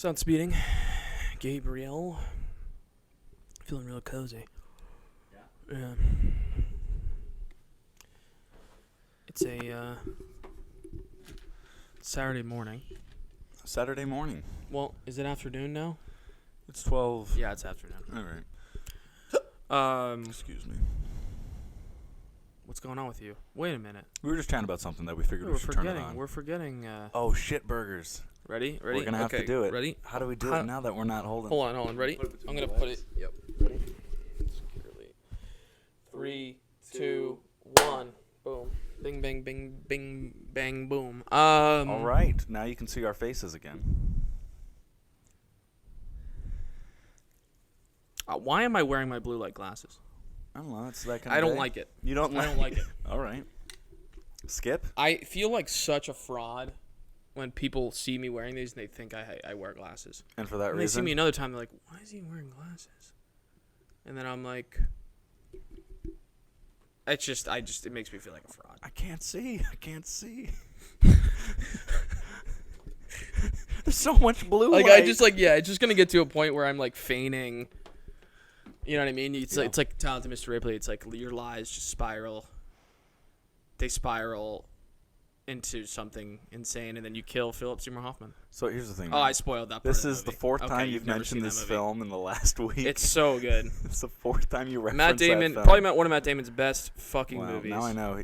Sound speeding. Gabriel. Feeling real cozy. Yeah. It's a Saturday morning. Saturday morning. Well, is it afternoon now? It's 12. Yeah, it's afternoon. All right. Excuse me. What's going on with you? Wait a minute. We were just chatting about something that we figured we should turn it on. We're forgetting. Oh, shit burgers. Ready? We're going to have to do it. Ready? How do we do it now that we're not holding? Hold on. Ready? I'm going to put it. Yep. Ready? Securely. 3, 2, 1. Boom. Bing, bang, bing, bing, bang, boom. All right. Now you can see our faces again. Why am I wearing my blue light glasses? I don't know. It's that kind of I don't day. like it. You don't like I don't like it. All right. Skip? I feel like such a fraud when people see me wearing these and they think I wear glasses. And for that and reason? They see me another time, they're like, why is he wearing glasses? And then I'm like, it makes me feel like a fraud. I can't see. There's so much blue light. It's just going to get to a point where I'm like feigning. You know what I mean? It's like Talented Mr. Ripley. It's like your lies just spiral. They spiral into something insane, and then you kill Philip Seymour Hoffman. So here's the thing. Oh, man. I spoiled that part. This of the is the movie. fourth Okay, time you've never mentioned seen this that movie. film in the last week. It's so good. It's the fourth time you referenced Matt Damon, that film. probably one of Matt Damon's best fucking movies. Now I know.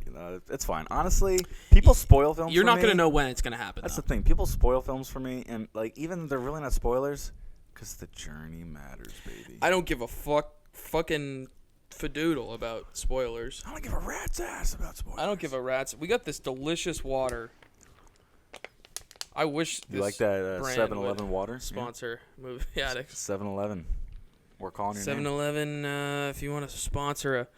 It's fine. Honestly, people spoil films You're for not me. going to know when it's going to happen, That's though. the thing. People spoil films for me, and like even they're really not spoilers, because the journey matters, baby. I don't give a fucking fadoodle about spoilers. I don't give a rat's ass about spoilers. I don't give a rat's. We got this delicious water. I wish this You like that brand 7-Eleven water? sponsor movie. Yeah, 7-Eleven. We're calling your name. 7-Eleven, if you want to sponsor a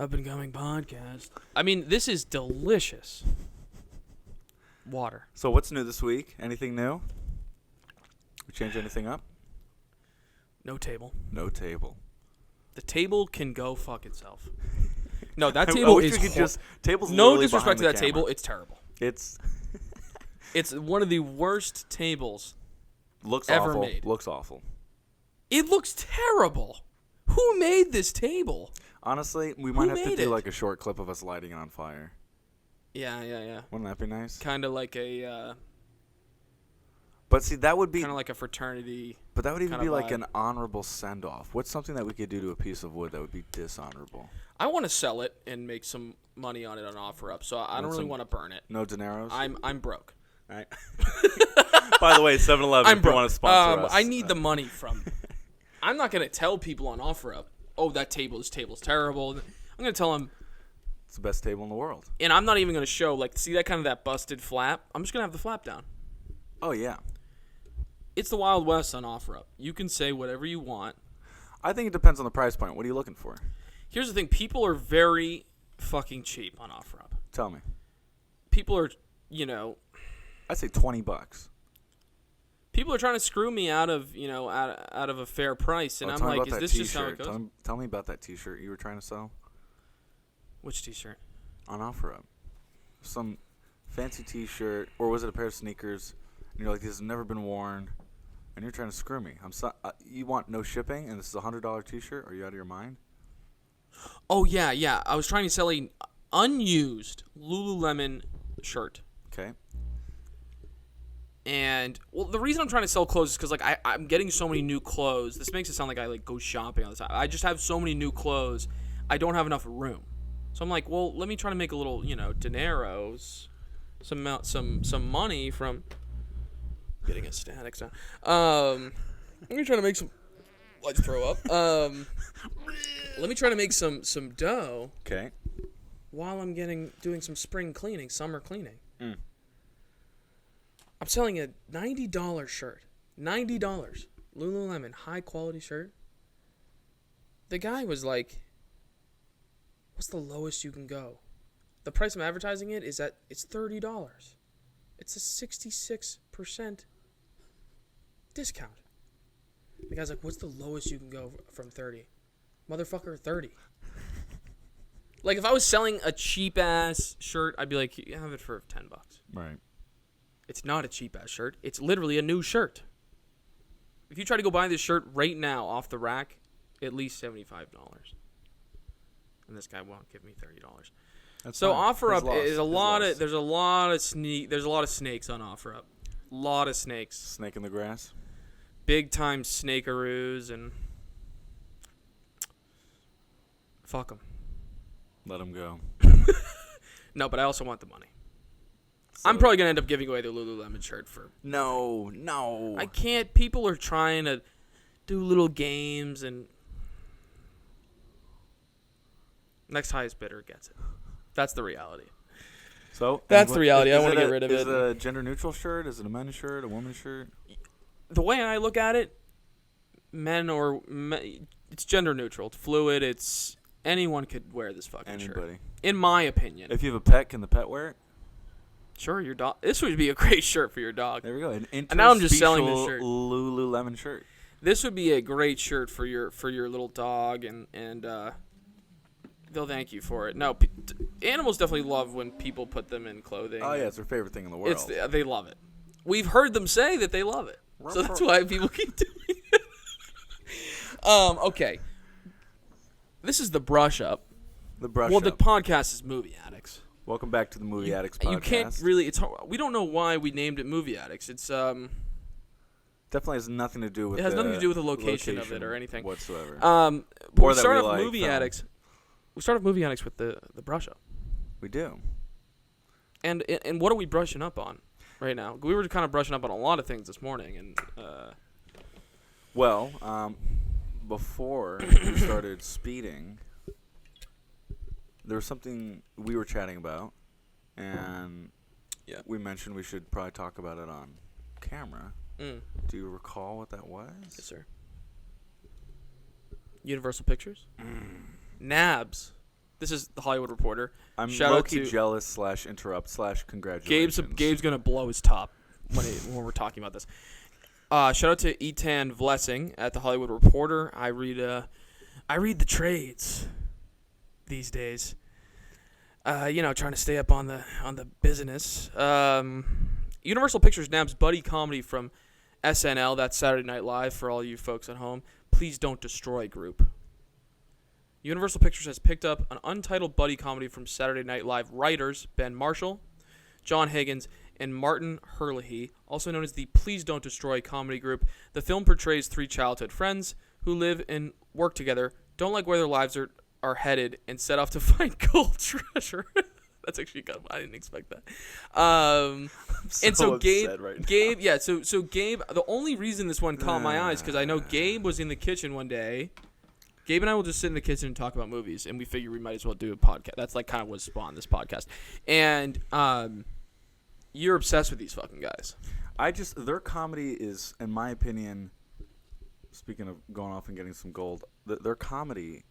up-and-coming podcast. I mean, this is delicious water. So what's new this week? Anything new? We change anything up? No table. No table. The table can go fuck itself. No, that I table wish is we could just tables. no literally disrespect to behind that the table. camera. It's terrible. It's It's one of the worst tables looks ever awful. made. Looks awful. It looks terrible. Who made this table? Honestly, we might have to made do it? like a short clip of us lighting it on fire. Yeah. Wouldn't that be nice? Kind of like a But see, that would be. kind of like a fraternity. But that would even kinda be like vibe. an honorable send off. What's something that we could do to a piece of wood that would be dishonorable? I want to sell it and make some money on it on OfferUp. So I don't really want to burn it. No dineros. I'm broke. All right. By the way, 7-Eleven. I'm if you broke. want to sponsor us. I need the money from. I'm not gonna tell people on OfferUp, oh, this table's terrible. I'm gonna tell them, It's the best table in the world. and I'm not even gonna show see that busted flap. I'm just gonna have the flap down. Oh yeah. It's the Wild West on OfferUp. You can say whatever you want. I think it depends on the price point. What are you looking for? Here's the thing: people are very fucking cheap on OfferUp. Tell me. People are, I'd say $20. people are trying to screw me out of a fair price, and I'm tell me like, about is that this just how it t-shirt. goes? Tell me about that T-shirt you were trying to sell Which T-shirt? on OfferUp. Some fancy T-shirt, or was it a pair of sneakers? And you're like, this has never been worn, and you're trying to screw me. You want no shipping, and this is a $100 T-shirt? Are you out of your mind? Oh yeah. I was trying to sell a unused Lululemon shirt. Okay. And the reason I'm trying to sell clothes is because I'm getting so many new clothes. This makes it sound like I go shopping all the time. I just have so many new clothes. I don't have enough room. So I'm like, well, let me try to make a little, dineros, some money from getting a static sound. Let me try to make some. Let's throw up. Let me try to make some dough. Okay. While I'm doing some spring cleaning, summer cleaning. Mm. I'm selling a $90 shirt. $90. Lululemon, high quality shirt. The guy was like, what's the lowest you can go? The price I'm advertising it's $30. It's a 66% discount. The guy's like, what's the lowest you can go from 30? Motherfucker, 30. Like, if I was selling a cheap-ass shirt, I'd be like, you have it for $10. Right. It's not a cheap-ass shirt. It's literally a new shirt. If you try to go buy this shirt right now off the rack, at least $75. And this guy won't give me $30. So fine. OfferUp is a lot loss. of there's a lot of snakes on OfferUp. A lot of snakes. Snake in the grass. Big time snakearoos and fuck them. Let them go. No, but I also want the money. So, I'm probably gonna end up giving away the Lululemon shirt for. No. I can't. People are trying to do little games and next highest bidder gets it. That's the reality. So that's the reality. I want to get rid of it. Is it a gender neutral shirt? Is it a men's shirt? A woman's shirt? The way I look at it, it's gender neutral. It's fluid. It's anyone could wear this fucking shirt. Anybody. In my opinion. If you have a pet, can the pet wear it? Sure, your dog. This would be a great shirt for your dog. There we go. And now I'm just selling this shirt. Lululemon shirt. This would be a great shirt for your little dog, and they'll thank you for it. No, animals definitely love when people put them in clothing. Oh yeah, it's their favorite thing in the world. They love it. We've heard them say that they love it, so that's why people keep doing it. Okay. This is the brush up. The brush Well, up. the podcast is Movie Addicts. Welcome back to the Movie Addicts podcast. You can't really. It's hard, we don't know why we named it Movie Addicts. It's definitely has nothing to do with. It has nothing to do with the location of it or anything whatsoever. But Or we that start we off like Movie film. Addicts. We start off Movie Addicts with the brush up. We do. And what are we brushing up on right now? We were kind of brushing up on a lot of things this morning, and Well, before we started speeding, there was something we were chatting about, and we mentioned we should probably talk about it on camera. Do you recall what that was? Yes, sir. Universal Pictures? Nabs. This is the Hollywood Reporter. I'm Shout out low-key to jealous / interrupt / congratulations. Gabe's gonna blow his top when we're talking about this. Shout out to Etan Vlessing at the Hollywood Reporter. I read the trades these days. Trying to stay up on the business. Universal Pictures nabs buddy comedy from SNL. That's Saturday Night Live for all you folks at home. Please Don't Destroy group. Universal Pictures has picked up an untitled buddy comedy from Saturday Night Live writers Ben Marshall, John Higgins, and Martin Herlihy, also known as the Please Don't Destroy comedy group. The film portrays three childhood friends who live and work together, don't like where their lives are headed, and set off to find gold treasure. That's actually good. I didn't expect that. And so Gabe, so Gabe, the only reason this one caught my eyes because I know Gabe was in the kitchen one day. Gabe and I will just sit in the kitchen and talk about movies, and we figure we might as well do a podcast. That's like kind of what spawned this podcast. And you're obsessed with these fucking guys. Their comedy is, in my opinion, speaking of going off and getting some gold, their comedy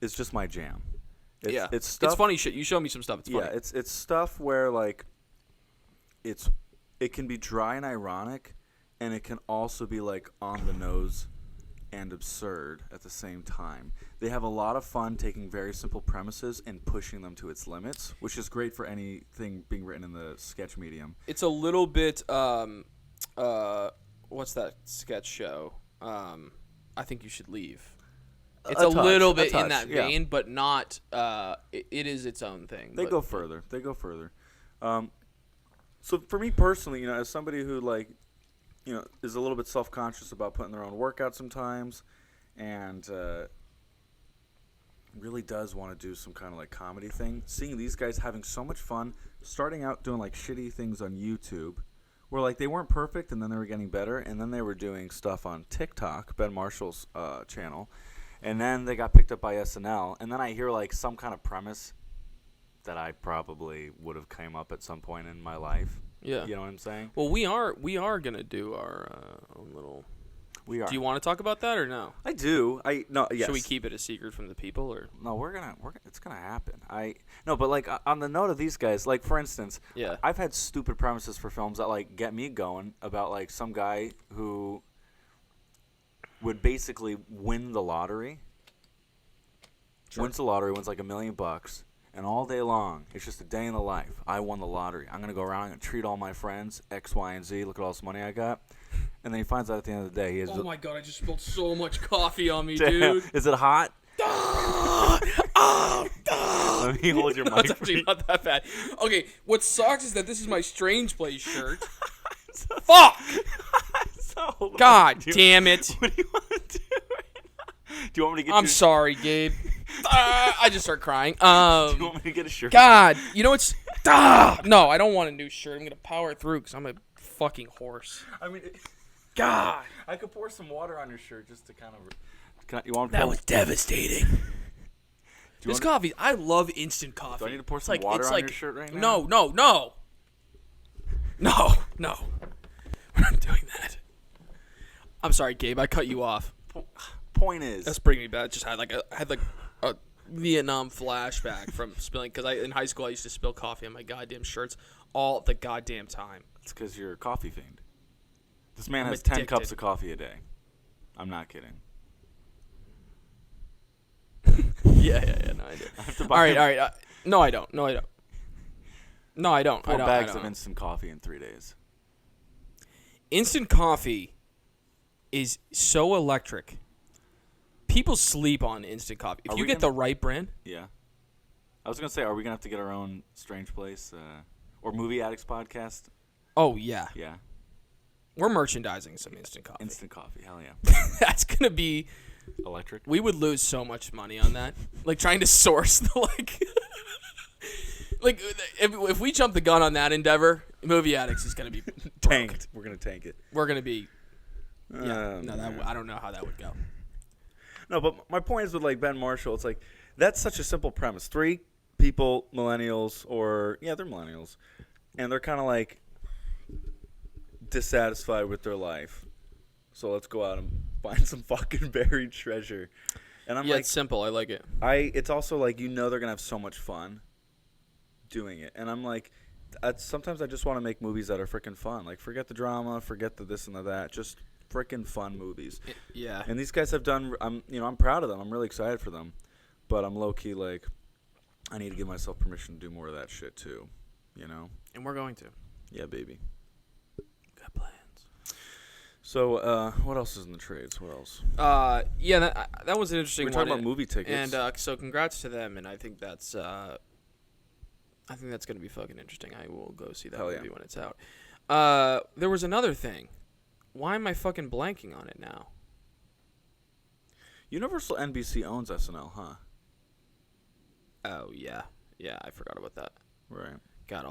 is just my jam. It's stuff. It's funny shit. You show me some stuff. It's funny. Yeah, it's stuff where like it can be dry and ironic, and it can also be like on the nose and absurd at the same time. They have a lot of fun taking very simple premises and pushing them to its limits, which is great for anything being written in the sketch medium. It's a little bit what's that sketch show? I Think You Should Leave. It's a little bit in that vein, but not it is its own thing. They go further. So for me personally, as somebody who is a little bit self-conscious about putting their own work out sometimes, and really does want to do some kind of like comedy thing. Seeing these guys having so much fun, starting out doing like shitty things on YouTube, where like they weren't perfect, and then they were getting better, and then they were doing stuff on TikTok, Ben Marshall's channel, and then they got picked up by SNL, and then I hear like some kind of premise that I probably would have came up at some point in my life. Yeah. You know what I'm saying? Well, we are gonna do our own little. We are. Do you want to talk about that or no? I do. Yes. Should we keep it a secret from the people or? No, it's gonna happen. But like on the note of these guys, like for instance, I've had stupid premises for films that like get me going about like some guy who would basically win the lottery. Sure. Wins the lottery, wins like $1 million. And all day long, it's just a day in the life. I won the lottery. I'm going to go around and treat all my friends, X, Y, and Z. Look at all this money I got. And then he finds out at the end of the day he has. Oh my god! I just spilled so much coffee on me, Damn. dude. Is it hot? Let me hold your mic. It's actually not that bad. Okay, what sucks is that this is my Strange Place shirt. Fuck! So, God damn it! What do you want to do right now? Do you want me to get? I'm sorry, Gabe. I just start crying. Do you want me to get a shirt? God, you know what's? No, I don't want a new shirt. I'm gonna power through because I'm a fucking horse. I mean, God, I could pour some water on your shirt just to kind of. You want that was devastating. This want coffee, I love instant coffee. Do I need to pour some water on your shirt right now? No. We're not doing that. I'm sorry, Gabe. I cut you off. Point is, That's bringing me back. Just had a Vietnam flashback from spilling because in high school I used to spill coffee on my goddamn shirts all the goddamn time. it's because you're a coffee fiend. This man I'm has 10 addicted. cups of coffee a day. I'm not kidding. Yeah. No, I do. I have to All buy right. No, I don't. 4 bags of instant coffee in 3 days. Instant coffee is so electric. People sleep on instant coffee. If you get the right brand. Yeah. I was going to say, are we going to have to get our own Strange Place or Movie Addicts podcast? Oh, yeah. Yeah. We're merchandising some instant coffee. Instant coffee, hell yeah. That's going to be... Electric? We would lose so much money on that. Like, trying to source the, like, if we jump the gun on that endeavor, Movie Addicts is going to be tanked. We're going to tank it. We're going to be... Yeah. I don't know how that would go. No, but my point is with, like, Ben Marshall, it's like, that's such a simple premise. 3 people, millennials, they're millennials, and they're kind of, like, dissatisfied with their life. So let's go out and find some fucking buried treasure. And I'm like, it's simple. I like it. It's also like, they're going to have so much fun doing it. And I'm like, sometimes I just want to make movies that are freaking fun. Like, forget the drama, forget the this and the that. Just freaking fun movies. Yeah. And these guys have done, I'm proud of them. I'm really excited for them. But I'm low-key like, I need to give myself permission to do more of that shit too. You know? And we're going to. Yeah, baby. Got plans. So, what else is in the trades? What else? That was an interesting one. We're talking about movie tickets. And so congrats to them, and I think that's going to be fucking interesting. I will go see that movie when it's out. There was another thing. Why am I fucking blanking on it now? Universal NBC owns SNL, huh? Oh, yeah. Yeah, I forgot about that. Right. God,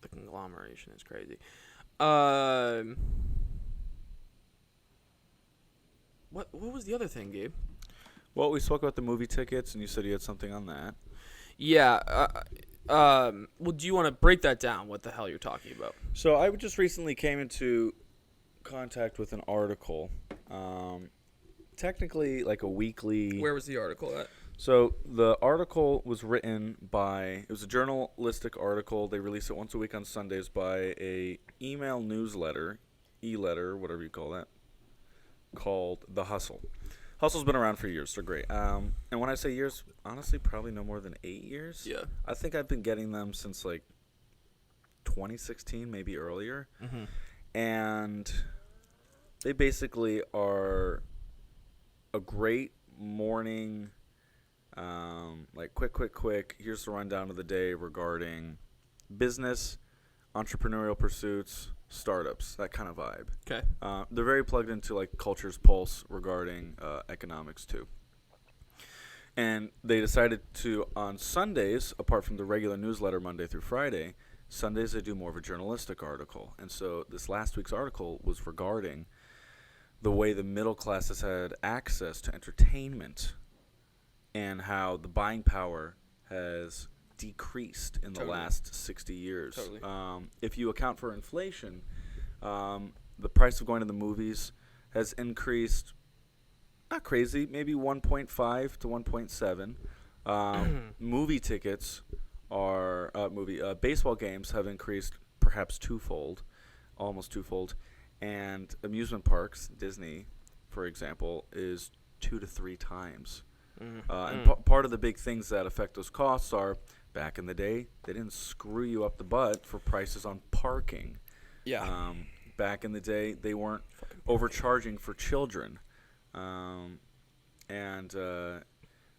the conglomeration is crazy. What was the other thing, Gabe? Well, we spoke about the movie tickets, and you said you had something on that. Yeah. Well, do you want to break that down? What the hell you're talking about? So I just recently came into contact with an article. Technically, like a weekly. Where was the article at? So the article was written by. It was a journalistic article. They release it once a week on Sundays by a email newsletter, e-letter, whatever you call that, called The Hustle. Hustle's been around for years. They're great. And when I say years, honestly, probably no more than 8 years. Yeah. I think I've been getting them since like 2016, maybe earlier. Mm-hmm. And they basically are a great morning, like quick. Here's the rundown of the day regarding business, entrepreneurial pursuits, startups, that kind of vibe. Okay. They're very plugged into like culture's pulse regarding economics too. And they decided to, on Sundays, apart from the regular newsletter Monday through Friday, Sundays they do more of a journalistic article. And so this last week's article was regarding the way the middle class has had access to entertainment and how the buying power has decreased in the last 60 years. Totally. If you account for inflation, the price of going to the movies has increased, not crazy, maybe 1.5 to 1.7. Movie tickets are baseball games have increased perhaps almost twofold, and amusement parks, Disney, for example, is 2 to 3 times. And part of the big things that affect those costs are, back in the day, they didn't screw you up the butt for prices on parking. Yeah. back in the day, they weren't overcharging for children. And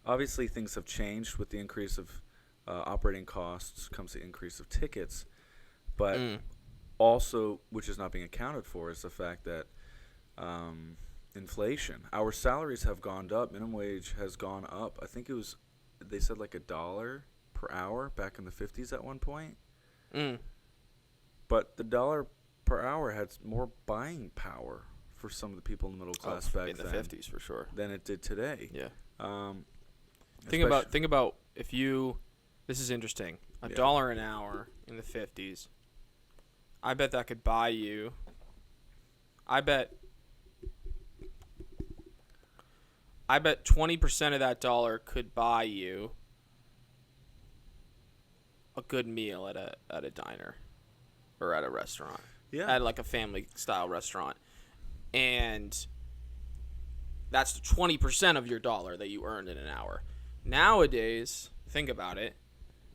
obviously things have changed with the increase of operating costs comes the increase of tickets. But also, which is not being accounted for, is the fact that inflation. Our salaries have gone up. Minimum wage has gone up. I think they said like $1 per hour back in the 50s at one point. But the $1 per hour had more buying power for some of the people in the middle class back then. In the 50s, for sure. Than it did today. Yeah. Think about if you. This is interesting. $1 an hour in the 50s. I bet that could buy you. I bet 20% of that dollar could buy you a good meal at a diner or at a restaurant. Yeah. At like a family style restaurant. And that's 20% of your dollar that you earned in an hour. Nowadays, think about it.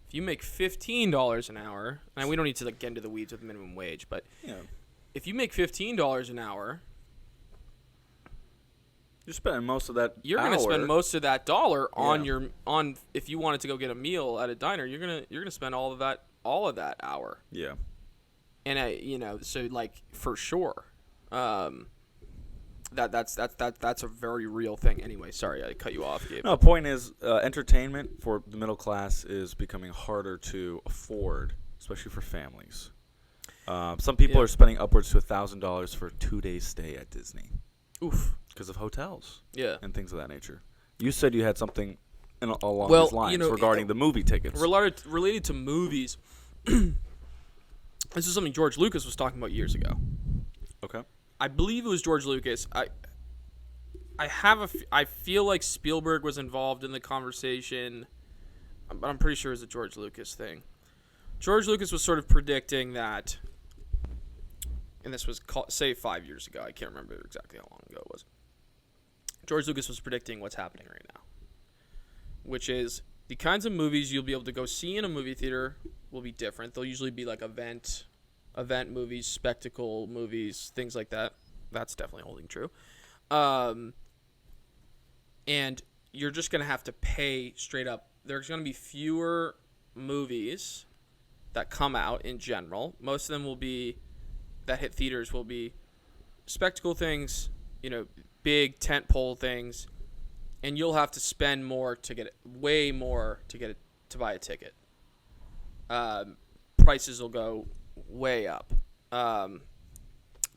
If you make $15 an hour, and we don't need to get into the weeds with minimum wage, but if you make $15 an hour, you're spending most of that. You're going to spend most of that dollar on if you wanted to go get a meal at a diner, you're gonna spend all of that hour. Yeah. And so like for sure, that's a very real thing. Anyway, sorry I cut you off, Gabe. No, the point is, entertainment for the middle class is becoming harder to afford, especially for families. Some people are spending upwards to $1,000 for a 2-day stay at Disney. Oof. Because of hotels. Yeah. And things of that nature. You said you had something along these lines regarding the movie tickets. Related to movies, this is something George Lucas was talking about years ago. Okay. I believe it was George Lucas. I feel like Spielberg was involved in the conversation, but I'm pretty sure it was a George Lucas thing. George Lucas was sort of predicting that, and this was, say, 5 years ago. I can't remember exactly how long ago it was. George Lucas was predicting what's happening right now, which is the kinds of movies you'll be able to go see in a movie theater will be different. They'll usually be like event movies, spectacle movies, things like that. That's definitely holding true. And you're just going to have to pay straight up. There's going to be fewer movies that come out in general. Most of them that hit theaters will be spectacle things, big tentpole things, and you'll have to spend more to get it, way more to buy a ticket. Prices will go way up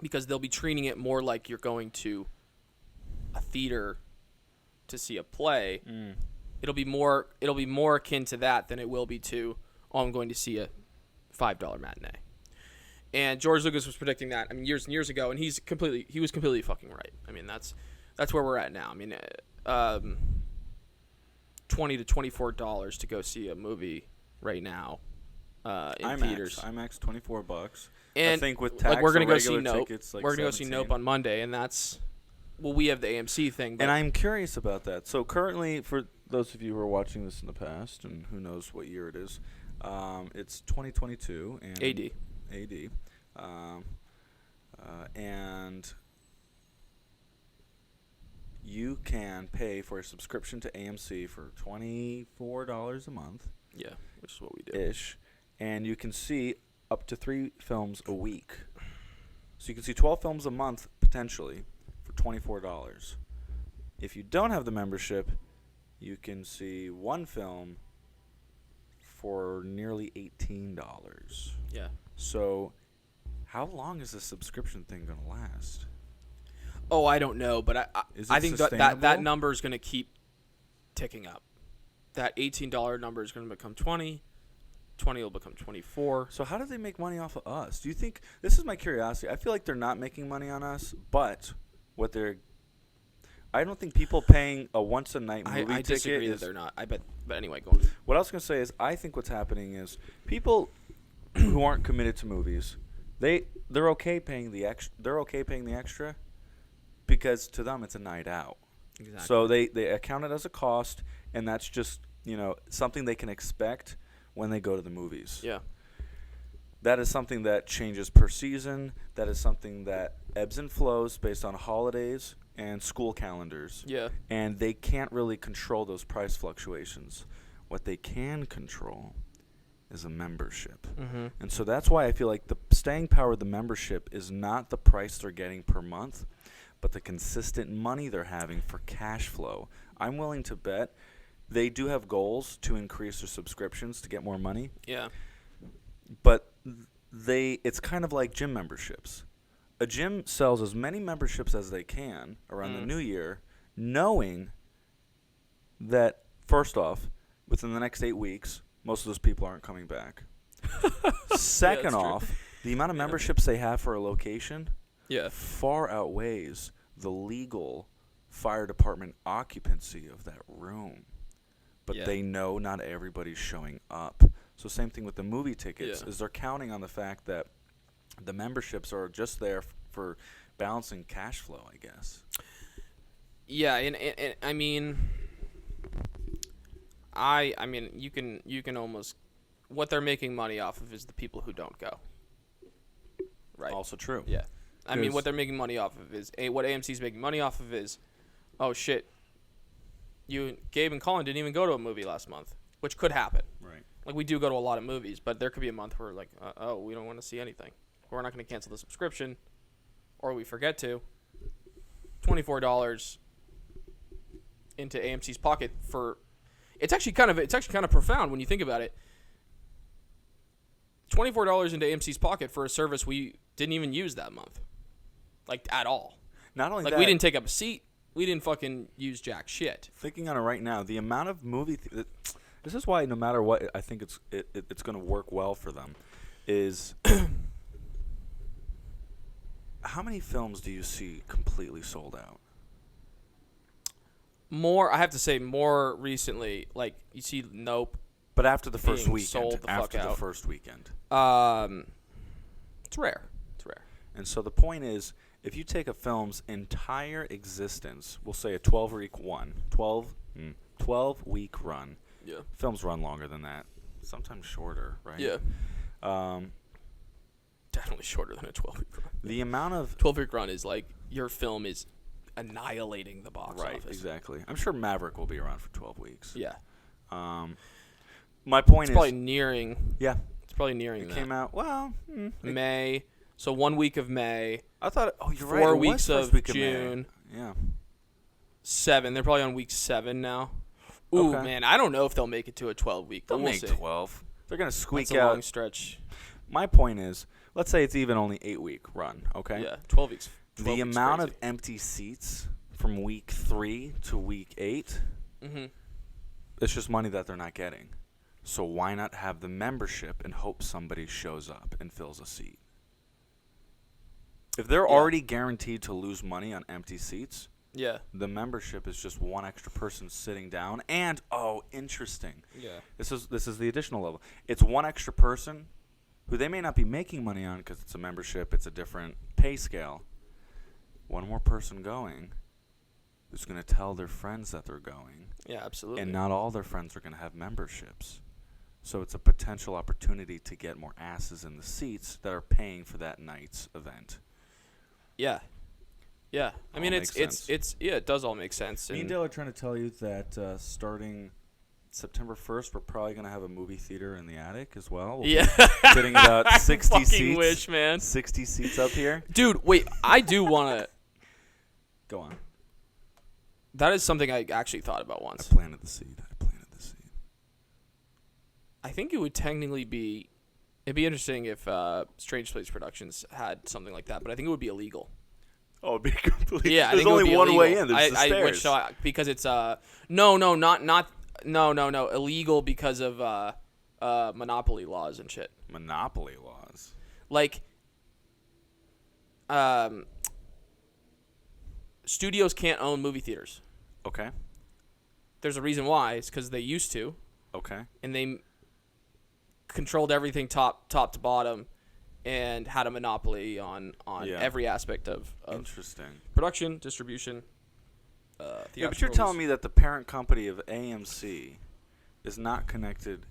because they'll be treating it more like you're going to a theater to see a play. It'll be more akin to that than it will be to I'm going to see a $5 matinee. And George Lucas was predicting that years and years ago, and he was completely fucking right. That's where we're at now. $20 to $24 to go see a movie right now in theaters. IMAX $24. And I think with tax, we're gonna go see Nope. Tickets, we're gonna go see Nope on Monday, and we have the AMC thing. And I'm curious about that. So currently, for those of you who are watching this in the past, and who knows what year it is, it's 2022 and AD. And you can pay for a subscription to AMC for $24 a month. Yeah, which is what we do. Ish. And you can see up to 3 films a week. So you can see 12 films a month, potentially, for $24. If you don't have the membership, you can see 1 film for nearly $18. Yeah. So how long is this subscription thing going to last? Oh, I don't know, but I think that number is going to keep ticking up. That $18 number is going to become $20. $20 will become $24. So how do they make money off of us? Do you think – this is my curiosity. I feel like they're not making money on us, but what they're – I don't think people paying a once-a-night movie ticket – I disagree that they're not. I bet – but anyway, go on. What I was going to say is I think what's happening is people who aren't committed to movies, they're okay paying the extra because to them it's a night out. Exactly. So they account it as a cost, and that's just something they can expect when they go to the movies. Yeah. that is something that changes per season. That is something that ebbs and flows based on holidays and school calendars. Yeah. And they can't really control those price fluctuations. What they can control is a membership. Mm-hmm. And so that's why I feel like the staying power of the membership is not the price they're getting per month, but the consistent money they're having for cash flow. I'm willing to bet they do have goals to increase their subscriptions to get more money. Yeah. But it's kind of like gym memberships. A gym sells as many memberships as they can around the new year, knowing that, first off, within the next 8 weeks, most of those people aren't coming back. Second off, the amount of memberships they have for a location far outweighs the legal fire department occupancy of that room. But they know not everybody's showing up. So same thing with the movie tickets, is they're counting on the fact that the memberships are just there for balancing cash flow, I guess. Yeah, and I mean, I mean, you can almost, what they're making money off of is the people who don't go. Right. Also true. Yeah. I mean, what they're making money off of is what AMC's making money off of is, oh shit, Gabe and Colin didn't even go to a movie last month, which could happen. Right. Like, we do go to a lot of movies, but there could be a month where, like, we don't want to see anything. We're not going to cancel the subscription, or we forget to. $24 into AMC's pocket for. It's actually kind of profound when you think about it. $24 into AMC's pocket for a service we didn't even use that month, like, at all. Not only like, that, we didn't take up a seat. We didn't fucking use jack shit. Thinking on it right now, the amount of movie. This is why no matter what, I think it's going to work well for them. Is how many films do you see completely sold out? I have to say, more recently, like, you see Nope. But after the first being weekend. sold the fuck After the out. first weekend. It's rare. And so the point is, if you take a film's entire existence, we'll say a 12-week run. Yeah. Films run longer than that, sometimes shorter, right? Yeah. Definitely shorter than a 12-week run. The amount of 12-week run is like your film is annihilating the box right, office. exactly. I'm sure Maverick will be around for 12 weeks. Yeah. My point It's is probably nearing. Yeah. It's probably nearing It that. came out May. So 1 week of May. I thought. Oh, you're 4 right. It was weeks first of week June. May. Yeah. 7. They're probably on week 7 now. Ooh, Okay. man, I don't know if they'll make it to a 12-week. They'll we'll make see. 12. They're gonna squeak That's a out. long stretch. My point is, let's say it's even only 8-week run. Okay. Yeah, 12 weeks. 12 The weeks amount crazy. of empty seats from week 3 to week 8. Mm-hmm. It's just money that they're not getting. So why not have the membership and hope somebody shows up and fills a seat? If they're already guaranteed to lose money on empty seats, Yeah. the membership is just one extra person sitting down. And interesting. Yeah. This is the additional level. It's one extra person who they may not be making money on because it's a membership, it's a different pay scale. One more person going who's going to tell their friends that they're going. Yeah, absolutely. And not all their friends are going to have memberships. So it's a potential opportunity to get more asses in the seats that are paying for that night's event. Yeah. Yeah. I mean, All it's makes sense. it does all make sense. Me and Dale are trying to tell you that starting September 1st, we're probably going to have a movie theater in the attic as well. We'll be getting about 60 I fucking seats. wish, man. 60 seats up here. Dude, wait, I do want to. Go on. That is something I actually thought about I once. planted the seed. I think it would technically be. It'd be interesting if Strange Place Productions had something like that, but I think it would be illegal. Oh, it'd be completely. Yeah, I There's think it would only be one illegal. way in. There's the stairs. Because it's no, illegal because of monopoly laws and shit. Monopoly laws. Like, studios can't own movie theaters. Okay. There's a reason why. It's because they used to. Okay. And they controlled everything top to bottom and had a monopoly on every aspect of Interesting. production, distribution, Yeah, but you're telling me that the parent company of AMC is not connected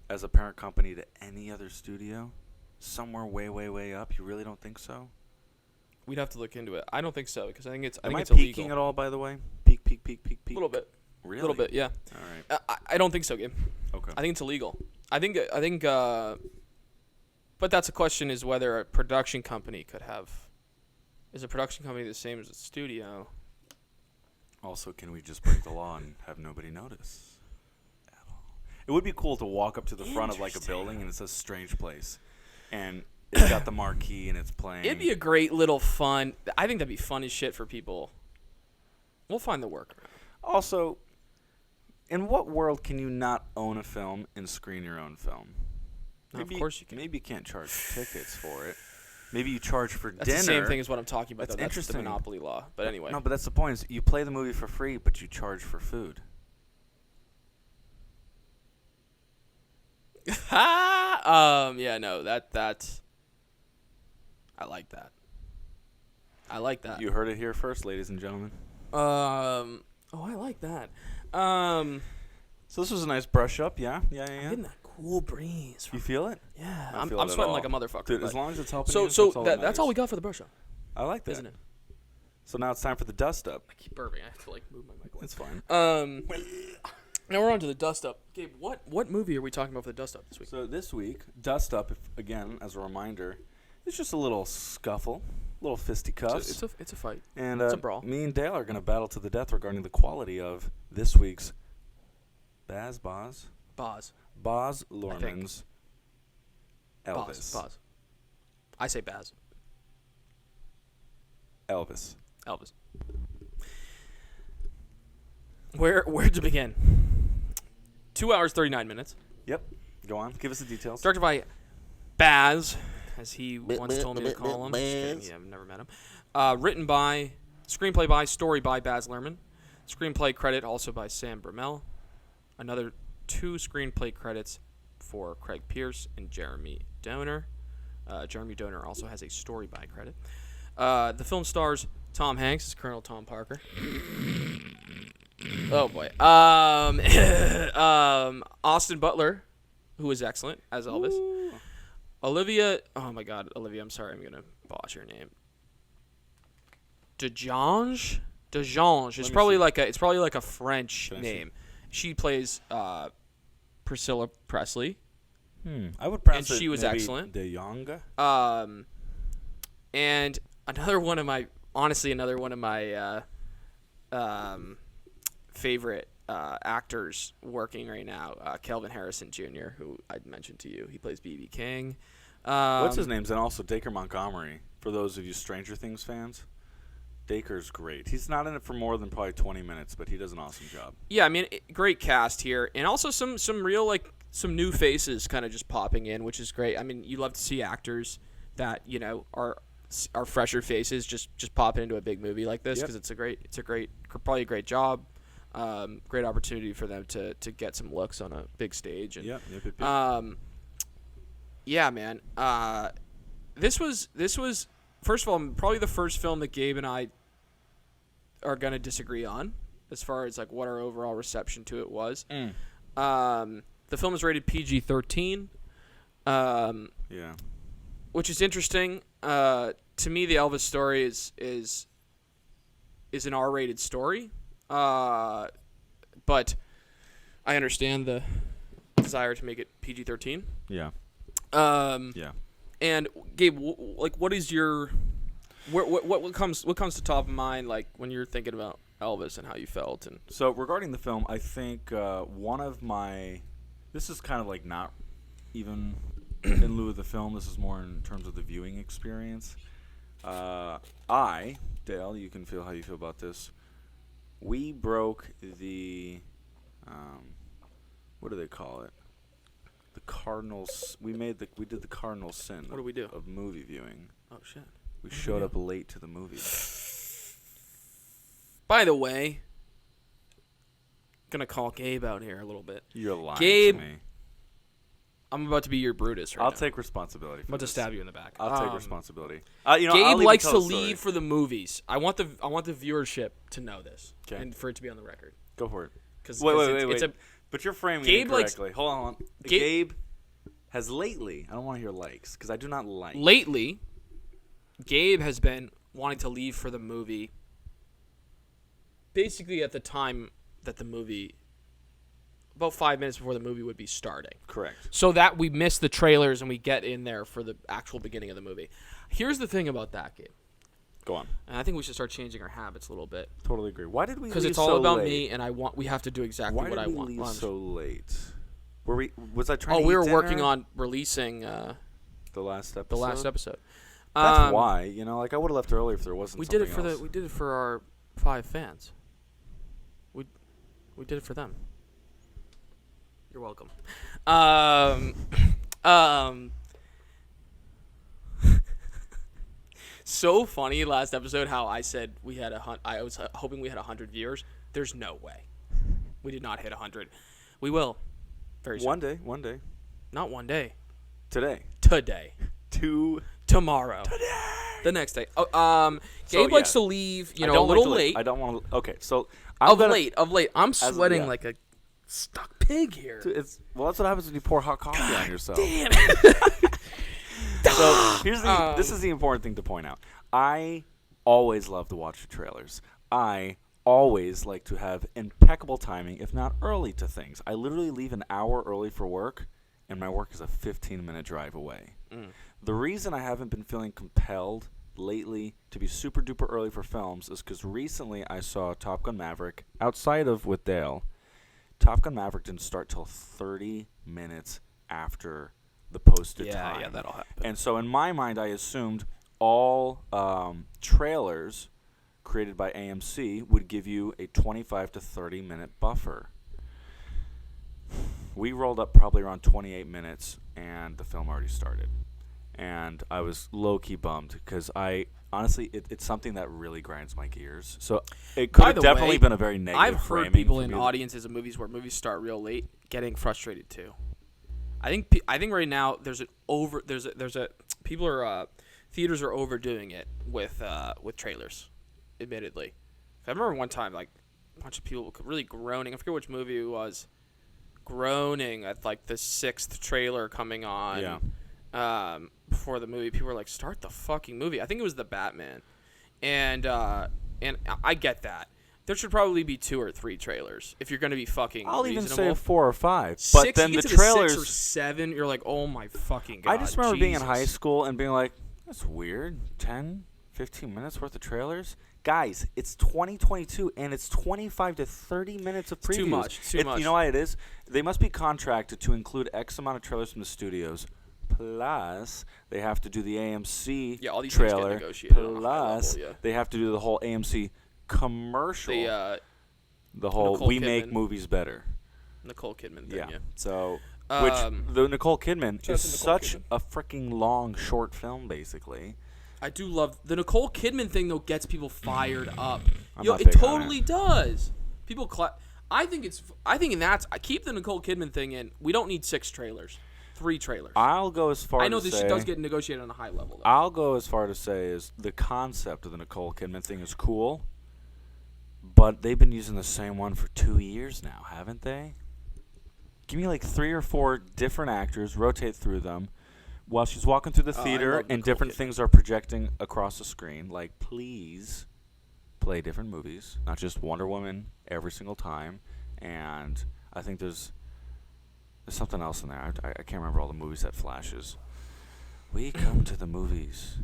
as a parent company to any other studio? somewhere way, way, way up? You really don't think so? We'd have to look into it. I don't think so because I think it's. I Am think I it's peeking illegal. at all? By the way, peek. A little bit. Really? A little bit. Yeah. All right. I don't think so, Gabe. Okay. I think it's illegal. I think. But that's a question: is whether a production company could have. Is a production company the same as a studio? Also, can we just break the law and have nobody notice at all? It would be cool to walk up to the front of like a building and it says "Strange Place," and it's got the marquee and it's playing. It'd be a great little fun. I think that'd be fun as shit for people. We'll find the workaround. Also, in what world can you not own a film and screen your own film? No, of course you can. Maybe you can't charge tickets for it. Maybe you charge for That's dinner. the same thing as what I'm talking about. That's That's interesting. the monopoly law. But anyway. No, but that's the point. Is you play the movie for free, but you charge for food. Yeah, no, that's. I like that. I like that. You heard it here first, ladies and gentlemen. Oh, I like that. So this was a nice brush up, yeah. I'm getting that cool breeze. You feel it? Yeah, I I'm feel it at sweating all. like a motherfucker. Dude, but- as long as it's helping so you, so that's all that that's all matters. we got for the brush up, I like that. isn't it? So now it's time for the dust up. I keep burping. I have to like move my mic. It's fine. Now we're on to the dust up. Gabe, what movie are we talking about for the dust up this week? So this week, dust up, again, as a reminder, it's just a little scuffle, little fisticuffs. It's a fight. And it's a brawl. me and Dale are going to battle to the death regarding the quality of this week's Boz Luhrmann's Elvis. Baz. I say Baz. Elvis. Where to begin? 2 hours 39 minutes. Yep. Go on. Give us the details. Directed by Baz, as he once told me to call him. Just kidding. Yeah, I've never met him. Written by, screenplay by, story by Baz Luhrmann. Screenplay credit also by Sam Bromell. Another 2 screenplay credits for Craig Pierce and Jeremy Donner. Jeremy Donner also has a story by credit. The film stars Tom Hanks as Colonel Tom Parker. Oh boy. Austin Butler, who is excellent as Elvis. Ooh. Olivia. Oh my God, Olivia. I'm sorry, I'm gonna botch your name. DeJonge. It's probably like a French name. She plays Priscilla Presley. I would pronounce And it she was maybe excellent. De Jonge. And another one of my favorite actors working right now, Kelvin Harrison Jr., who I'd mentioned to you. He plays B.B. King. What's his name? And also Dacre Montgomery, for those of you Stranger Things fans. Dacre's great. He's not in it for more than probably 20 minutes, but he does an awesome job. Yeah, I mean, great cast here. And also some real, some new faces kind of just popping in, which is great. I mean, you love to see actors that, are fresher faces just popping into a big movie like this because it's probably a great job. Great opportunity for them to get some looks on a big stage. And, yeah, man. This was first of all probably the first film that Gabe and I are gonna disagree on as far as what our overall reception to it was. The film is rated PG-13. Yeah. Which is interesting. To me, the Elvis story is an R-rated story. But I understand the desire to make it PG-13. Yeah. Yeah. And Gabe, what is your what comes to top of mind when you're thinking about Elvis and how you felt? And so regarding the film, I think this is kind of not even in lieu of the film. This is more in terms of the viewing experience. Dale, you can feel how you feel about this. We broke the, what do they call it? The Cardinals. We did the Cardinal sin. What did we do? Of movie viewing. Oh shit. We showed up late to the movie. By the way, gonna call Gabe out here a little bit. You're lying Gabe, to me. I'm about to be your Brutus right I'll now. take responsibility for I'm about to this. stab you in the back. I'll take responsibility. Gabe likes to leave for the movies. I want the viewership to know this and for it to be on the record. Go for it. Cause Wait. It's But you're framing Gabe it incorrectly. Hold on. Gabe has lately, I don't want to hear likes, because I do not like. Lately, Gabe has been wanting to leave for the movie basically at the time that the movie, about 5 minutes before the movie would be starting. Correct. So that we miss the trailers and we get in there for the actual beginning of the movie. Here's the thing about that, Gabe. Go on. And I think we should start changing our habits a little bit. Totally agree. Why did we leave so late? Because it's all about me, and we have to do exactly what I want. Why did we leave so late? Was I trying to Oh, eat we were dinner? working on releasing the last episode. the last episode. That's why. You know, like I would have left early if there wasn't. We something did it for else. we did it for our 5 fans. We did it for them. You're welcome. So funny last episode how I said we had I was hoping we had 100 viewers. There's no way. We did not hit 100. We will. Very soon. One day. Not one day. Today. Tomorrow. Today. The next day. So, Gabe likes to leave, a I don't little like to late. I don't want to. Okay, so Of late. I'm sweating yeah. like a stuck pig here. That's what happens when you pour hot coffee on yourself. Damn it. So this is the important thing to point out. I always love to watch the trailers. I always like to have impeccable timing, if not early to things. I literally leave an hour early for work, and my work is a 15-minute drive away. The reason I haven't been feeling compelled lately to be super duper early for films is because recently I saw Top Gun Maverick outside of with Dale. Top Gun Maverick didn't start till 30 minutes after the posted time. Yeah, that'll happen. And so in my mind, I assumed all trailers created by AMC would give you a 25 to 30 minute buffer. We rolled up probably around 28 minutes, and the film already started. And I was low-key bummed because honestly, it's something that really grinds my gears. So it could have definitely been a very negative I've heard framing people for in me. audiences of movies where movies start real late getting frustrated too. I think right now theaters are overdoing it with trailers, admittedly. I remember one time like a bunch of people really groaning. I forget which movie it was. Groaning at like the 6th trailer coming on. Yeah. Before the movie, people were like, "Start the fucking movie." I think it was the Batman, and I get that. There should probably be 2 or 3 trailers if you're going to be fucking I'll reasonable. even say a 4 or 5. But 6, then you the get to trailers. 6 or 7, you're like, "Oh my fucking god!" I just remember being in high Jesus. school and being like, "That's weird. 10, 15 minutes worth of trailers." Guys, it's 2022 and it's 25 to 30 minutes of previews. Too much. Too much. You know why it is? They must be contracted to include X amount of trailers from the studios. Plus, they have to do the AMC Yeah, all these things get trailer. negotiated on a high Plus, level, yeah. they have to do the whole AMC commercial. The whole Nicole "we make Kidman. movies better." Nicole Kidman thing. Yeah. Yeah. So, which the Nicole Kidman Shout out is to Nicole such Kidman. a freaking long short film, basically. I do love the Nicole Kidman thing though. Gets people fired up. I'm Yo, not it big on totally does. People clap. I think I keep the Nicole Kidman thing in. We don't need 6 trailers, 3 trailers. I'll go as far. I know to this say, does get negotiated on a high level. Though. I'll go as far to say is the concept of the Nicole Kidman thing is cool, but they've been using the same one for 2 years now, haven't they? Give me like 3 or 4 different actors, rotate through them, while she's walking through the theater love and Nicole different Kidman. things are projecting across the screen. Like, please play different movies, not just Wonder Woman every single time. And I think there's something else in there. I can't remember all the movies that flashes. We come to the movies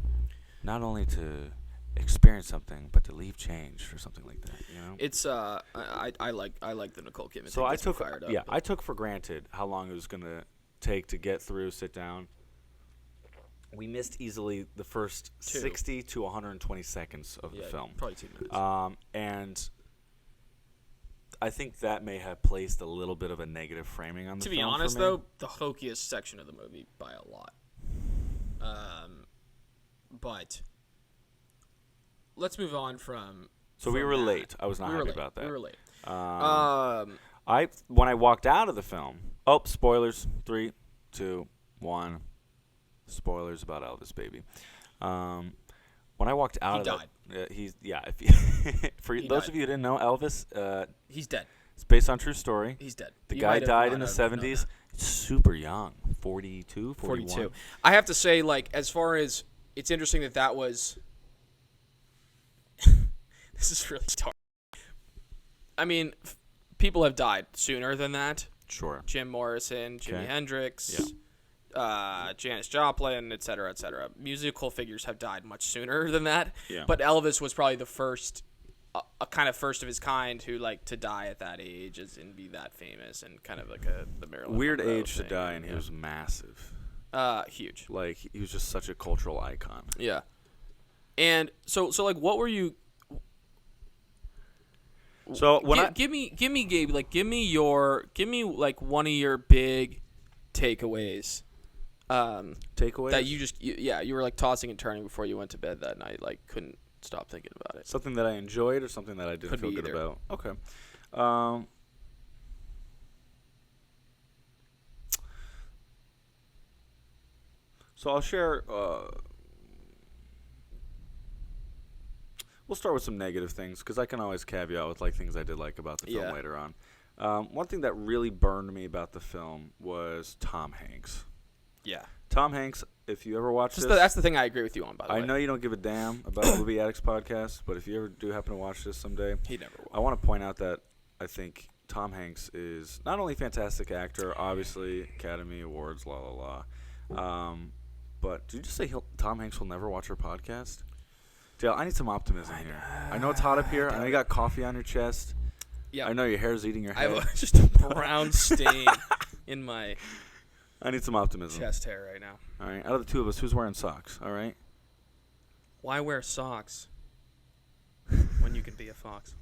not only to experience something, but to leave changed or something like that. You know, It's I like the Nicole Kidman. so thing. I Gets me took fired up, yeah but- I took for granted how long it was gonna take to get through, sit down. We missed easily the first 2. 60 to 120 seconds of the film. Probably 2 minutes. And I think that may have placed a little bit of a negative framing on the To film. be honest, for me. though, the hokiest section of the movie by a lot. But let's move on from. So we from were that. late. I was not We were happy late. about that. We were late. When I walked out of the film. Oh, spoilers! 3, 2, 1. Spoilers about Elvis, baby. When I walked out He of died. If you, for He those died. of you who didn't know, Elvis, He's dead. it's based on true story. He's dead. The You guy might have died not in the have known 70s. that. Super young, 42, 41. 42. I have to say, like, as far as it's interesting that was. This is really dark. I mean, people have died sooner than that. Sure. Jim Morrison, Jimi Hendrix, Yeah. Janis Joplin, et cetera, et cetera. Musical figures have died much sooner than that. Yeah. But Elvis was probably the first, a kind of first of his kind who, like, to die at that age and be that famous and kind of like the Marilyn Weird Monroe age to thing. die, and he was massive. Huge. Like, he was just such a cultural icon. Yeah. And so like, what were you? So Give me Gabe, like, give me like one of your big takeaways. Takeaways That you were like tossing and turning before you went to bed that night, like couldn't stop thinking about it. something that I enjoyed or something that I didn't Could feel be good either. about. Okay. So I'll share. We'll start with some negative things because I can always caveat with like things I did like about the film Yeah. later on. One thing that really burned me about the film was Tom Hanks. Yeah. Tom Hanks, if you ever watch this, That's the thing I agree with you on, by the way. I know you don't give a damn about the Movie Addicts podcast, but if you ever do happen to watch this someday, He never will. I want to point out that I think Tom Hanks is not only a fantastic actor, obviously Academy Awards, but did you just say Tom Hanks will never watch our podcast? Dale, I need some optimism here. I know it's hot up here. I know you got coffee on your chest. Yeah. I know your hair's eating your I head. have just a brown stain in my I need some optimism. chest hair right now. All right. Out of the two of us, who's wearing socks? All right. Why wear socks when you can be a fox?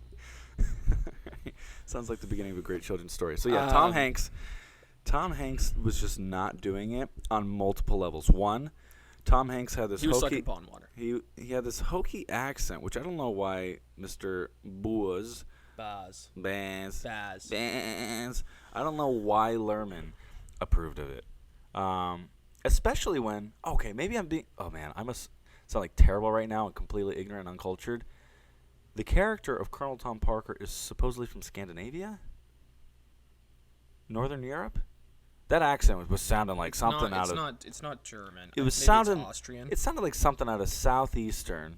Sounds like the beginning of a great children's story. So yeah, Tom Hanks was just not doing it on multiple levels. One, Tom Hanks had this He was hokey, sucking pond water. he had this hokey accent, which I don't know why Mr. Baz, I don't know why Luhrmann approved of it. Especially when, I must sound like terrible right now and completely ignorant and uncultured. The character of Colonel Tom Parker is supposedly from Scandinavia? Northern Europe? That accent was sounding like something out of... It's not German. It was Maybe sounding... It's Austrian. It sounded like something out of Southeastern.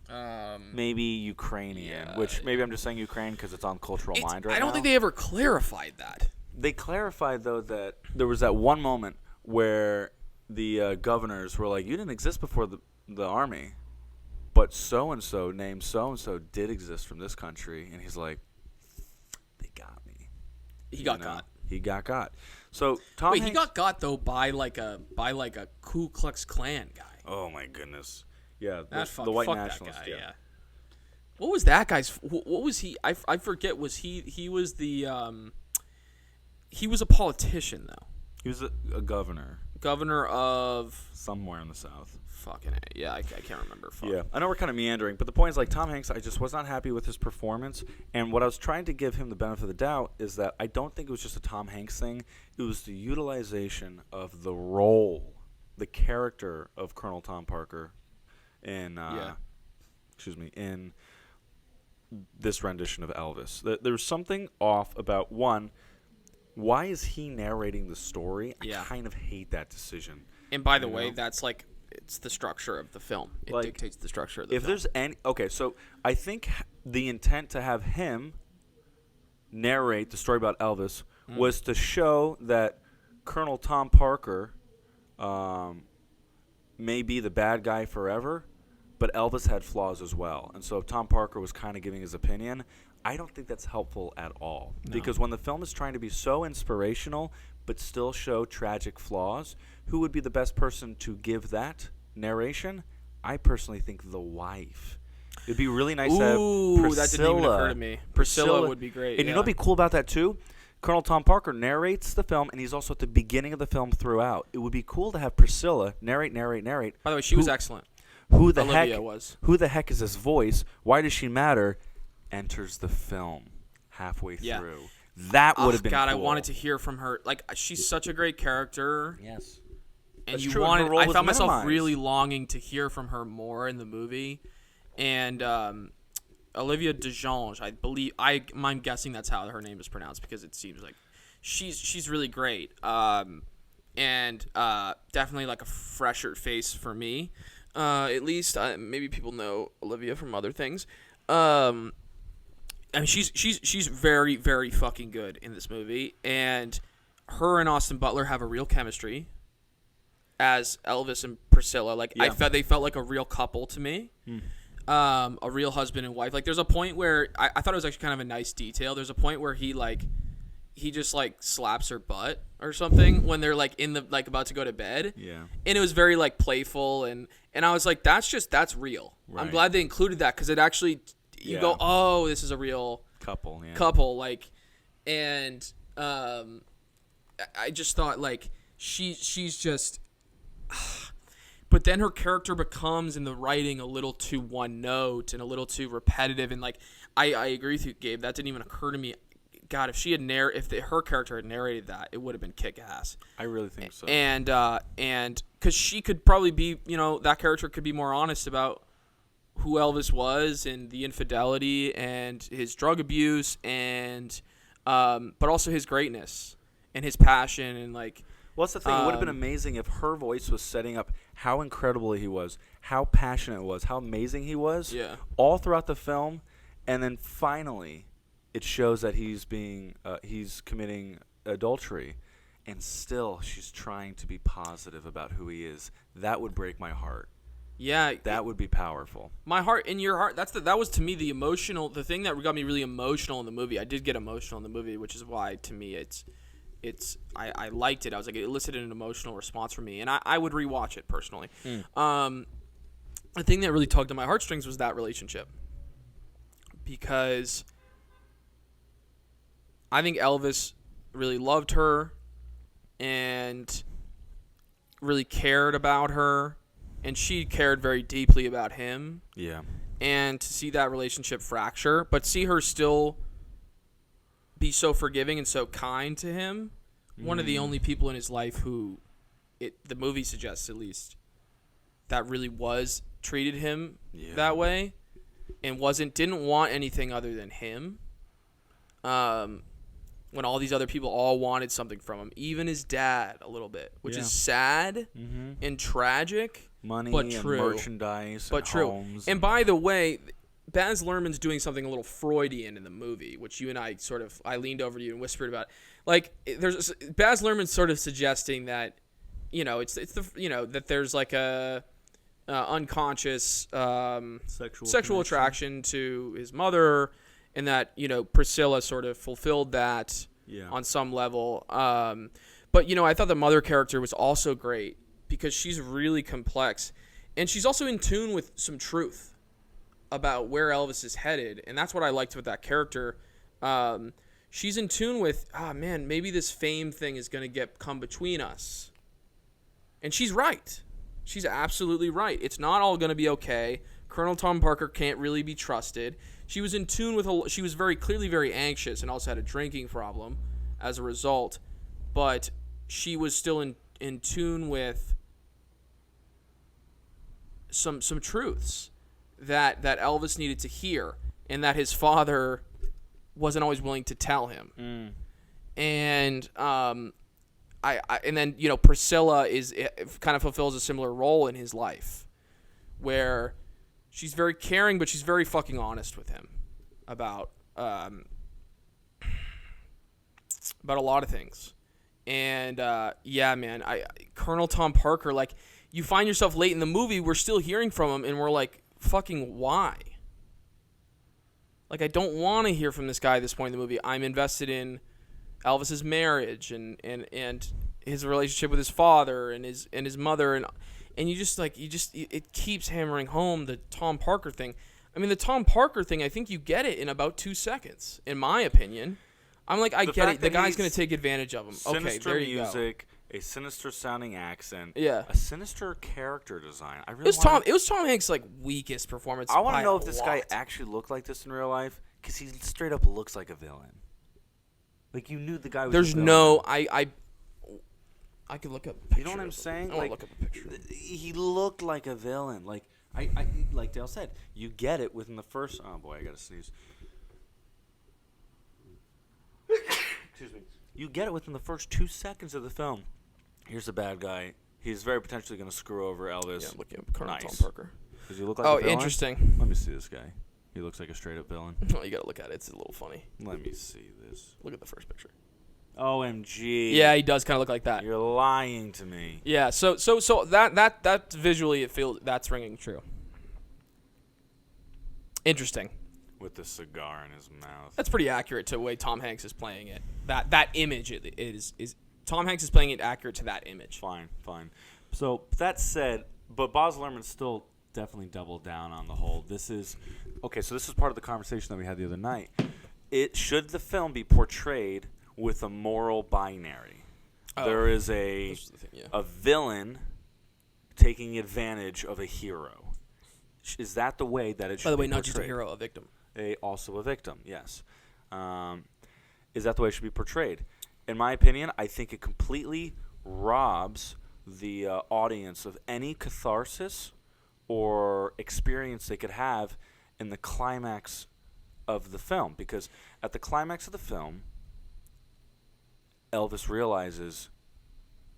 Maybe Ukrainian, yeah. which maybe I'm just saying Ukraine because it's on cultural mind right now. I don't think they ever clarified that. They clarified, though, that there was that one moment where the governors were like, you didn't exist before the army, but so-and-so named so-and-so did exist from this country. And he's like, they got me. He got got. He got got. So Tom Wait, Hanks, he got got though by like a Ku Klux Klan guy. oh, my goodness. Yeah, That's the white fuck nationalist. that guy, yeah. What was that guy's? What was he? I forget. Was he was the he was a politician though. He was a governor Governor of somewhere in the South. fucking A. Yeah, I can't remember. Fuck. Yeah, I know we're kind of meandering, but the point is, like, Tom Hanks, I just was not happy with his performance. And what I was trying to give him the benefit of the doubt is that I don't think it was just a Tom Hanks thing. It was the utilization of the role, the character of Colonel Tom Parker in, in this rendition of Elvis. There was something off about, one, why is he narrating the story? Yeah. I kind of hate that decision. And by the You way, know? that's like it's the structure of the film. It Like, dictates the structure of the If film. there's any, okay, so I think the intent to have him narrate the story about Elvis was to show that Colonel Tom Parker may be the bad guy forever, but Elvis had flaws as well. And so if Tom Parker was kind of giving his opinion, I don't think that's helpful at all. No. Because when the film is trying to be so inspirational but still show tragic flaws, who would be the best person to give that narration? I personally think the wife. It'd be really nice to have Priscilla. That didn't even occur to me. Priscilla would be great. And you know what'd be cool about that too? Colonel Tom Parker narrates the film, and he's also at the beginning of the film throughout. It would be cool to have Priscilla narrate. By the way, she was excellent. Who the Olivia heck was. Who the heck is this voice? Why does she matter? Enters the film halfway Yeah. through. That would have been God, cool. I wanted to hear from her. Like, she's such a great character. Yes. And That's you true, and her wanted. role I was found myself minimized. really longing to hear from her more in the movie. And Olivia DeJonge, I believe. I'm guessing that's how her name is pronounced because it seems like she's really great. and definitely like a fresher face for me. At least maybe people know Olivia from other things. I mean, she's very, very fucking good in this movie, and her and Austin Butler have a real chemistry as Elvis and Priscilla. Like, Yeah. they felt like a real couple to me. A real husband and wife. Like, there's a point where I thought it was actually kind of a nice detail. There's a point where he just like slaps her butt or something when they're like in the like about to go to bed. Yeah. And it was very like playful, and I was like, that's real. I'm Right. glad they included that, because it actually you go, oh, this is a real Couple. Yeah. couple, like, and I just thought like she's just. But then her character becomes in the writing a little too one note and a little too repetitive, and like I agree with you, Gabe. That didn't even occur to me. God, if she had her character had narrated that, it would have been kick ass. I really think so. And because she could probably be, that character could be more honest about who Elvis was and the infidelity and his drug abuse and but also his greatness and his passion and like. Well, that's the thing. It would have been amazing if her voice was setting up how incredible he was, how passionate it was, how amazing he was, Yeah. all throughout the film, and then finally, it shows that he's committing adultery, and still she's trying to be positive about who he is. That would break my heart. Yeah, That would be powerful. my heart in your heart. That was to me the thing that got me really emotional in the movie. I did get emotional in the movie, which is why to me I liked it. I was like, it elicited an emotional response from me, and I would rewatch it personally. The thing that really tugged at my heartstrings was that relationship, because I think Elvis really loved her and really cared about her, and she cared very deeply about him. Yeah. And to see that relationship fracture, but see her still be so forgiving and so kind to him. One of the only people in his life who, the movie suggests at least, that really treated him that way, and didn't want anything other than him. When all these other people all wanted something from him, even his dad a little bit, which is sad and tragic, Money but and true. merchandise But and true. homes. And by the way, Baz Luhrmann's doing something a little Freudian in the movie, which you and I I leaned over to you and whispered about. Like, Baz Luhrmann's sort of suggesting that, that there's like a unconscious sexual attraction to his mother, and that Priscilla sort of fulfilled that on some level. But I thought the mother character was also great because she's really complex, and she's also in tune with some truth about where Elvis is headed, and that's what I liked with that character. She's in tune with, maybe this fame thing is going to come between us. And she's right. She's absolutely right. It's not all going to be okay. Colonel Tom Parker can't really be trusted. She was in tune with, she was very clearly very anxious and also had a drinking problem as a result. But she was still in tune with some truths that Elvis needed to hear, and that his father wasn't always willing to tell him. And and then Priscilla kind of fulfills a similar role in his life, where she's very caring, but she's very fucking honest with him about a lot of things. And man, Colonel Tom Parker, like, you find yourself late in the movie, we're still hearing from him, and we're like, fucking why? Like, I don't want to hear from this guy at this point in the movie. I'm invested in Elvis's marriage and his relationship with his father and his mother, and it keeps hammering home the Tom Parker thing. I mean, the Tom Parker thing, I think you get it in about 2 seconds, in my opinion. I'm like, I get it. The guy's going to take advantage of him. Okay, there you go. Sinister music, a sinister sounding accent, Yeah. a sinister character design. It was Tom Hanks' like weakest performance. I want by to know a if this lot. guy actually looked like this in real life, because he straight up looks like a villain. Like, you knew the guy was. There's a villain. no I could look up a picture. You know what I'm saying? I want to look up a picture. He looked like a villain. Like I like Dale said, you get it within the first. Oh boy, I gotta sneeze. Excuse me. You get it within the first 2 seconds of the film. here's the bad guy. He's very potentially going to screw over Elvis. Yeah, I'm looking at Colonel Nice. Tom Parker. Does he look like Oh, a villain? interesting. Let me see this guy. He looks like a straight-up villain. Oh, you got to look at it. It's a little funny. Let me see this. Look at the first picture. OMG. Yeah, he does kind of look like that. You're lying to me. Yeah, so that visually, it feels that's ringing true. Interesting. With the cigar in his mouth. That's pretty accurate to the way Tom Hanks is playing it. That image is Tom Hanks is playing it accurate to that image. Fine. So that said, but Baz Luhrmann still definitely doubled down on the whole. This is part of the conversation that we had the other night. Should the film be portrayed with a moral binary? Oh, there is a villain taking advantage of a hero. Is that the way that it should be portrayed? By the way, not just a hero, a victim. Also a victim, yes. Is that the way it should be portrayed? In my opinion, I think it completely robs the audience of any catharsis or experience they could have in the climax of the film. Because at the climax of the film, Elvis realizes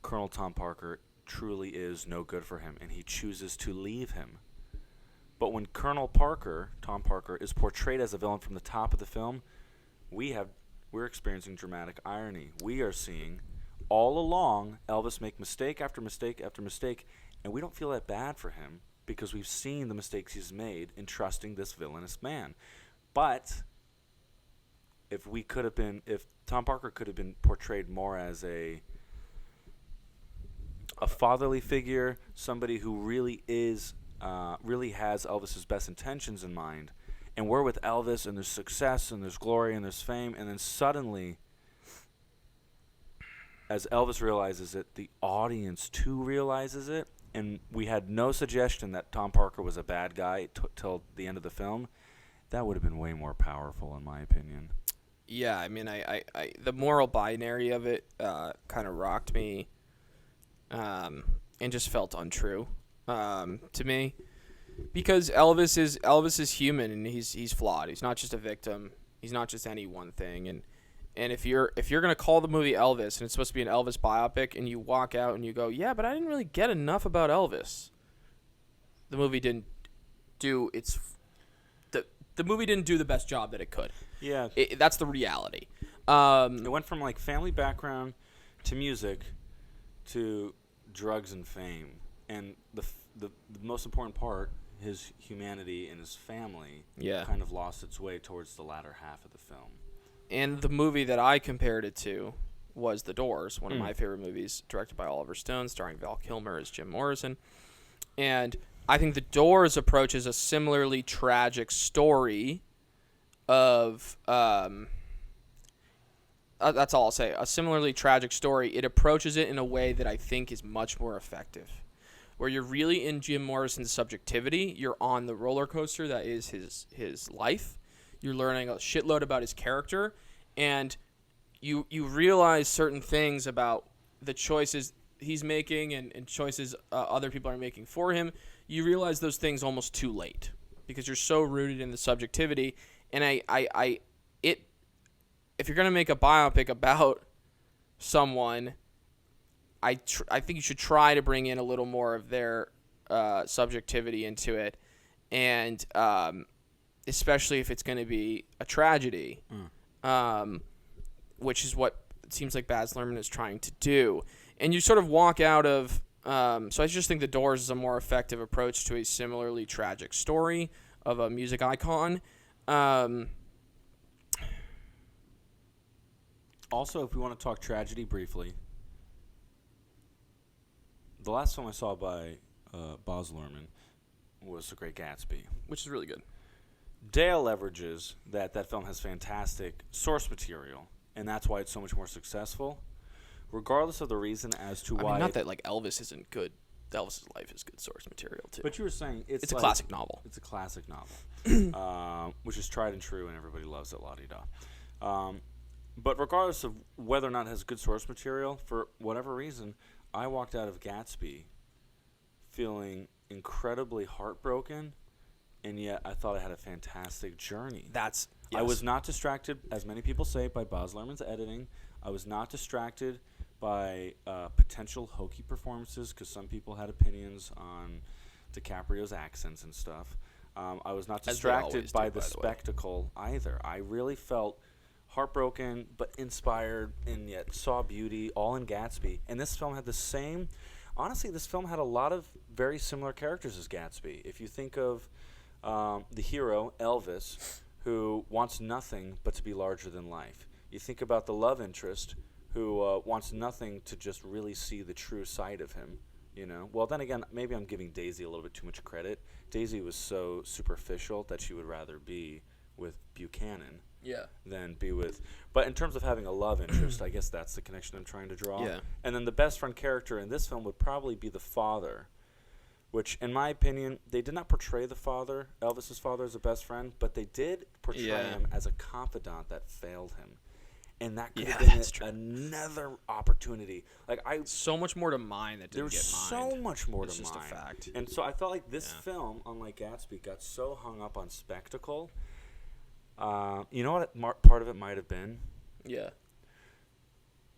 Colonel Tom Parker truly is no good for him, and he chooses to leave him. But when Tom Parker, is portrayed as a villain from the top of the film, we're experiencing dramatic irony. We are seeing all along Elvis make mistake after mistake after mistake, and we don't feel that bad for him because we've seen the mistakes he's made in trusting this villainous man. But if Tom Parker could have been portrayed more as a fatherly figure, somebody who really has Elvis's best intentions in mind, and we're with Elvis and there's success and there's glory and there's fame, and then suddenly, as Elvis realizes it, the audience too realizes it, and we had no suggestion that Tom Parker was a bad guy till the end of the film. That would have been way more powerful, in my opinion. Yeah, I mean, I the moral binary of it kind of rocked me, and just felt untrue to me, because Elvis is human and he's flawed. He's not just a victim. He's not just any one thing. And if you're gonna call the movie Elvis and it's supposed to be an Elvis biopic, and you walk out and you go, yeah, but I didn't really get enough about Elvis. The movie didn't do the movie didn't do the best job that it could. Yeah, that's the reality. It went from like family background to music to drugs and fame, and the most important part, his humanity and his family, kind of lost its way towards the latter half of the film. And the movie that I compared it to was The Doors, one of my favorite movies, directed by Oliver Stone, starring Val Kilmer as Jim Morrison. And I think The Doors approaches a similarly tragic story of that's all I'll say. A similarly tragic story. It approaches it in a way that I think is much more effective, where you're really in Jim Morrison's subjectivity. You're on the roller coaster that is his life. You're learning a shitload about his character, and you realize certain things about the choices he's making and choices other people are making for him. You realize those things almost too late because you're so rooted in the subjectivity. And if you're gonna make a biopic about someone, I think you should try to bring in a little more of their subjectivity into it, and especially if it's going to be a tragedy, which is what it seems like Baz Luhrmann is trying to do. And you sort of walk out of... so I just think The Doors is a more effective approach to a similarly tragic story of a music icon. Also, if we want to talk tragedy briefly, the last film I saw by Baz Luhrmann was The Great Gatsby, which is really good. Dale leverages that film has fantastic source material, and that's why it's so much more successful, regardless of the reason as to why. I mean, not that like Elvis isn't good. Elvis's life is good source material too. But you were saying it's a classic novel. It's a classic novel, which is tried and true, and everybody loves it. La-di-da. But regardless of whether or not it has good source material, for whatever reason, I walked out of Gatsby feeling incredibly heartbroken, and yet I thought I had a fantastic journey. Yes. I was not distracted, as many people say, by Baz Luhrmann's editing. I was not distracted by potential hokey performances, because some people had opinions on DiCaprio's accents and stuff. I was not distracted by the spectacle either. I really felt heartbroken but inspired, and yet saw beauty all in Gatsby. And this film had the same. Honestly, this film had a lot of very similar characters as Gatsby. If you think of the hero, Elvis, who wants nothing but to be larger than life. You think about the love interest, who wants nothing to just really see the true side of him. You know, well, then again, maybe I'm giving Daisy a little bit too much credit. Daisy was so superficial that she would rather be with Buchanan than be with. But in terms of having a love interest, I guess that's the connection I'm trying to draw. Yeah. And then the best friend character in this film would probably be the father, which, in my opinion, they did not portray the father, Elvis's father, as a best friend, but they did portray him as a confidant that failed him. And that could have been another opportunity. So much more to mine that didn't get mined. There's so much more to mine. It's just a fact. And so I felt like this film, unlike Gatsby, got so hung up on spectacle. You know what part of it might have been? Yeah.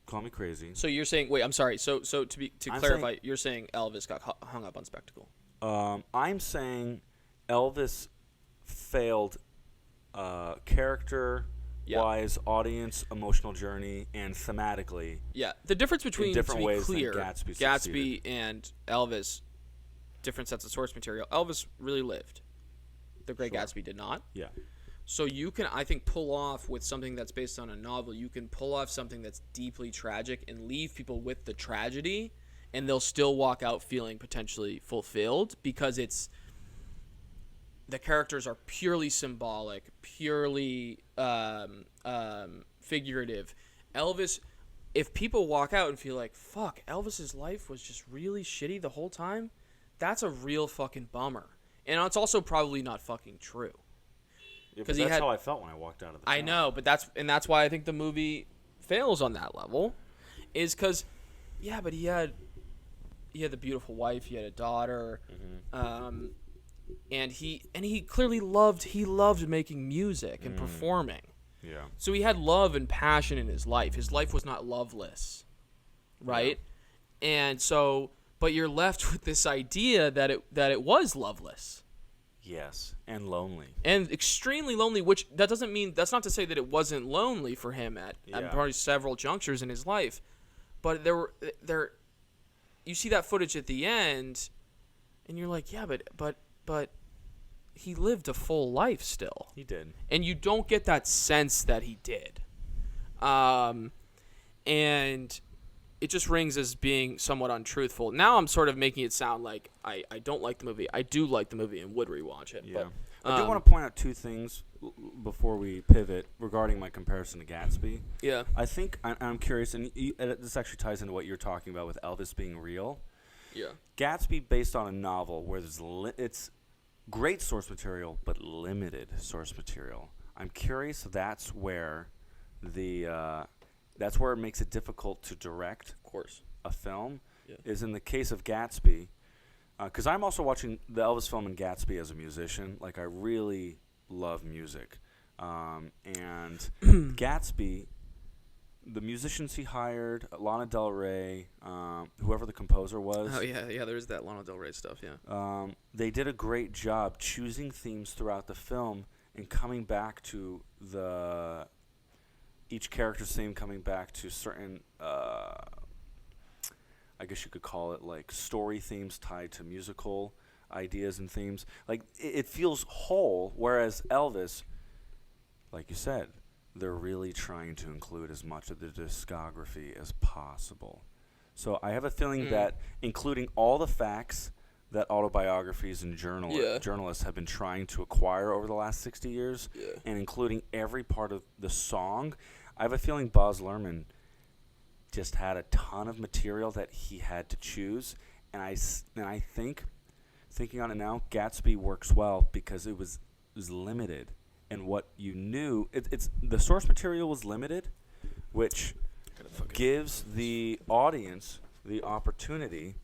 Call me crazy. So you're saying, wait, I'm sorry. So to clarify, you're saying Elvis got hung up on spectacle. I'm saying Elvis failed character. Wise, audience, emotional journey, and thematically. Yeah, the difference between, to be clear, Gatsby and Elvis, different sets of source material. Elvis really lived. The Great Gatsby did not. Yeah. So you can, I think, pull off with something that's based on a novel. You can pull off something that's deeply tragic and leave people with the tragedy, and they'll still walk out feeling potentially fulfilled because it's. The characters are purely symbolic, purely figurative. Elvis, if people walk out and feel like, fuck, Elvis's life was just really shitty the whole time, that's a real fucking bummer. And it's also probably not fucking true. Yeah, but that's how I felt when I walked out of the film. I know, but that's why I think the movie fails on that level, is because, but he had the beautiful wife, he had a daughter, and he clearly loved making music and performing. Yeah. So he had love and passion in his life. His life was not loveless, right? Yeah. And so, but you're left with this idea that it was loveless. Yes, and lonely. And extremely lonely, which that's not to say that it wasn't lonely for him at probably several junctures in his life. But you see that footage at the end and you're like, but he lived a full life still. He did. And you don't get that sense that he did. And it just rings as being somewhat untruthful. Now I'm sort of making it sound like I don't like the movie. I do like the movie and would rewatch it. Yeah. But, I do want to point out two things before we pivot regarding my comparison to Gatsby. Yeah. I think, I'm curious, and this actually ties into what you're talking about with Elvis being real. Yeah. Gatsby, based on a novel where it's great source material but limited source material. I'm curious. That's where it makes it difficult to direct. Of course. A film. Yeah. Is in the case of Gatsby, because I'm also watching the Elvis film and Gatsby as a musician. Like, I really love music, and Gatsby. The musicians he hired, Lana Del Rey, whoever the composer was. Oh, yeah, there's that Lana Del Rey stuff, yeah. They did a great job choosing themes throughout the film and coming back to each character's theme, coming back to certain, I guess you could call it like story themes tied to musical ideas and themes. Like, it feels whole, whereas Elvis, like you said, they're really trying to include as much of the discography as possible. So I have a feeling that including all the facts that autobiographies and journalists have been trying to acquire over the last 60 years, and including every part of the song, I have a feeling Baz Luhrmann just had a ton of material that he had to choose. And I think, thinking on it now, Gatsby works well because it was limited. And what you knew, it's the source material was limited, which gives the audience the opportunity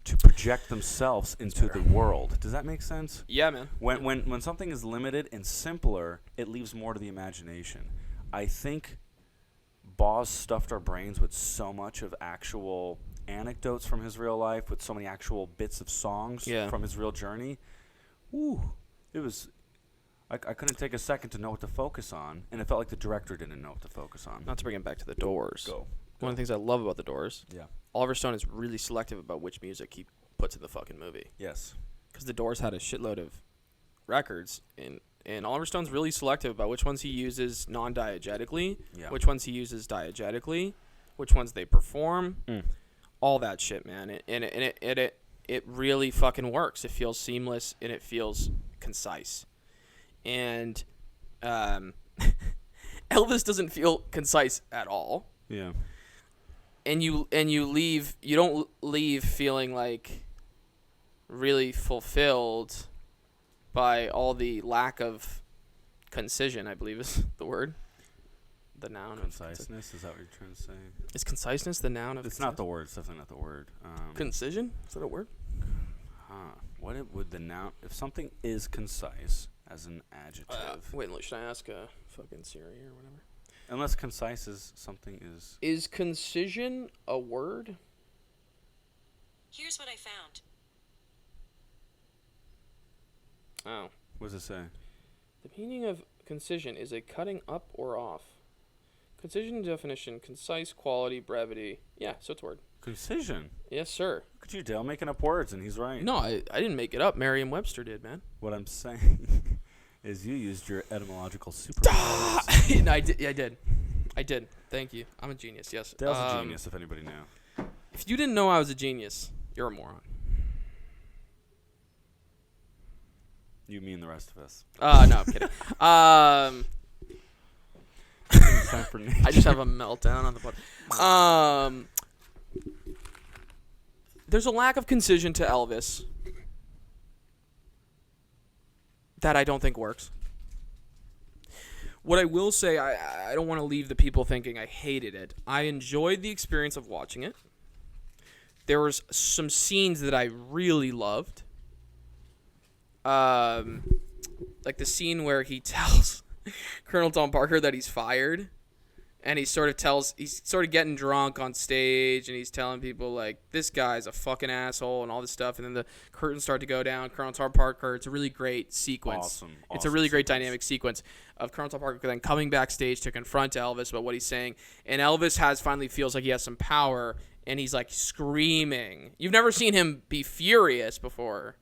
to project themselves into the world. Does that make sense? Yeah, man. When something is limited and simpler, it leaves more to the imagination. I think Boz stuffed our brains with so much of actual anecdotes from his real life, with so many actual bits of songs from his real journey. Ooh, it was. I couldn't take a second to know what to focus on, and it felt like the director didn't know what to focus on. Not to bring it back to the Doors. Go. One of the things I love about the Doors. Yeah. Oliver Stone is really selective about which music he puts in the fucking movie. Yes. Because the Doors had a shitload of records, and Oliver Stone's really selective about which ones he uses non-diegetically, which ones he uses diegetically, which ones they perform, all that shit, man. And it really fucking works. It feels seamless and it feels concise. And Elvis doesn't feel concise at all. Yeah. And you don't leave feeling like really fulfilled by all the lack of concision, I believe is the word. The noun. Conciseness, is that what you're trying to say? Is conciseness the noun of It's not the word. It's definitely not the word. Concision? Is that a word? What would the noun... If something is concise as an adjective... Wait, should I ask fucking Siri or whatever? Unless concise is something is... Is concision a word? Here's what I found. Oh. What does it say? The meaning of concision is a cutting up or off. Concision definition, concise, quality, brevity. Yeah, so it's a word. Concision? Yes, sir. Look at you, Dale, making up words, and he's right. No, I didn't make it up. Merriam-Webster did, man. What I'm saying is you used your etymological superpowers. No, I did. I did. Thank you. I'm a genius, yes. Dale's a genius, if anybody knew. If you didn't know I was a genius, you're a moron. You mean the rest of us. No, I'm kidding. It's time for nature. I just have a meltdown on the pod. There's a lack of concision to Elvis that I don't think works. What I will say, I don't want to leave the people thinking I hated it. I enjoyed the experience of watching it. There was some scenes that I really loved. Like the scene where he tells Colonel Tom Parker that he's fired, and he's sort of getting drunk on stage, and he's telling people like, this guy's a fucking asshole and all this stuff, and then the curtains start to go down. Colonel Tom Parker, it's a really great sequence. Awesome It's a really great sequence. dynamic sequence of Colonel Tom Parker then coming backstage to confront Elvis about what he's saying, and Elvis finally feels like he has some power, and he's like screaming. You've never seen him be furious before.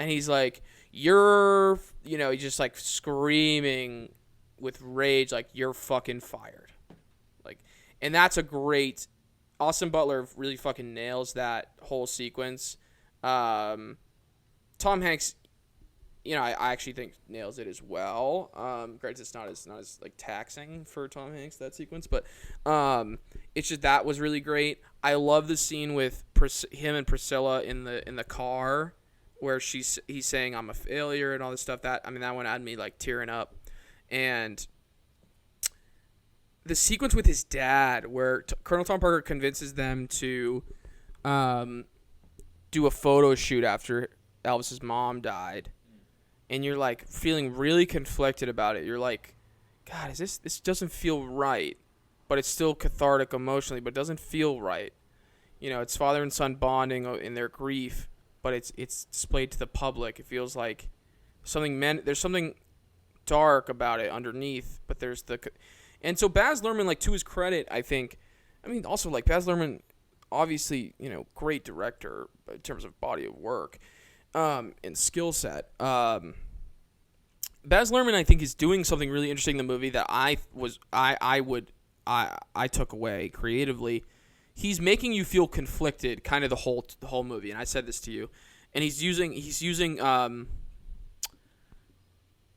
And he's like, he's just like screaming with rage, like, you're fucking fired. Like, and that's a great, Austin Butler really fucking nails that whole sequence. Tom Hanks, I actually think nails it as well. Granted, it's not as like taxing for Tom Hanks, that sequence, but it's just, that was really great. I love the scene with him and Priscilla in the car, where he's saying I'm a failure and all this stuff. That one had me like tearing up. And the sequence with his dad, where Colonel Tom Parker convinces them to do a photo shoot after Elvis's mom died, and you're like feeling really conflicted about it. You're like, God, this doesn't feel right, but it's still cathartic emotionally, but it doesn't feel right. It's father and son bonding in their grief, but it's displayed to the public. It feels like there's something dark about it underneath, but there's and so Baz Luhrmann, like, to his credit, I think, also like Baz Luhrmann, obviously, great director in terms of body of work, and skill set. Baz Luhrmann, I think, is doing something really interesting in the movie that I took away creatively. He's making you feel conflicted kind of the whole movie, and I said this to you. And he's using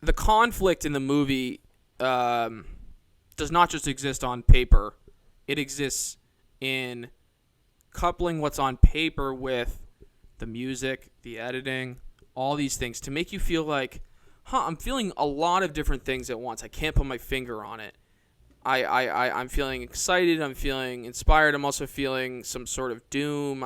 the conflict in the movie does not just exist on paper. It exists in coupling what's on paper with the music, the editing, all these things to make you feel like, I'm feeling a lot of different things at once. I can't put my finger on it. I'm feeling excited. I'm feeling inspired. I'm also feeling some sort of doom.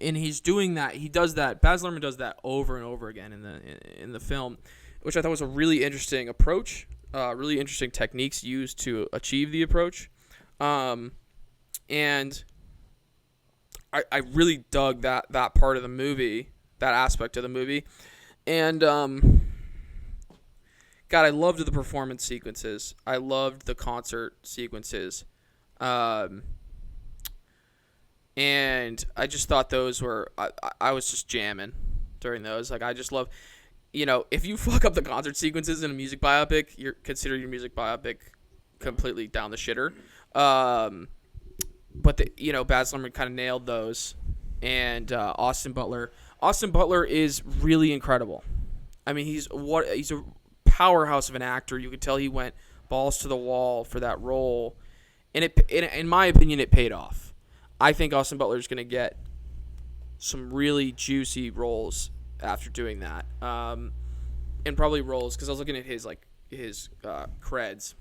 And he's doing that. He does that. Baz Luhrmann does that over and over again in the film, which I thought was a really interesting approach. Really interesting techniques used to achieve the approach. And I really dug that part of the movie, that aspect of the movie. And God, I loved the performance sequences. I loved the concert sequences. And I just thought those were, I was just jamming during those. Like, I just love, if you fuck up the concert sequences in a music biopic, you're consider your music biopic completely down the shitter. But Baz Luhrmann kind of nailed those. And Austin Butler is really incredible. I mean, he's a powerhouse of an actor. You could tell he went balls to the wall for that role, and in my opinion, it paid off. I think Austin Butler is going to get some really juicy roles after doing that, and probably roles, because I was looking at his creds,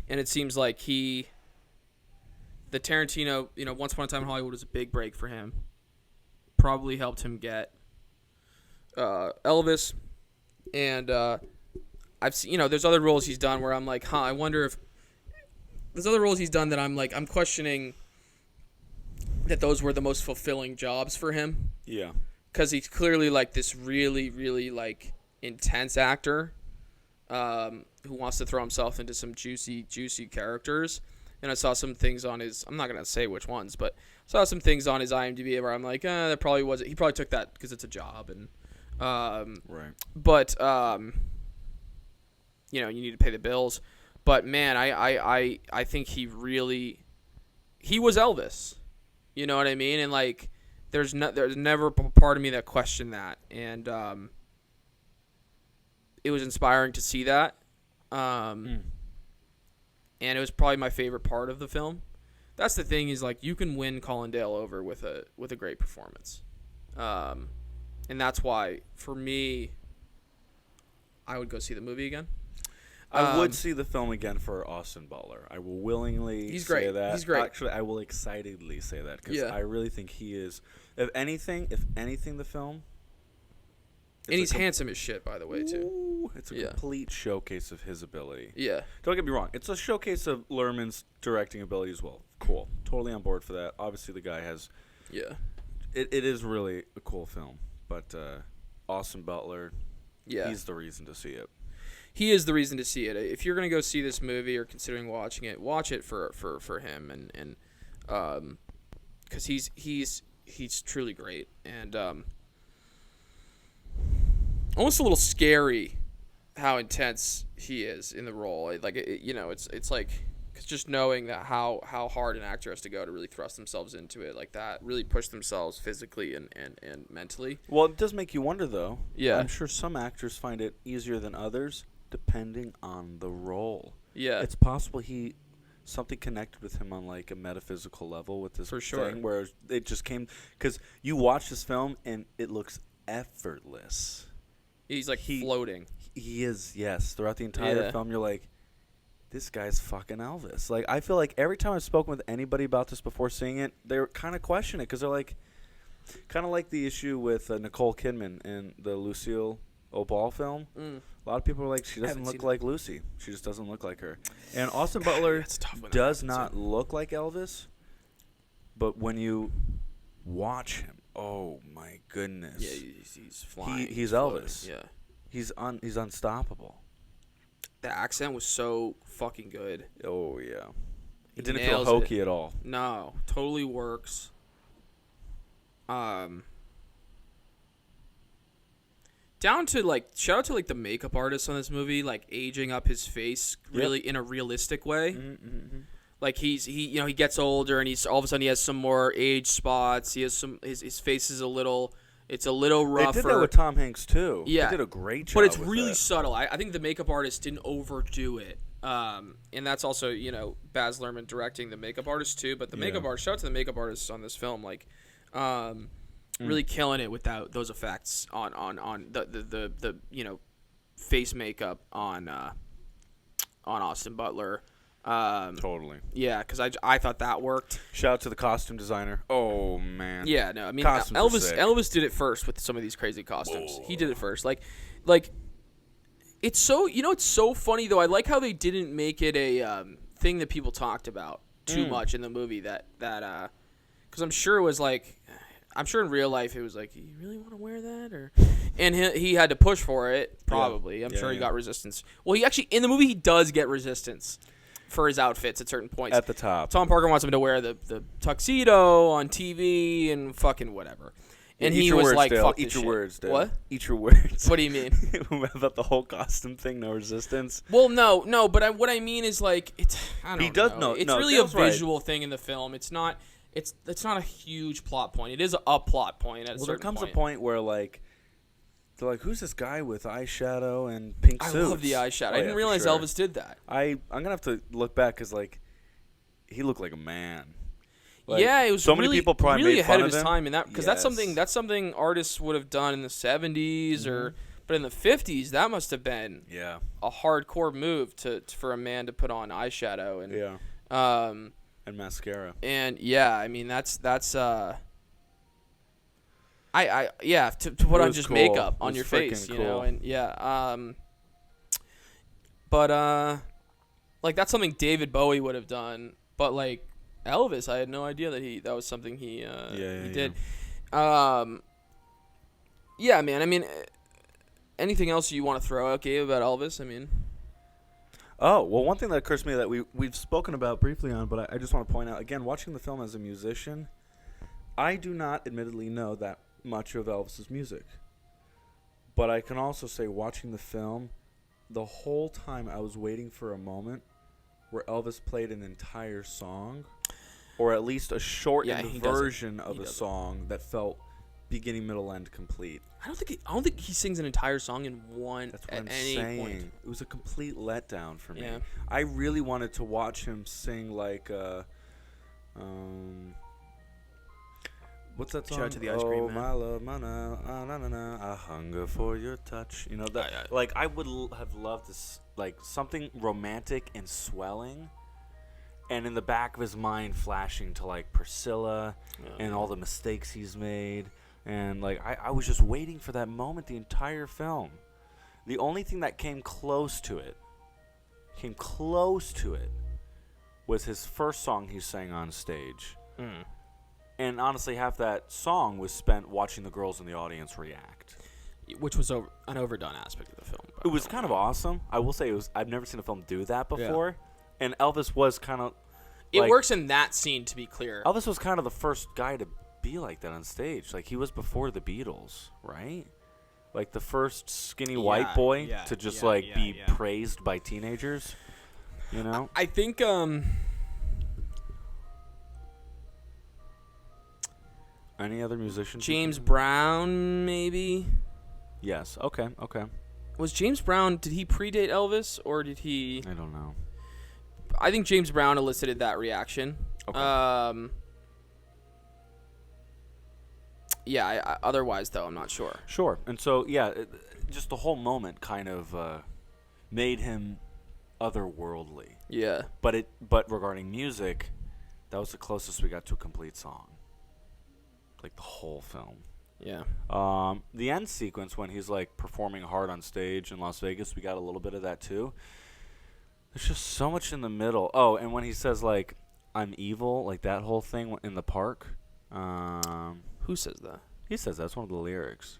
and it seems like the Tarantino, Once Upon a Time in Hollywood was a big break for him. Probably helped him get Elvis, and I've seen, there's other roles he's done where I'm like, I wonder if there's other roles he's done that I'm like, I'm questioning that those were the most fulfilling jobs for him. Yeah. Because he's clearly like this really, really like intense actor who wants to throw himself into some juicy, juicy characters. And I saw some things on his, I'm not going to say which ones, but saw some things on his IMDb where I'm like, that probably wasn't, he probably took that because it's a job. And, right. But, you need to pay the bills. But man, I think he was Elvis. You know what I mean? And like, there's never a part of me that questioned that. And, it was inspiring to see that. And it was probably my favorite part of the film. That's the thing, is like, you can win Colin Dale over with a great performance. And that's why, for me, I would go see the movie again. I would see the film again for Austin Butler. I will willingly say that. He's great. Actually, I will excitedly say that, because Yeah. I really think he is, if anything, the film. And he's handsome as shit, by the way, too. Ooh, it's a complete showcase of his ability. Yeah. Don't get me wrong. It's a showcase of Luhrmann's directing ability as well. Cool. Totally on board for that. Obviously, the guy has... Yeah. It is really a cool film. But Austin Butler, he's the reason to see it. He is the reason to see it. If you're going to go see this movie or considering watching it, watch it for him. And because he's truly great. And... almost a little scary how intense he is in the role. Like, it's like, cause just knowing that how hard an actor has to go to really thrust themselves into it like that, really push themselves physically and mentally. Well, it does make you wonder, though. Yeah. I'm sure some actors find it easier than others, depending on the role. Yeah. It's possible something connected with him on like a metaphysical level with this For sure. thing, where it just came, because you watch this film and it looks effortless. He's like floating. He is, yes. Throughout the entire film, you're like, this guy's fucking Elvis. Like, I feel like every time I've spoken with anybody about this before seeing it, they're kind of questioning it, because they're like, kind of like the issue with Nicole Kidman in the Lucille Ball film. A lot of people are like, she doesn't look like Lucy. She just doesn't look like her. And Austin Butler does not look like Elvis, but when you watch him, oh my goodness! Yeah, he's flying. He's floating. Elvis. Yeah, he's unstoppable. The accent was so fucking good. Oh yeah, He it didn't feel nails hokey it. at all. No, totally works. Down to like, shout out to like the makeup artist on this movie, like aging up his face really in a realistic way. Like he gets older and he's all of a sudden he has some more age spots. He has some his face is a little rougher. They did that with Tom Hanks too. Yeah, they did a great job. But it's with really that. subtle. I think the makeup artist didn't overdo it. And that's also Baz Luhrmann directing the makeup artist too. But the makeup artist, shout out to the makeup artists on this film, like really killing it with those effects on the face makeup on Austin Butler. Totally. Yeah, because I thought that worked. Shout out to the costume designer. Oh man. Yeah, no, I mean Costumes are sick. Elvis did it first with some of these crazy costumes. Whoa. He did it first. Like it's so it's so funny though. I like how they didn't make it a thing that people talked about too much in the movie that because I'm sure it was like, I'm sure in real life it was like, you really want to wear that? Or and he had to push for it, probably. I'm sure he got resistance. Well, he actually, in the movie, he does get resistance for his outfits at certain points. At the top. Tom Parker wants him to wear the tuxedo on TV and fucking whatever. And he was like, fuck this shit. Eat your words, Dale. What? Eat your words. What do you mean? About the whole costume thing, no resistance? Well, no, but what I mean is like, I don't know. It's really a visual thing in the film. It's not a huge plot point. It is a plot point at a certain point. Well, there comes a point where like, they're like, who's this guy with eyeshadow and pink suits? I love the eyeshadow. I didn't realize Elvis did that. I'm gonna have to look back because like, he looked like a man. Like, yeah, it was so really, many people probably really made ahead fun of of his him. time in that, because that's something artists would have done in the 70s but in the 50s that must have been a hardcore move for a man to put on eyeshadow and mascara. And I mean that's to put on just cool. makeup on your face, cool. you know, and but like that's something David Bowie would have done, but like Elvis, I had no idea that was something he did. Man. I mean, anything else you want to throw out, Gabe, about Elvis? I mean, oh well, one thing that occurs to me that we've spoken about briefly on, but I just want to point out again, watching the film as a musician, I do not admittedly know that much of Elvis's music, but I can also say watching the film, the whole time I was waiting for a moment where Elvis played an entire song, or at least a shortened version of a song that felt beginning, middle, end complete. I don't think he sings an entire song in one. That's what at I'm any saying. point. It was a complete letdown for me. Yeah. I really wanted to watch him sing like what's that song? Shout out to the Ice Cream Man. My love, my na, I hunger for your touch. You know that. Like I would have loved this, like something romantic and swelling, and in the back of his mind flashing to like Priscilla and all the mistakes he's made, and like I was just waiting for that moment the entire film. The only thing that came close to it was his first song he sang on stage. And honestly, half that song was spent watching the girls in the audience react. Which was an overdone aspect of the film. It was kind of awesome. I will say I've never seen a film do that before. Yeah. And Elvis was kind of... It works in that scene, to be clear. Elvis was kind of the first guy to be like that on stage. Like, he was before the Beatles, right? Like, the first skinny white boy to just, be praised by teenagers, you know? I think... Any other musicians? James Brown, maybe? Yes. Okay. Was James Brown, did he predate Elvis, or did he... I don't know. I think James Brown elicited that reaction. Okay. Otherwise, though, I'm not sure. Sure. And so, just the whole moment kind of made him otherworldly. Yeah. But regarding music, that was the closest we got to a complete song. Like the whole film. Yeah. The end sequence when he's like performing hard on stage in Las Vegas, we got a little bit of that too. There's just so much in the middle. Oh, and when he says like, "I'm evil," like that whole thing in the park. Who says that? He says that's one of the lyrics.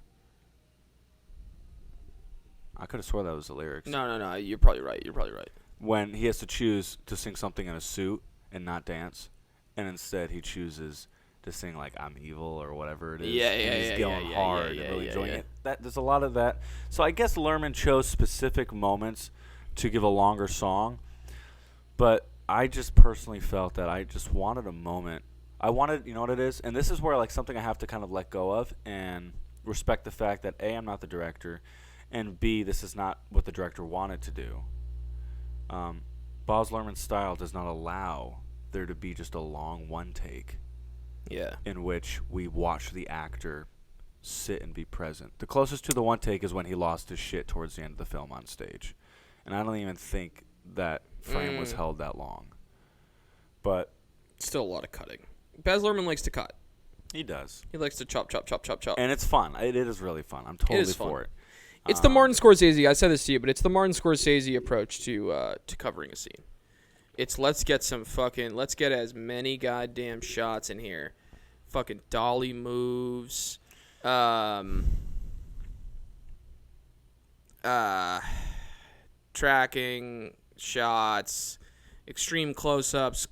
I could have swore that was the lyrics. No. You're probably right. When he has to choose to sing something in a suit and not dance, and instead he chooses to sing like "I'm evil" or whatever it is. He's going hard and really enjoying it. There's a lot of that. So I guess Luhrmann chose specific moments to give a longer song, but I just personally felt that I just wanted a moment. I wanted, you know what it is, and this is where like something I have to kind of let go of and respect the fact that A, I'm not the director, and B, this is not what the director wanted to do. Baz Luhrmann's style does not allow there to be just a long one take. Yeah. In which we watch the actor sit and be present. The closest to the one take is when he lost his shit towards the end of the film on stage. And I don't even think that frame was held that long. But still a lot of cutting. Baz Luhrmann likes to cut. He does. He likes to chop. And it's fun. It is really fun. I'm totally for it. It's the Martin Scorsese. I said this to you, but it's the Martin Scorsese approach to covering a scene. It's let's get as many goddamn shots in here. Fucking dolly moves. Tracking shots, extreme close-ups,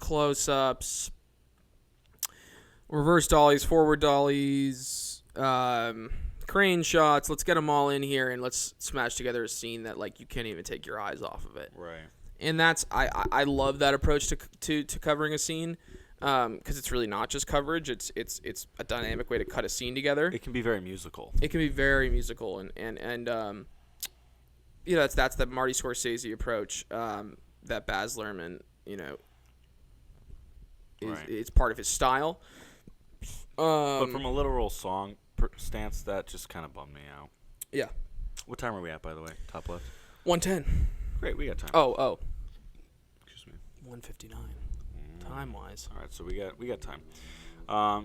reverse dollies, forward dollies, crane shots. Let's get them all in here and let's smash together a scene that like you can't even take your eyes off of it. Right. And that's I love that approach to covering a scene, because it's really not just coverage. It's a dynamic way to cut a scene together. It can be very musical. It can be very musical, and that's the Marty Scorsese approach, that Baz Luhrmann, it's part of his style. But from a literal song stance, that just kind of bummed me out. Yeah. What time are we at, by the way? Top left. 110. Great, we got time. Oh. Excuse me. 159. Time wise. All right, so we got time.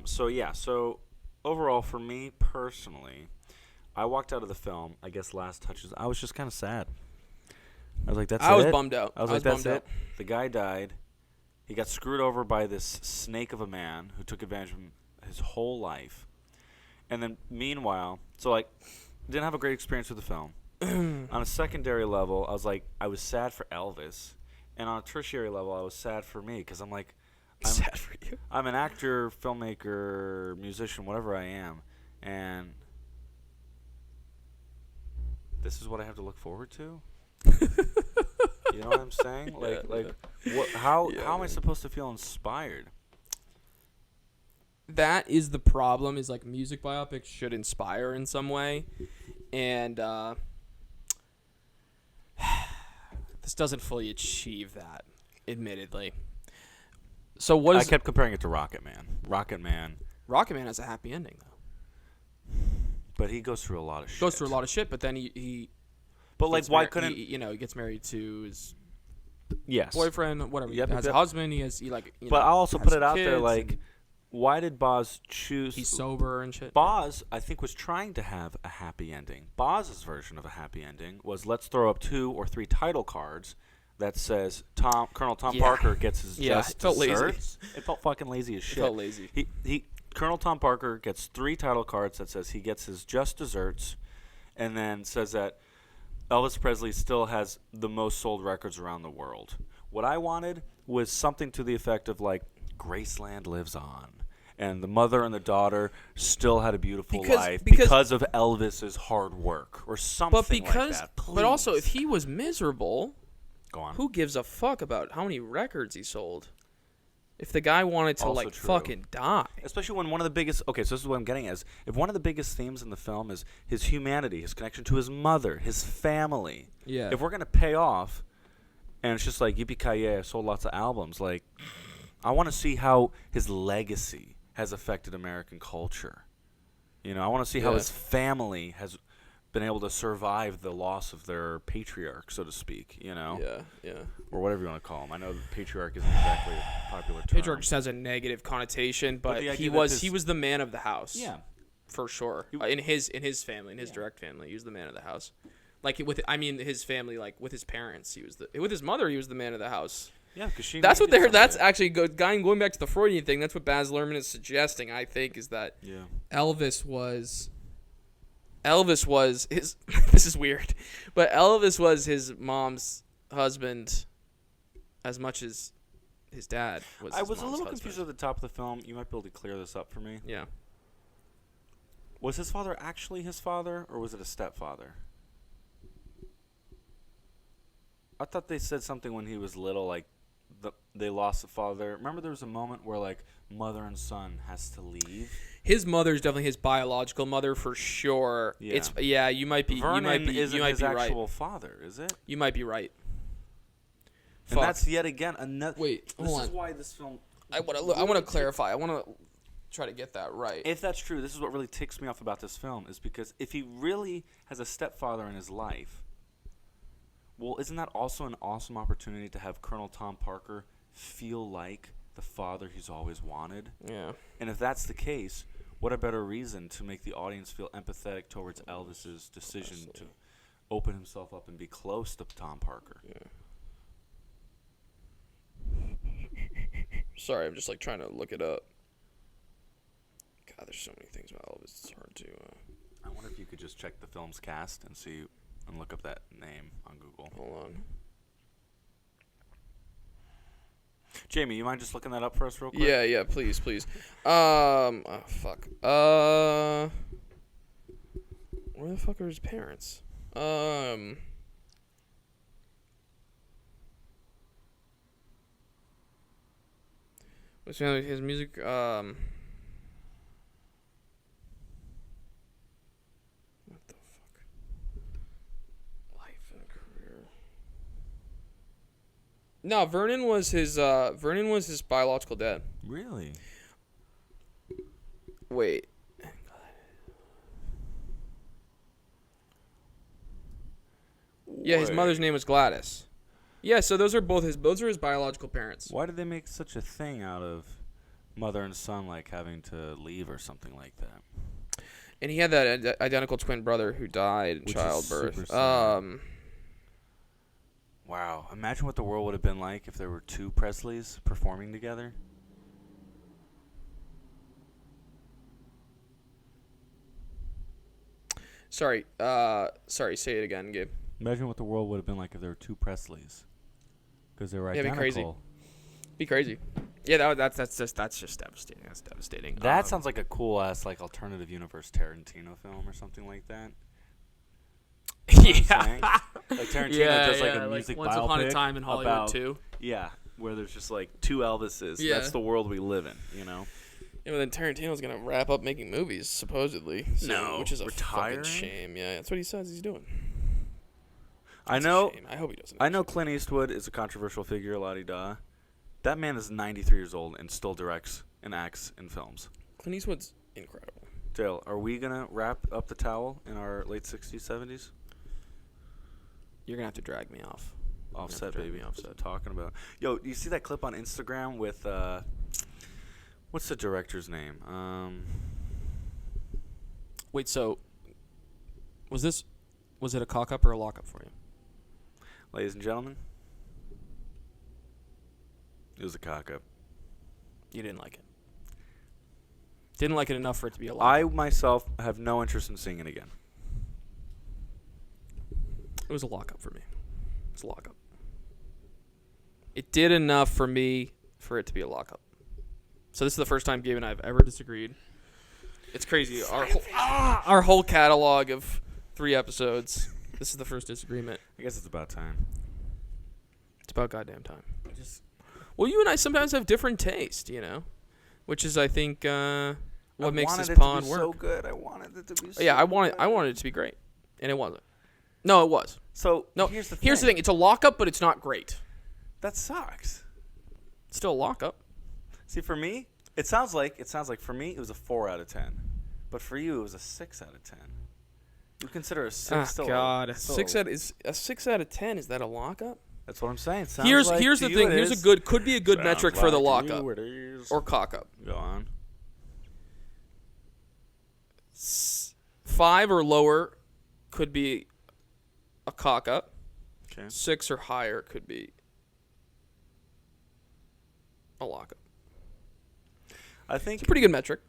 So overall, for me personally, I walked out of the film. I guess last touches. I was just kind of sad. I was like, "That's it." I was bummed out. I was like, "That's it." The guy died. He got screwed over by this snake of a man who took advantage of him his whole life. And then, meanwhile, didn't have a great experience with the film. On a secondary level, I was sad for Elvis. And on a tertiary level, I was sad for me because I'm like, sad for you. I'm an actor, filmmaker, musician, whatever I am. And this is what I have to look forward to? You know what I'm saying? How am I supposed to feel inspired? That is the problem, is like music biopics should inspire in some way. And this doesn't fully achieve that, admittedly. So what is... I kept comparing it to Rocket Man. Rocket Man has a happy ending, though. But he goes through a lot of shit. But then he But why couldn't he gets married to his yes boyfriend, whatever. Yep, he has yep. a husband. But I'll also has put it out there kids, why did Boz choose? he's sober and shit. Boz, I think, was trying to have a happy ending. Boz's version of a happy ending was let's throw up 2 or 3 title cards that says Colonel Tom Parker gets his just it felt desserts. lazy. It felt fucking lazy as shit. It felt lazy. Colonel Tom Parker gets 3 title cards that says he gets his just desserts, and then says that Elvis Presley still has the most sold records around the world. What I wanted was something to the effect of Graceland lives on, and the mother and the daughter still had a beautiful life because of Elvis's hard work or something like that. But also, if he was miserable, go on. Who gives a fuck about how many records he sold? If the guy wanted to Also true. fucking die. Especially when one of the biggest... Okay, so this is what I'm getting at. If one of the biggest themes in the film is his humanity, his connection to his mother, his family. Yeah. If we're going to pay off, and it's just yippee-ki-yay, I sold lots of albums, I want to see how his legacy has affected American culture. I want to see how his family has been able to survive the loss of their patriarch, so to speak, Yeah. Or whatever you want to call him. I know patriarch isn't exactly a popular term. Patriarch just has a negative connotation, but he was the man of the house. Yeah. For sure. In his family, in his direct family, he was the man of the house. His family, with his parents, with his mother, he was the man of the house. Yeah, because that's actually going back to the Freudian thing. That's what Baz Luhrmann is suggesting, I think, is that Elvis was his. This is weird, but Elvis was his mom's husband, as much as his dad was. I was a little confused at the top of the film. You might be able to clear this up for me. Yeah. Was his father actually his father, or was it a stepfather? I thought they said something when he was little, they lost the father. Remember, there was a moment where mother and son has to leave. His mother's definitely his biological mother for sure. Yeah. You might be. Vernon isn't his right. actual father, is it? You might be right. And that's yet again another. Wait, hold on. This is why this film. I want to clarify. I want to try to get that right. If that's true, this is what really ticks me off about this film, is because if he really has a stepfather in his life, well, isn't that also an awesome opportunity to have Colonel Tom Parker feel like the father he's always wanted? Yeah. And if that's the case, what a better reason to make the audience feel empathetic towards Elvis's decision to open himself up and be close to Tom Parker. Yeah. Sorry, I'm just like trying to look it up. God, there's so many things about Elvis. It's hard to. I wonder if you could just check the film's cast and see and look up that name on Google. Hold on. Jamie, you mind just looking that up for us real quick? Yeah, please. Oh, fuck. Where the fuck are his parents? What's his music? What the fuck? Life and career. No, Vernon was his biological dad. Really? Wait. Yeah, his mother's name was Gladys. Yeah, so those are his biological parents. Why did they make such a thing out of mother and son like having to leave or something like that? And he had that identical twin brother who died in Which is childbirth. super sad. Wow. Imagine what the world would have been like if there were two Presleys performing together. Sorry, say it again, Gabe. Imagine what the world would have been like if there were two Presleys. Because they were Yeah, identical. it'd be crazy. Be crazy. Yeah, that's just devastating. That's devastating. That sounds like a cool ass like alternative universe Tarantino film or something like that. Yeah. Like Tarantino does like a music Once Upon a biopic Time in Hollywood about, too. Yeah, where there's just like two Elvises. Yeah. That's the world we live in, you know? Yeah, but then Tarantino's gonna wrap up making movies supposedly. Soon, No, which is a retiring? fucking shame. Yeah, that's what he says he's doing. I That's a know. shame. I hope he doesn't. I know Clint Eastwood is a controversial figure, la-di-da. That man is 93 years old and still directs and acts in films. Clint Eastwood's incredible. Dale, are we going to wrap up the towel in our late 60s, 70s? You're gonna have to drag me off. Offset, drag baby. me offset. Talking about. Yo, you see that clip on Instagram with, what's the director's name? Wait, so was it a cock-up or a lock-up for you? Ladies and gentlemen, it was a cock-up. You didn't like it. Didn't like it enough for it to be a lock-up. I, myself, have no interest in seeing it again. It was a lock-up for me. It's a lock-up. It did enough for me for it to be a lock-up. So this is the first time Gabe and I have ever disagreed. It's crazy. Our whole catalog of 3 episodes. This is the first disagreement. I guess it's about time. It's about goddamn time. Well, you and I sometimes have different taste, you know, which is, I think, what makes this pod work. So good. I wanted it to be. So Yeah, I good. wanted it to be great, and it wasn't. No, it was. So No, here's the here's the thing. It's a lockup, but it's not great. That sucks. It's still a lockup. See, for me, it sounds like for me it was a 4 out of 10, but for you it was a 6 out of 10. You consider a 6 still? God, a 6 out of 10. Is that a lockup? That's what I'm saying. Sounds Here's like the to you thing. it Here's is. could be a good Sounds metric for the like to lockup you it is. or cock-up. Go on. 5 or lower could be a cock-up. Okay. 6 or higher could be a lockup. I think. It's a pretty good metric.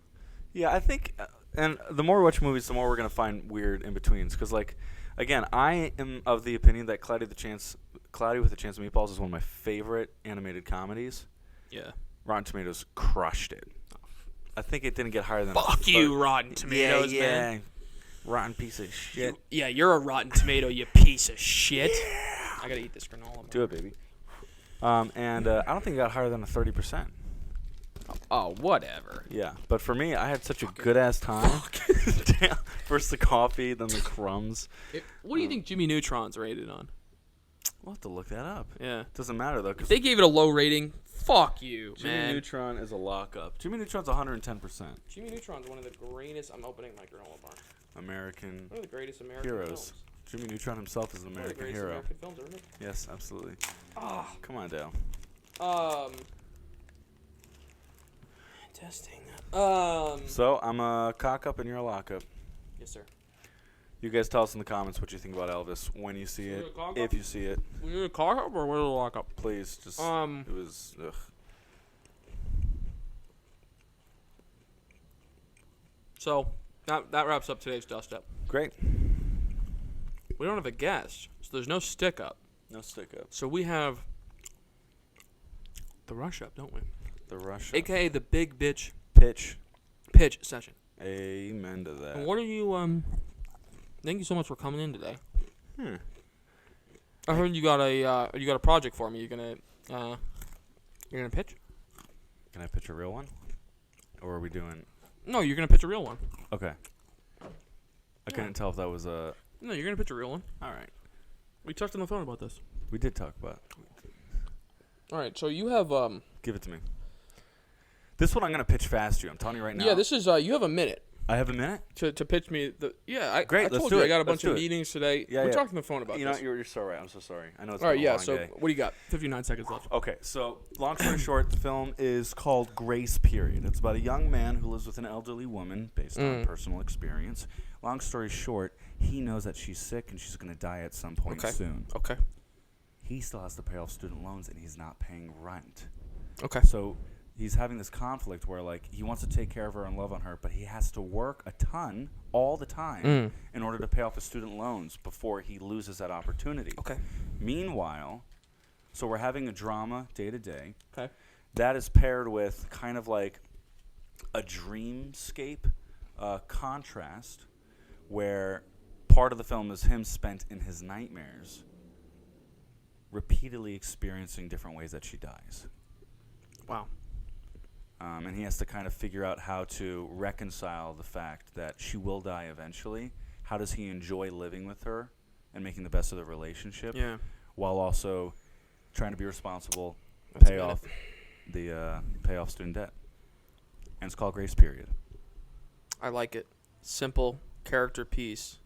Yeah, I think, and the more we watch movies, the more we're gonna find weird in betweens. Because, like, again, I am of the opinion that Cloudy with a Chance of Meatballs is one of my favorite animated comedies. Yeah. Rotten Tomatoes crushed it. I think it didn't get higher than. Fuck you, Rotten Tomatoes, yeah. man. Rotten piece of shit. You're a Rotten Tomato, you piece of shit. I gotta eat this granola. Do it, baby. And I don't think it got higher than a 30%. Oh, whatever. Yeah, but for me, I had such a good ass time. Damn. First the coffee, then the crumbs. What do you think Jimmy Neutron's rated on? We'll have to look that up. Yeah. Doesn't matter though, If because they gave it a low rating, fuck you, Jimmy man. Neutron is a lockup. Jimmy Neutron's 110%. Jimmy Neutron's one of the greatest. I'm opening my granola bar. American One of the greatest American heroes. films. Jimmy Neutron himself is an One of the American greatest hero. American films, isn't it? Yes, absolutely. Come on, Dale. Testing. So I'm a cock up and you're a lockup. Yes, sir. You guys tell us in the comments what you think about Elvis when you see it, a cock if up? you see it. Were you a cock up or was it a lock up? Please, just Um, it was. Ugh. So that wraps up today's Dust Up. Great. We don't have a guest, so there's no stick up. No stick up. So we have the rush up, don't we? The rush. AKA the big bitch Pitch. pitch session. Amen to that. And what are you thank you so much for coming in today. Hmm. I heard you got a project for me. You're gonna pitch? Can I pitch a real one? Or are we doing... No, you're gonna pitch a real one. Okay. I couldn't tell if that was a... No, you're gonna pitch a real one. All right. We talked on the phone about this. We did talk about it. All right, so you have Give it to me. This one I'm going to pitch fast to you. I'm telling you right now. Yeah, this is you have a minute I have a minute? to pitch me the Great, I let's told do you it. I got a Let's bunch do of it. meetings today. Yeah, we yeah. talked on the phone about You know, this. you're so right. I'm so sorry. I know it's All right, been a yeah. long So day. what do you got? 59 seconds left. Okay, so long story short, the film is called Grace Period. It's about a young man who lives with an elderly woman based on personal experience. Long story short, he knows that she's sick and she's going to die at some point soon. Okay. He still has to pay off student loans and he's not paying rent. Okay. So he's having this conflict where, like, he wants to take care of her and love on her, but he has to work a ton all the time in order to pay off his student loans before he loses that opportunity. Okay. Meanwhile, so we're having a drama day to day. Okay. That is paired with kind of like a dreamscape contrast where part of the film is him spent in his nightmares repeatedly experiencing different ways that she dies. Wow. And he has to kind of figure out how to reconcile the fact that she will die eventually. How does he enjoy living with her and making the best of the relationship? Yeah. While also trying to be responsible, That's pay a off pay off student debt. And it's called Grace Period. I like it. Simple character piece.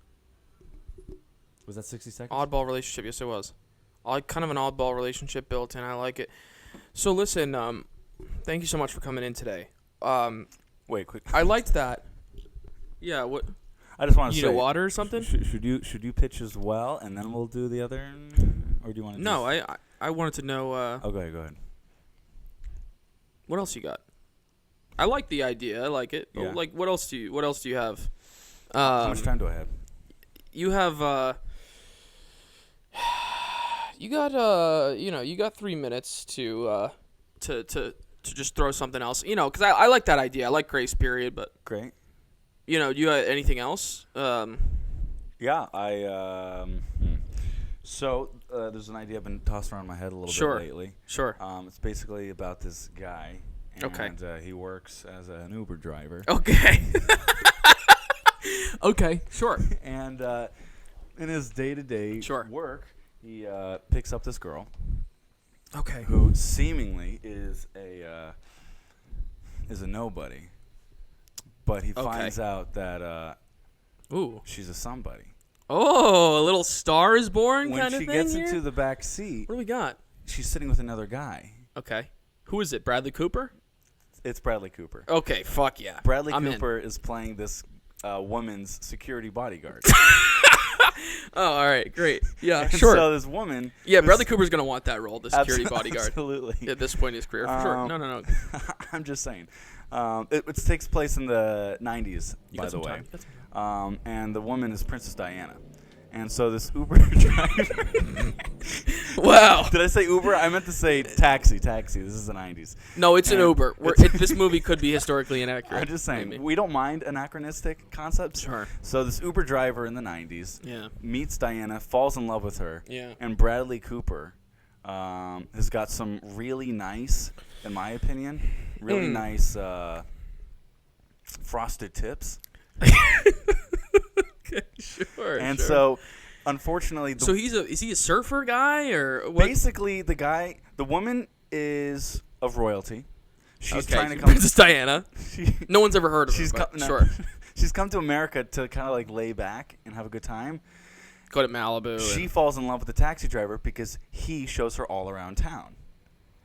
Was that 60 seconds? Oddball relationship. Yes, it was. Kind of an oddball relationship built in. I like it. So listen, thank you so much for coming in today. Wait, quick. I liked that. Yeah. What? I just want to You say. need water or something? Should you pitch as well, and then we'll do the other, or do you want to? No, I wanted to know. Okay, go ahead. What else you got? I like the idea. I like it. Yeah. Like, what else do you have? How much time do I have? You have you got 3 minutes to just throw something else. Because I like that idea. I like Grace Period, but Great. do you got anything else? Yeah, So there's an idea I've been tossing around my head a little bit lately. Sure. It's basically about this guy. And, Okay. he works as an Uber driver. Okay. Okay. Sure. And in his day-to-day work, he picks up this girl. Okay. Who seemingly is a nobody, but he finds out that she's a somebody. Oh, a little star is born When kind of she thing gets here? into the back seat, What do we got? she's sitting with another guy. Okay. Who is it? Bradley Cooper? It's Bradley Cooper. Okay, fuck yeah. Bradley I'm Cooper is playing this woman's security bodyguard. Oh, all right, great. Yeah, And sure. So this woman. Yeah, Bradley Cooper's going to want that role, the security bodyguard. Absolutely. At this point in his career, for sure. No. I'm just saying. It takes place in the 90s, You by got the some way. time. You got some time. And the woman is Princess Diana. And so this Uber driver. Wow. Did I say Uber? I meant to say taxi. This is the 90s. No, it's an And Uber. This movie could be historically inaccurate. I'm just saying, maybe. we don't mind anachronistic concepts. Sure. So this Uber driver in the 90s Yeah. meets Diana, falls in love with her. Yeah. And Bradley Cooper has got some really nice, in my opinion, really nice frosted tips. Okay, sure. And sure. so, unfortunately, So is he a surfer guy or what? basically the woman is of royalty. She's Okay, trying to come. Princess Diana. she- No one's ever heard of she's her. But no, sure. she's come to America to kind of like lay back and have a good time. Go to Malibu. She falls in love with the taxi driver because he shows her all around town.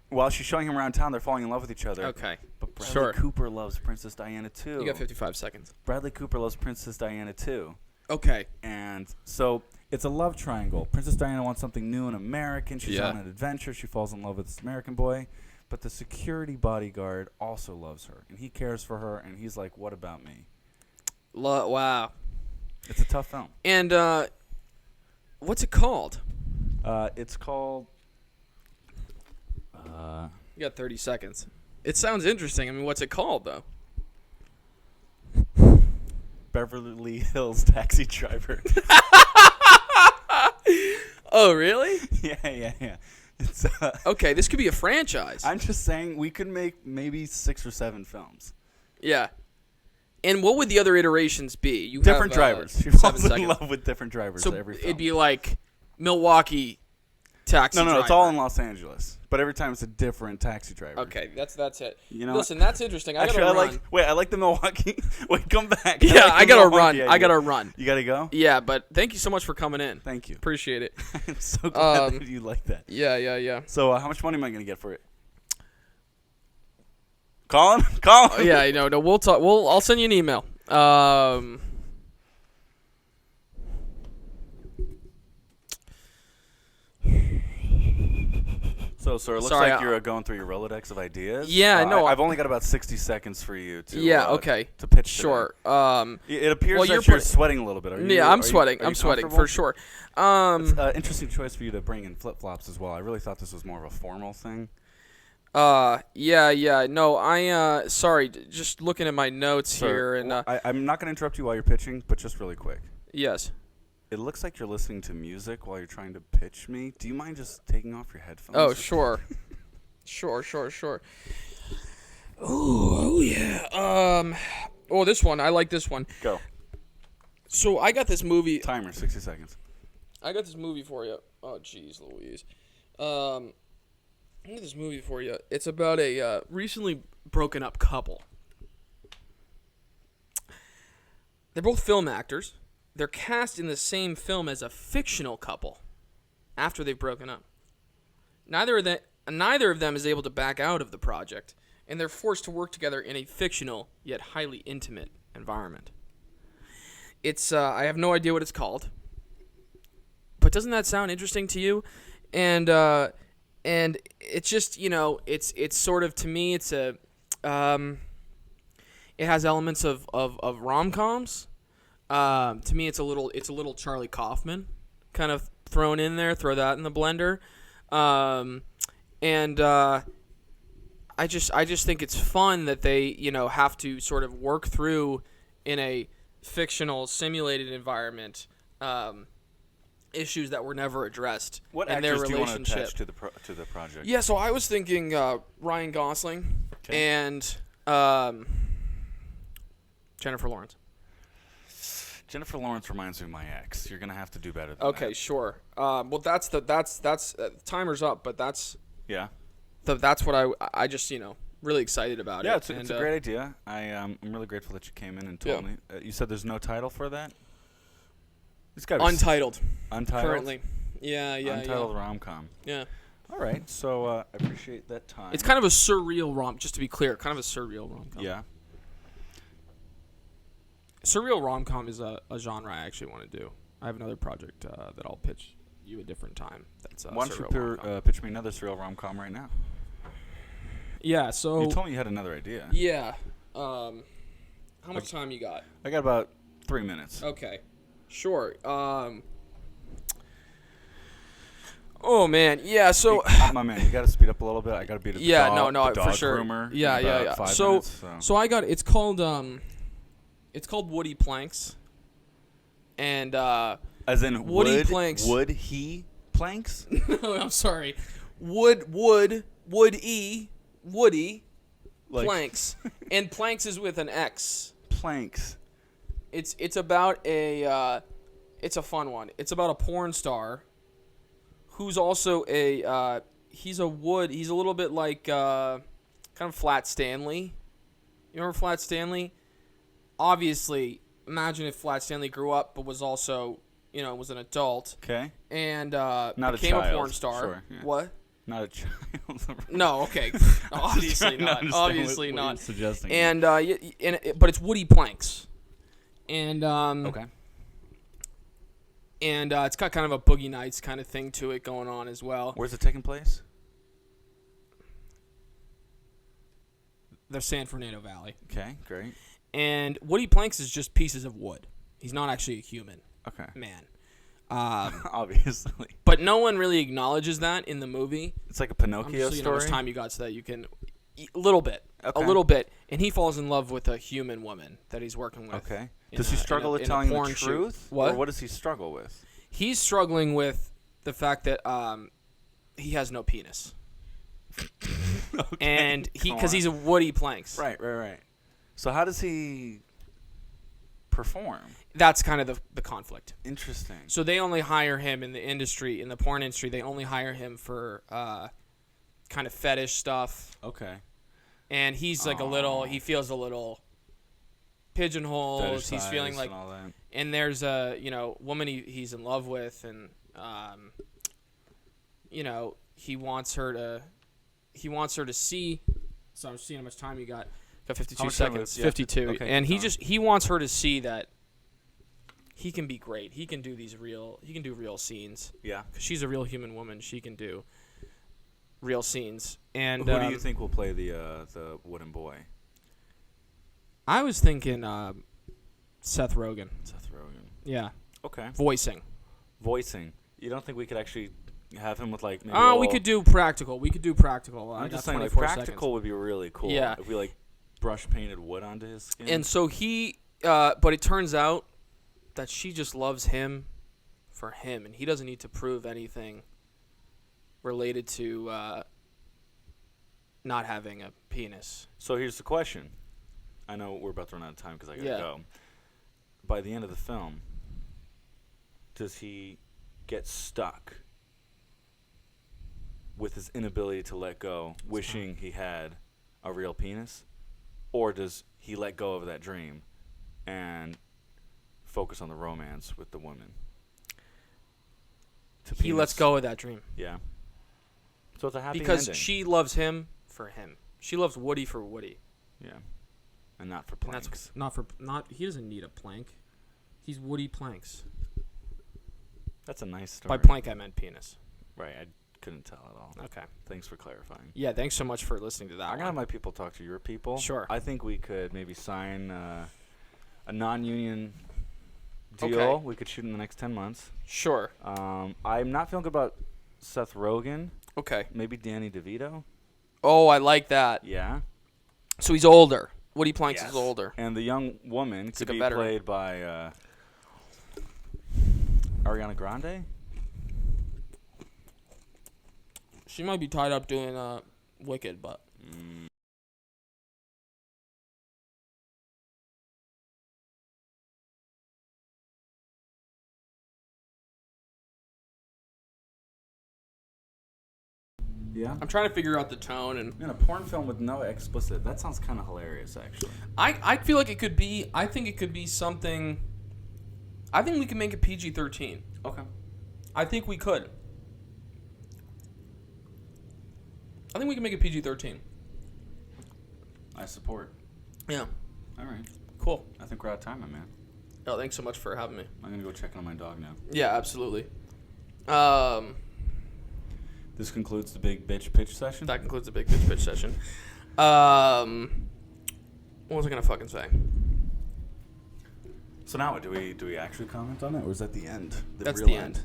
While she's showing him around town, they're falling in love with each other. Okay. But Bradley Sure. Cooper loves Princess Diana too. You got 55 seconds. Bradley Cooper loves Princess Diana too. Okay. And so it's a love triangle. Princess Diana wants something new and American. She's Yeah. on an adventure. She falls in love with this American boy. But the security bodyguard also loves her. And he cares for her. And he's like, what about me? Wow. It's a tough film. And what's it called? It's called. You got 30 seconds. It sounds interesting. I mean, what's it called though? Beverly Hills Taxi Driver. Oh, really? Yeah. It's, Okay, this could be a franchise. I'm just saying we could make maybe 6 or 7 films. Yeah. And what would the other iterations be? You Different have, drivers. She 7 falls in seconds. love with different drivers So every film. it'd be like Milwaukee taxi no, driver. it's all in Los Angeles. But every time it's a different taxi driver. Okay, that's it. You know, Listen, that's interesting. I actually, gotta run. I like the Milwaukee. Wait, come back. Yeah, I gotta Milwaukee run. idea. I gotta run. You gotta go? Yeah, but thank you so much for coming in. Thank you. Appreciate it. I'm so glad that you like that. Yeah. So, how much money am I gonna get for it? Colin? Colin? Yeah, no, we'll talk. I'll send you an email. So, sir, it looks Sorry, like you're going through your Rolodex of ideas. Yeah, no, I've only got about 60 seconds for you to Okay. to pitch Sure. It appears well, that you're you're sweating a little bit. Are you, Yeah, I'm are you- sweating. are you I'm sweating comfortable? for sure. Interesting choice for you to bring in flip-flops as well. I really thought this was more of a formal thing. Yeah. No, sorry. Just looking at my notes Sir, here, and I'm not going to interrupt you while you're pitching, but just really quick. yes. It looks like you're listening to music while you're trying to pitch me. Do you mind just taking off your headphones? Oh, sure. Sure. Oh yeah. This one. I like this one. Go. So I got this movie. Timer, 60 seconds. I got this movie for you. Oh, jeez, Louise. I got this movie for you. It's about a recently broken up couple. They're both film actors. They're cast in the same film as a fictional couple after they've broken up. Neither of them is able to back out of the project, and they're forced to work together in a fictional yet highly intimate environment. It's I have no idea what it's called, but doesn't that sound interesting to you? And it's just, it's sort of, to me, it's a it has elements of rom-coms. To me, it's a little Charlie Kaufman kind of thrown in there. Throw that in the blender. I just think it's fun that they, have to sort of work through in a fictional simulated environment issues that were never addressed What in their actors do you want to relationship. attach to the project? Yeah, so I was thinking Ryan Gosling and Jennifer Lawrence. Jennifer Lawrence reminds me of my ex. You're gonna have to do better than Okay, that. sure. Well, that's timer's up, but that's Yeah. what I just really excited about Yeah, it. it's a great idea. I'm really grateful that you came in and told me. You said there's no title for that. It's got Untitled. Untitled. Currently. Yeah. Untitled rom-com. Yeah. All right, so I appreciate that time. It's kind of a surreal just to be clear, kind of a surreal rom-com. Yeah. Surreal rom-com is a genre I actually want to do. I have another project that I'll pitch you a different time. That's Why don't surreal you rom-com. pitch me another surreal rom-com right now? Yeah, so... You told me you had another idea. Yeah. How much time you got? I got about 3 minutes. Okay. Sure. Oh, man. Yeah, so... My man, you got to speed up a little bit. I got to beat the dog, the dog for sure. groomer Yeah, in about 5 So, minutes, so I got... It's called Woody Planx. And, As in Woody wood, Planx. Would he planks? No, I'm sorry. Woody Like- Planx. And Planx is with an X. Planks. It's about it's a fun one. It's about a porn star who's also he's a little bit like kind of Flat Stanley. You remember Flat Stanley? Obviously, imagine if Flat Stanley grew up but was also, was an adult Okay. and Not a became a child. porn star. Sure, yeah. What? Not a child. No, okay. Obviously Trying to not. understand Obviously what not. you're suggesting. But it's Woody Planx. And Okay. And it's got kind of a Boogie Nights kind of thing to it going on as well. Where's it taking place? The San Fernando Valley. Okay, great. And Woody Planks is just pieces of wood. He's not actually a human Okay. man. Obviously. But no one really acknowledges that in the movie. It's like a I'm Pinocchio just seeing how much story. time you got so that you can... A little bit. Okay. A little bit. And he falls in love with a human woman that he's working with. Okay. in Does he a- struggle in a- with in a telling the porn shoot. truth? What? Or what does he struggle with? He's struggling with the fact that he has no penis. Okay. And Go because on. he's a Woody Planks. Right. So how does he perform? That's kind of the conflict. Interesting. So they only hire him in the industry, in the porn industry. They only hire him for kind of fetish stuff. Okay. And he's like he feels a little pigeonholed. He's feeling like, and all that. and there's a, woman he's in love with, and, he wants her to see. So I'm seeing how much time you got. Got 52 How much time seconds. is- yeah, 52. okay, And keep he wants her to see that he can be great. He can do real scenes. Yeah. 'Cause she's a real human woman. She can do real scenes. And Who do you think will play the wooden boy? I was thinking Seth Rogen. Seth Rogen. Yeah. Okay. Voicing. Voicing. You don't think we could actually have him with like maybe? Oh, we could do practical. I I'm got just saying, like 24 practical seconds. would be really cool. Yeah. If we like brush painted wood onto his skin. And so but it turns out that she just loves him for him, and he doesn't need to prove anything related to not having a penis. So here's the question. I know we're about to run out of time because I gotta Yeah. go. By the end of the film, does he get stuck with his inability to let go, wishing he had a real penis? Or does he let go of that dream and focus on the romance with the woman? He lets go of that dream Yeah. So it's a happy because ending. she loves him for him. She loves Woody for Woody. Yeah. And not for And Planks. that's he doesn't need a plank. He's Woody Planks. That's a nice story. By plank I meant penis. Right, I couldn't tell at all. Okay. Thanks for clarifying. Yeah, thanks so much for listening to that. I'm going to have my people talk to your people. Sure. I think we could maybe sign a non-union deal. Okay. We could shoot in the next 10 months. Sure. I'm not feeling good about Seth Rogen. Okay. Maybe Danny DeVito. Oh, I like that. Yeah. So he's older. Woody Planks Yes. is older. And the young woman could like a be veteran. played by Ariana Grande. She might be tied up doing Wicked, but Yeah. I'm trying to figure out the tone, and In a porn film with no explicit. That sounds kind of hilarious, actually. I feel like it could be. I think it could be something. I think we can make it PG-13. Okay. I think we could. I think we can make it PG-13. I support. Yeah. All right. Cool. I think we're out of time, my man. Oh, thanks so much for having me. I'm going to go check on my dog now. Yeah, absolutely. This concludes the big bitch pitch session. That concludes the big bitch pitch session. What was I gonna fucking say? So now, do we actually comment on it, or is that the end? That's real the end.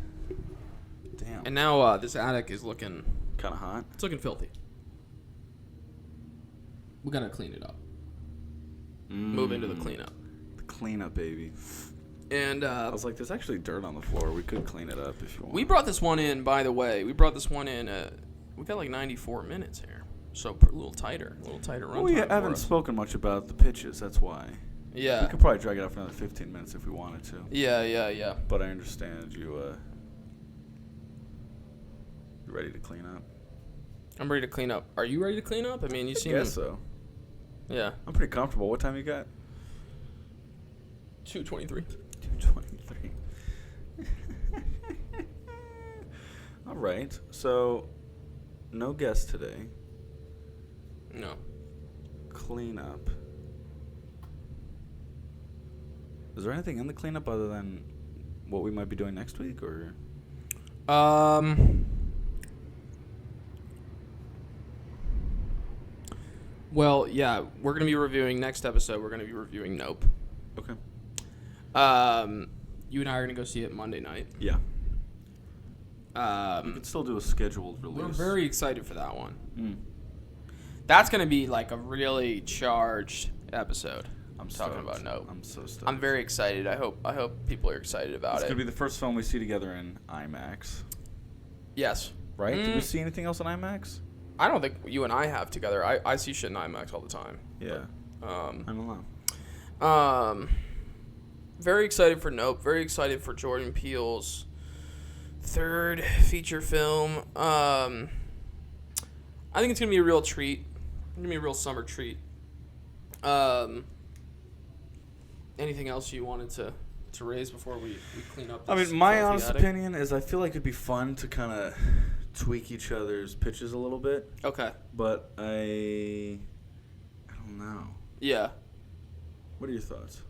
Damn. And now this attic is looking. Kind of hot. It's looking filthy. We gotta clean it up. Move into the cleanup. The cleanup, baby. And I was like, there's actually dirt on the floor. We could clean it up if you want. we brought this one in, by the way. We brought this one in. We got like 94 minutes here, so a little tighter run. We time for haven't us. spoken much about the pitches. That's why. Yeah. We could probably drag it out for another 15 minutes if we wanted to. Yeah. But I understand you. You ready to clean up? I'm ready to clean up. Are you ready to clean up? I mean, you seem. Guess so. Yeah. I'm pretty comfortable. What time you got? 2:23. 2:23. All right. So, no guest today. No. Cleanup. Is there anything in the cleanup other than what we might be doing next week, or? Well, yeah, we're gonna be reviewing next episode. We're gonna be reviewing Nope. Okay. You and I are gonna go see it Monday night. Yeah. You can still do a scheduled release. We're very excited for that one. Mm. That's gonna be like a really charged episode. I'm talking stoked. about Nope. I'm so stoked. I'm very excited. I hope people are excited about It's it. gonna be the first film we see together in IMAX, Yes. right? Did we see anything else in IMAX? I don't think you and I have together. I see shit in IMAX all the time. Yeah. Um, I'm alone. Very excited for Nope. Very excited for Jordan Peele's third feature film. I think it's gonna be a real treat. It's gonna be a real summer treat. Anything else you wanted to raise before we clean up? I This mean, my filthy honest attic? opinion is I feel like it'd be fun to kind of tweak each other's pitches a little bit, Okay. but I don't know. Yeah. What are your thoughts?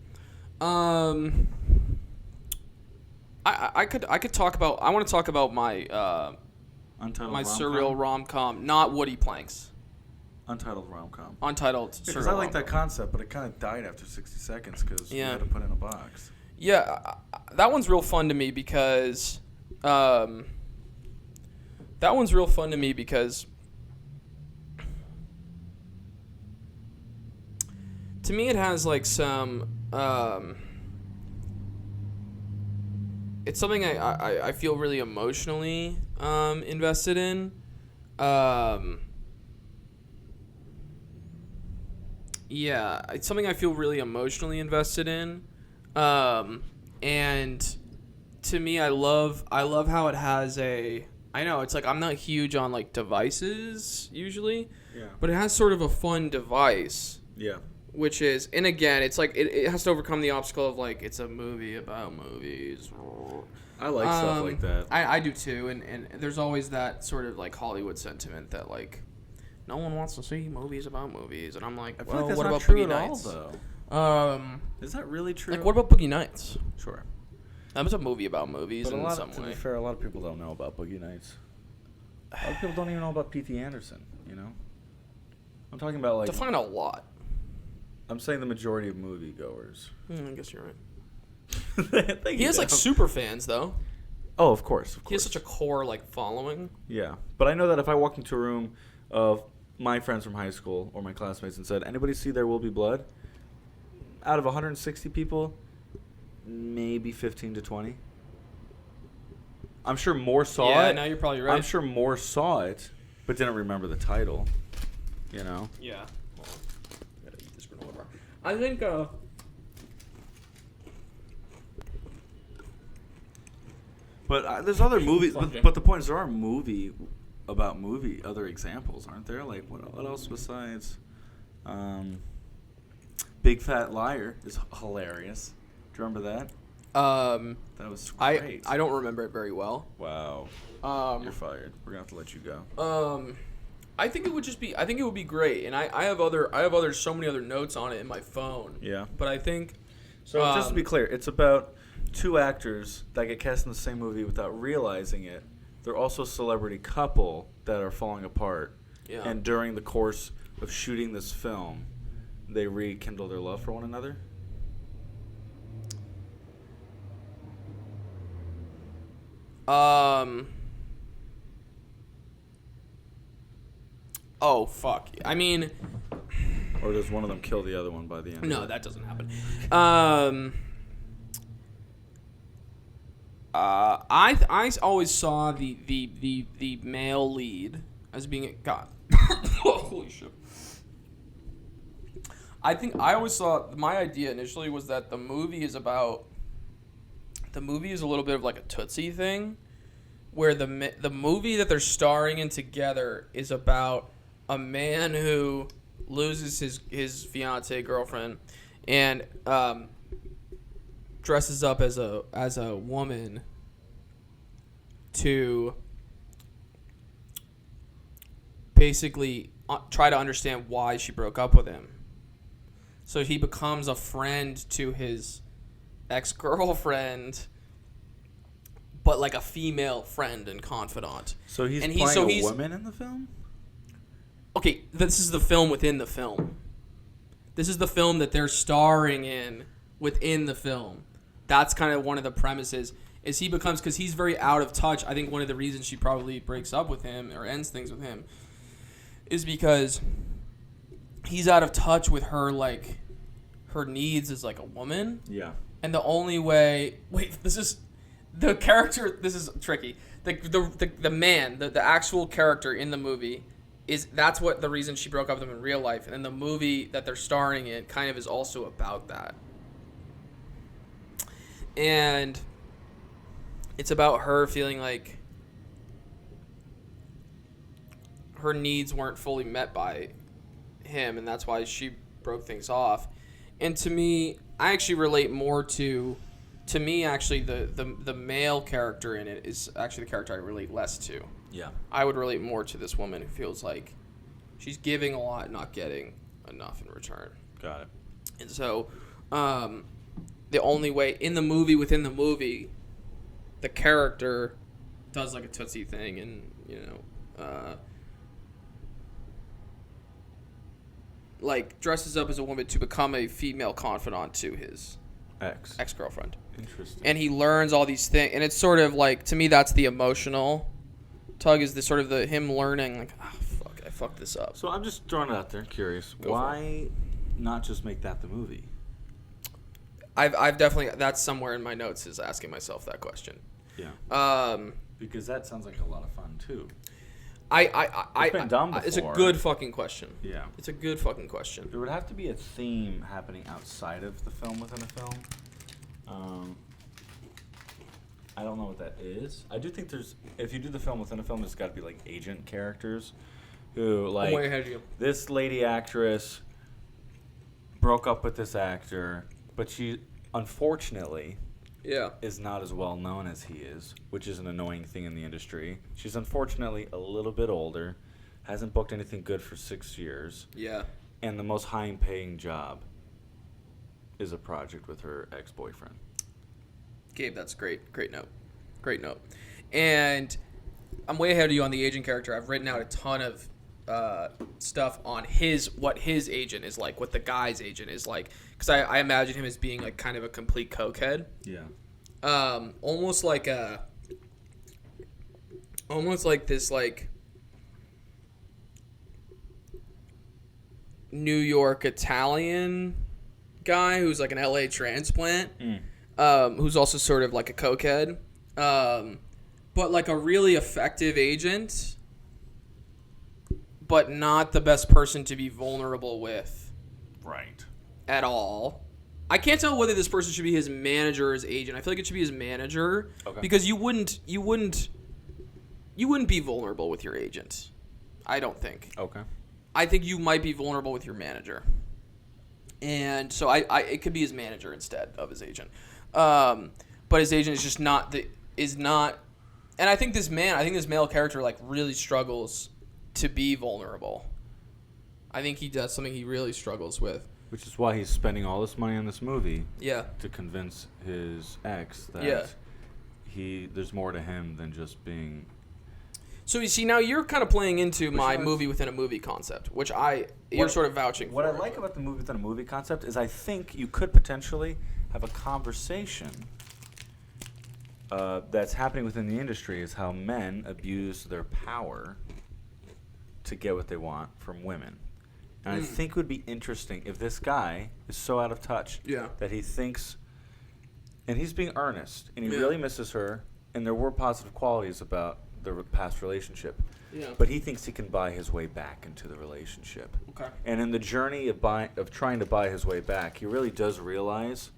I could talk about. I want to talk about my Untitled my rom-com? surreal rom-com, not Woody Planks. Untitled rom-com. Untitled Because surreal I like that rom-com. concept, but it kind of died after 60 seconds because we Yeah. had to put it in a box. Yeah, that one's real fun to me because to me it has like some it's something I feel really emotionally invested in. Yeah, it's something I feel really emotionally invested in. And to me, I love how it has I know it's like I'm not huge on like devices usually, Yeah. but it has sort of a fun device, Yeah. which is, and again, it's like it has to overcome the obstacle of like it's a movie about movies. I like stuff like that. I do too, and there's always that sort of like Hollywood sentiment that like no one wants to see movies about movies, and I'm like, I feel well, like that's what not about true Boogie at Nights? all, though. Is that really true? Like, what about Boogie Nights? Sure. That was a movie about movies But in some to way. be fair, a lot of people don't know about Boogie Nights. A lot of people don't even know about P.T. Anderson, you know? I'm talking about, like... Define a lot. I'm saying the majority of moviegoers. I guess you're right. Thank He you, has like Dale. super fans though. Oh, of course. He has such a core like following. Yeah. But I know that if I walked into a room of my friends from high school or my classmates and said, anybody see There Will Be Blood? Out of 160 people, maybe 15 to 20. I'm sure more saw Yeah, it. now you're probably right. I'm sure more saw it, but didn't remember the title. You know? Yeah. Hold on. I gotta eat this granola bar. I think But there's other movies. Fucking- But the point is, there are other examples, aren't there? Like, what else besides Big Fat Liar is hilarious. Do you remember that? That was great. I don't remember it very well. Wow. You're fired. We're gonna have to let you go. I think it would be great, and I have so many other notes on it in my phone. Yeah. But I think So just to be clear, it's about two actors that get cast in the same movie without realizing it. They're also a celebrity couple that are falling apart. Yeah. And during the course of shooting this film, they rekindle their love for one another. Oh fuck. I mean, Or does one of them kill the other one by the end? no, that doesn't happen. I always saw the male lead as being God. Holy shit. I think I always saw my idea initially was that the movie is a little bit of like a Tootsie thing, where the movie that they're starring in together is about a man who loses his fiancée girlfriend and dresses up as a woman to basically try to understand why she broke up with him. So he becomes a friend to his ex-girlfriend, but like a female friend and confidant. So he's And playing a he's- woman in the film? okay, this is the film within the film. This is the film that they're starring in within the film. That's kind of one of the premises. Is he becomes, because he's very out of touch. I think one of the reasons she probably breaks up with him or ends things with him is because he's out of touch with her, like, her needs as, like, a woman. Yeah. And the only way... Wait, this is... The character... This is tricky. The man, the actual character in the movie, that's what the reason she broke up with him in real life. And the movie that they're starring in kind of is also about that. And it's about her feeling like her needs weren't fully met by him, and that's why she broke things off. And to me, I actually relate more to me, actually, the male character in it is actually the character I relate less to. Yeah. I would relate more to this woman who feels like she's giving a lot, not getting enough in return. Got it. And so, the only way, in the movie, within the movie, the character does like a Tootsie thing and, like dresses up as a woman to become a female confidant to his ex-girlfriend. Interesting. And he learns all these things, and it's sort of like, to me, that's the emotional tug, is the sort of him learning, like, oh, fuck, I fucked this up. So I'm just throwing it out there, curious. Go Why not just make that the movie? I've definitely, that's somewhere in my notes, is asking myself that question. Yeah. Because that sounds like a lot of fun too. It's been done before. It's a good fucking question. Yeah. It's a good fucking question. There would have to be a theme happening outside of the film within a film. I don't know what that is. I do think if you do the film within a film, there's got to be like agent characters who, like, I'm way ahead of you. This lady actress broke up with this actor, but she, unfortunately, is not as well known as he is, which is an annoying thing in the industry. She's unfortunately a little bit older, hasn't booked anything good for 6 years. Yeah. And the most high-paying job is a project with her ex-boyfriend. Gabe, that's great. Great note. Great note. And I'm way ahead of you on the agent character. I've written out a ton of stuff on what his agent is like, what the guy's agent is like. Because I imagine him as being like kind of a complete cokehead. Yeah. Almost like this like New York Italian guy who's like an LA transplant, who's also sort of like a cokehead, but like a really effective agent, but not the best person to be vulnerable with. Right. At all. I can't tell whether this person should be his manager or his agent. I feel like it should be his manager. Okay. Because you wouldn't be vulnerable with your agent. I don't think. Okay. I think you might be vulnerable with your manager. And so it could be his manager instead of his agent. But his agent is just not and I think this male character like really struggles to be vulnerable. I think he does something he really struggles with. Which is why he's spending all this money on this movie. Yeah. To convince his ex that there's more to him than just being. So you see, now you're kind of playing into my movie within a movie concept, which you're sort of vouching for. What I like about the movie within a movie concept is I think you could potentially have a conversation that's happening within the industry is how men abuse their power to get what they want from women. And I think it would be interesting if this guy is so out of touch that he thinks, and he's being earnest, and he really misses her, and there were positive qualities about their past relationship, but he thinks he can buy his way back into the relationship. Okay. And in the journey of trying to buy his way back, he really does realize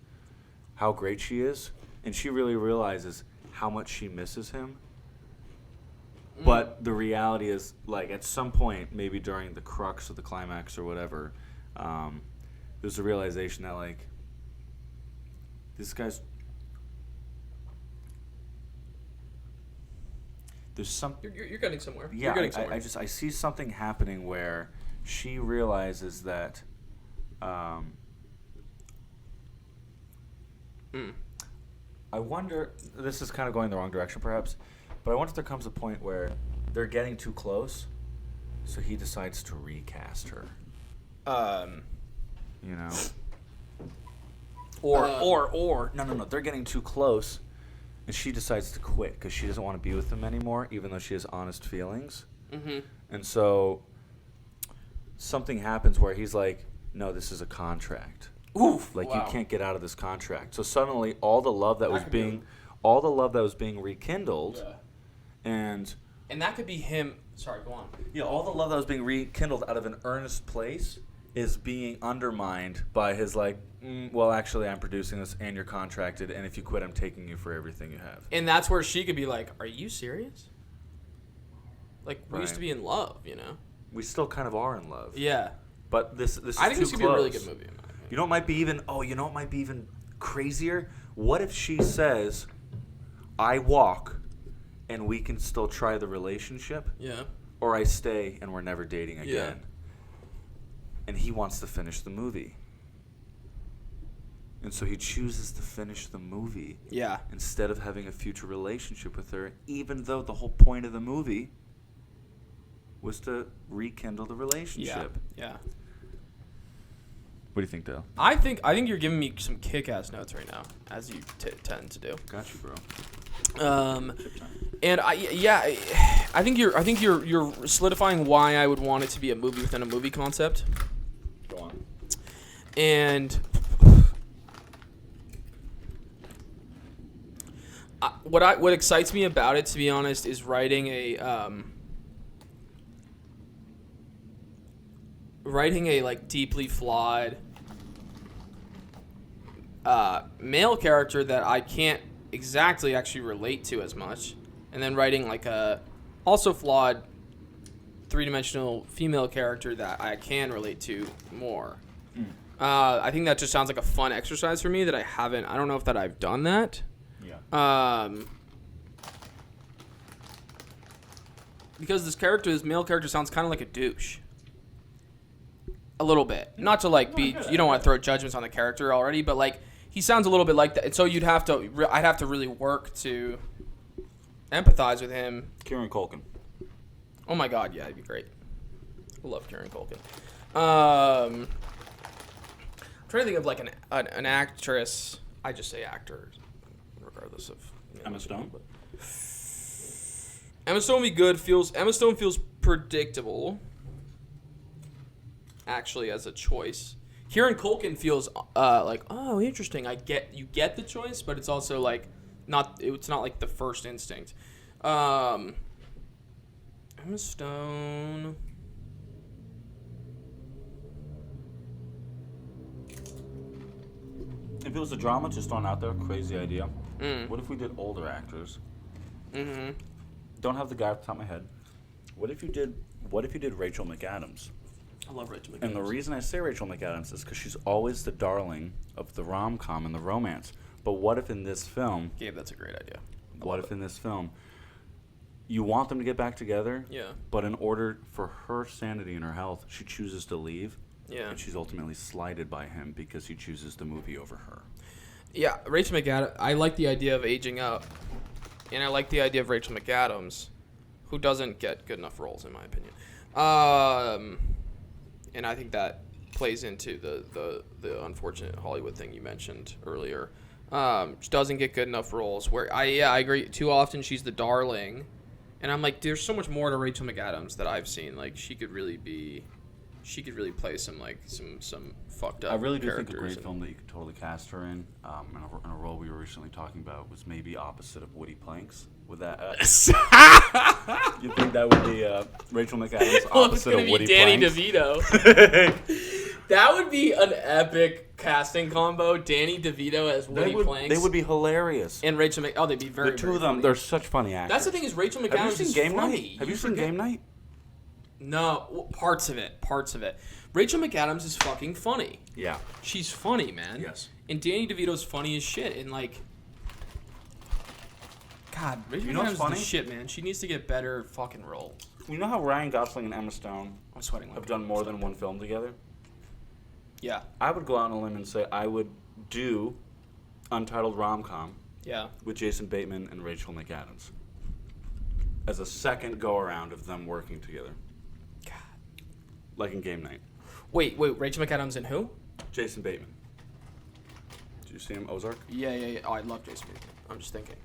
how great she is, and she really realizes how much she misses him. But the reality is, like, at some point, maybe during the crux of the climax or whatever, there's a realization that, like, this guy's... There's some... You're getting somewhere. Yeah, you're getting somewhere. I see something happening where she realizes that... I wonder... This is kind of going the wrong direction, perhaps. But I wonder if there comes a point where they're getting too close, So he decides to recast her. You know? Or no, they're getting too close, and she decides to quit because she doesn't want to be with him anymore, even though she has honest feelings. Mm-hmm. And so something happens where he's like, "No, this is a contract. Oof! Like Wow. you can't get out of this contract." So suddenly, all the love that was being rekindled, and that could be him. Sorry, go on. yeah, all the love that was being rekindled out of an earnest place is being undermined by his like, well, actually, I'm producing this, and you're contracted, and if you quit, I'm taking you for everything you have. And that's where she could be like, "Are you serious? Like we used Right. to be in love, you know?" We still kind of are in love. Yeah. But this is I think too this could be a really good close. movie. In my opinion. You know, it might be even. Oh, you know, it might be even crazier. What if she says, "I walk, and we can still try the relationship," Yeah. or I stay and we're never dating again? Yeah. And he wants to finish the movie, and so he chooses to finish the movie Yeah. instead of having a future relationship with her, even though the whole point of the movie was to rekindle the Yeah. relationship. Yeah. What do you think, Dale? I think you're giving me some kick-ass notes right now, as you tend to do. Got you, bro. And I think you're solidifying why I would want it to be a movie within a movie concept. Go on. And what excites me about it, to be honest, is writing a like deeply flawed male character that I can't exactly actually relate to as much, and then writing like a also flawed three-dimensional female character that I can relate to more. I think that just sounds like a fun exercise for me that I don't know if that I've done that. Yeah. Because this male character sounds kind of like a douche. A little bit. Not to like be, you don't want to throw judgments on the character already, but like he sounds a little bit like that. And so I'd have to really work to empathize with him. Kieran Culkin. Oh my God, yeah, it'd be great. I love Kieran Culkin. I'm trying to think of like an actress. I just say actor, regardless of. Emma Stone? Emma Stone would be good. Emma Stone feels predictable. Actually, as a choice, Kieran Culkin feels like, oh, interesting. You get the choice, but it's also like it's not like the first instinct. Emma Stone. If it was a drama, just thrown out there, crazy idea. What if we did older actors? Mm-hmm. Don't have the guy off the top of my head. What if you did Rachel McAdams? I love Rachel McAdams. And the reason I say Rachel McAdams is because she's always the darling of the rom-com and the romance. But what if in this film... Gabe, that's a great idea. What if in this film you want them to get back together, Yeah. but in order for her sanity and her health, she chooses to leave, Yeah. and she's ultimately slighted by him because he chooses the movie over her. Yeah, Rachel McAdams. I like the idea of aging up, and I like the idea of Rachel McAdams, who doesn't get good enough roles, in my opinion. And I think that plays into the unfortunate Hollywood thing you mentioned earlier. She doesn't get good enough roles. Where I agree. Too often she's the darling, and I'm like, there's so much more to Rachel McAdams that I've seen. Like she could really play some fucked up. I really do think a characters great and- film that you could totally cast her in a role we were recently talking about was maybe opposite of Woody Planx. With that, you think that would be Rachel McAdams opposite of Woody Danny Planx? DeVito. That would be an epic casting combo. Danny DeVito as Woody Planx. They would be hilarious. And Rachel Mc. Oh, they'd be very. The two very of them, funny. they're such funny actors. That's the thing is Rachel McAdams Have you seen is Game funny. Night? Have you seen Game Night? No, parts of it. Rachel McAdams is fucking funny. Yeah. She's funny, man. Yes. And Danny DeVito's funny as shit. And like, God, Rachel You know McAdams what's is funny? the shit, man. She needs to get better fucking roles. You know how Ryan Gosling and Emma Stone I'm sweating. have done more than one film together? Yeah. I would go out on a limb and say I would do Untitled Rom-Com Yeah. with Jason Bateman and Rachel McAdams as a second go-around of them working together. God. like in Game Night. Wait, Rachel McAdams and who? Jason Bateman. Did you see him, Ozark? Yeah. Oh, I love Jason Bateman. I'm just thinking.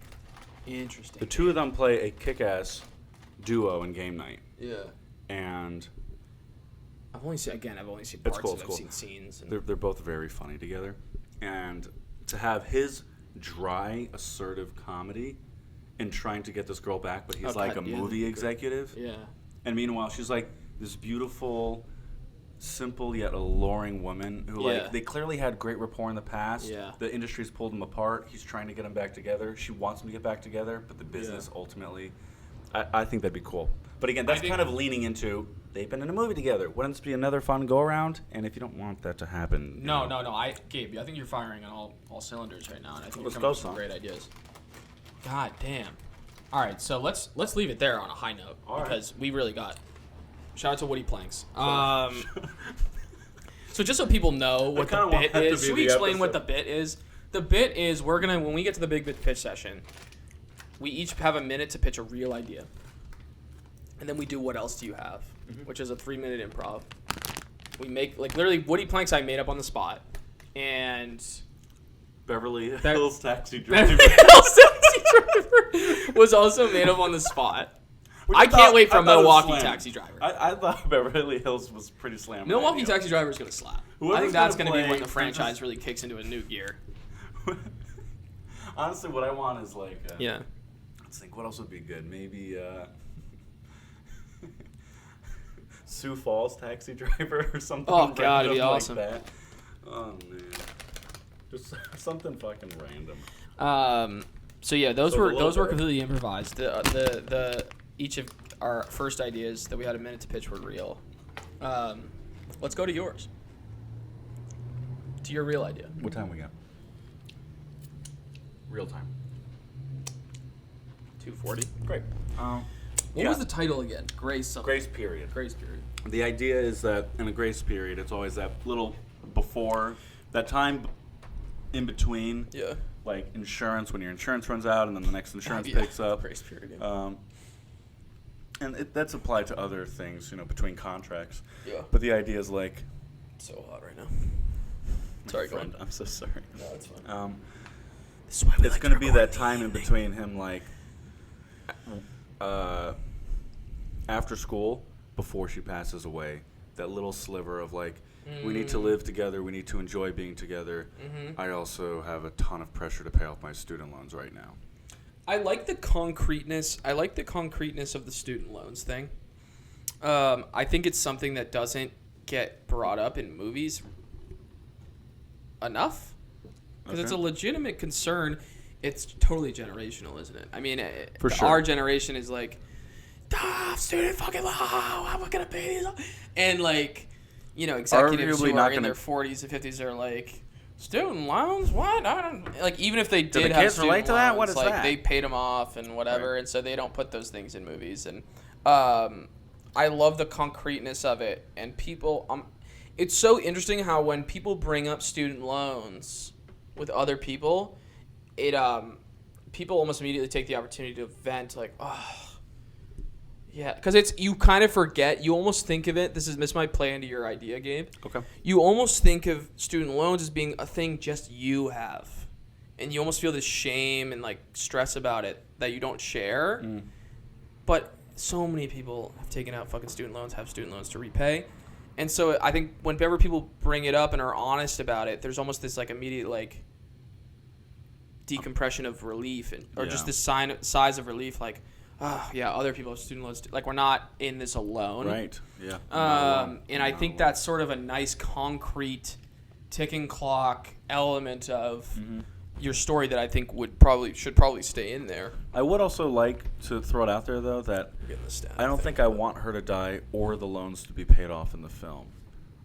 Interesting. The two of them play a kick-ass duo in Game Night. Yeah. And I've only seen parts it's cool, of it. it's cool. I've seen scenes. And they're both very funny together. And to have his dry, assertive comedy and trying to get this girl back, but he's like a movie executive. Yeah. And meanwhile, she's like this beautiful, simple yet alluring woman who, like, they clearly had great rapport in the past. Yeah. The industry's pulled them apart. He's trying to get them back together. She wants them to get back together, but the business ultimately, I think that'd be cool. But again, that's kind of leaning into they've been in a movie together. Wouldn't this be another fun go around? And if you don't want that to happen, No. Gabe, I think you're firing on all cylinders right now, and I think Let's you're go, coming up with some son. great ideas. God damn. All right, so let's leave it there on a high note because we really got. Shout out to Woody Planx. So just so people know what the bit is, should we explain what the bit is? The bit is when we get to the big bit pitch session, we each have a minute to pitch a real idea. And then we do what else do you have, which is a 3-minute improv. We make, like, literally Woody Planx I made up on the spot. And Beverly Hills Taxi Driver. Beverly Hills Taxi Driver was also made up on the spot. I can't wait for Milwaukee Taxi Driver. I thought Beverly Hills was pretty slam. Milwaukee Taxi Driver is going to slap. I think that's going to be when the franchise really kicks into a new gear. Honestly, what I want is like... Yeah. Let's think, what else would be good? Maybe... Sioux Falls Taxi Driver or something. Oh, God, it'd be awesome. Like that. Oh, man. Just something fucking random. So yeah, those were completely improvised. The each of our first ideas that we had a minute to pitch were real. Let's go to yours. To your real idea. What time we got? Real time. 2:40. Great. What was the title again? Grace period. Grace period. The idea is that in a grace period, it's always that little before, that time in between. Yeah. Like insurance, when your insurance runs out and then the next insurance picks up. Grace period. Yeah. And that's applied to other things, between contracts. Yeah. But the idea is like... It's so hot right now. Sorry, go on. I'm so sorry. No, it's fine. It's going to be that time in between him, like, after school, before she passes away. That little sliver of, like, we need to live together. We need to enjoy being together. Mm-hmm. I also have a ton of pressure to pay off my student loans right now. I like the concreteness. Of the student loans thing. I think it's something that doesn't get brought up in movies enough because it's a legitimate concern. It's totally generational, isn't it? I mean, For sure. Our generation is like, student fucking loan. How am I gonna pay these? And like, executives who are in their 40s and 50s are like, student loans? What? I don't like. Even if they did have kids student relate to loans, that? What is like that? they paid them off and whatever, Right. and so they don't put those things in movies. And I love the concreteness of it. And people, it's so interesting how when people bring up student loans with other people, people almost immediately take the opportunity to vent, like, oh. Yeah, because you kind of forget. You almost think of it. This might play into your idea, Gabe. Okay. You almost think of student loans as being a thing just you have, and you almost feel this shame and like stress about it that you don't share. Mm. But so many people have taken out fucking student loans, have student loans to repay, and so I think whenever people bring it up and are honest about it, there's almost this like immediate like decompression of relief or just this sighs of relief, like. Oh, yeah, other people have student loans. Like, we're not in this alone. Right, yeah. And I think that's sort of a nice, concrete, ticking clock element of your story that I think should probably stay in there. I would also like to throw it out there, though, that I don't think I want her to die or the loans to be paid off in the film.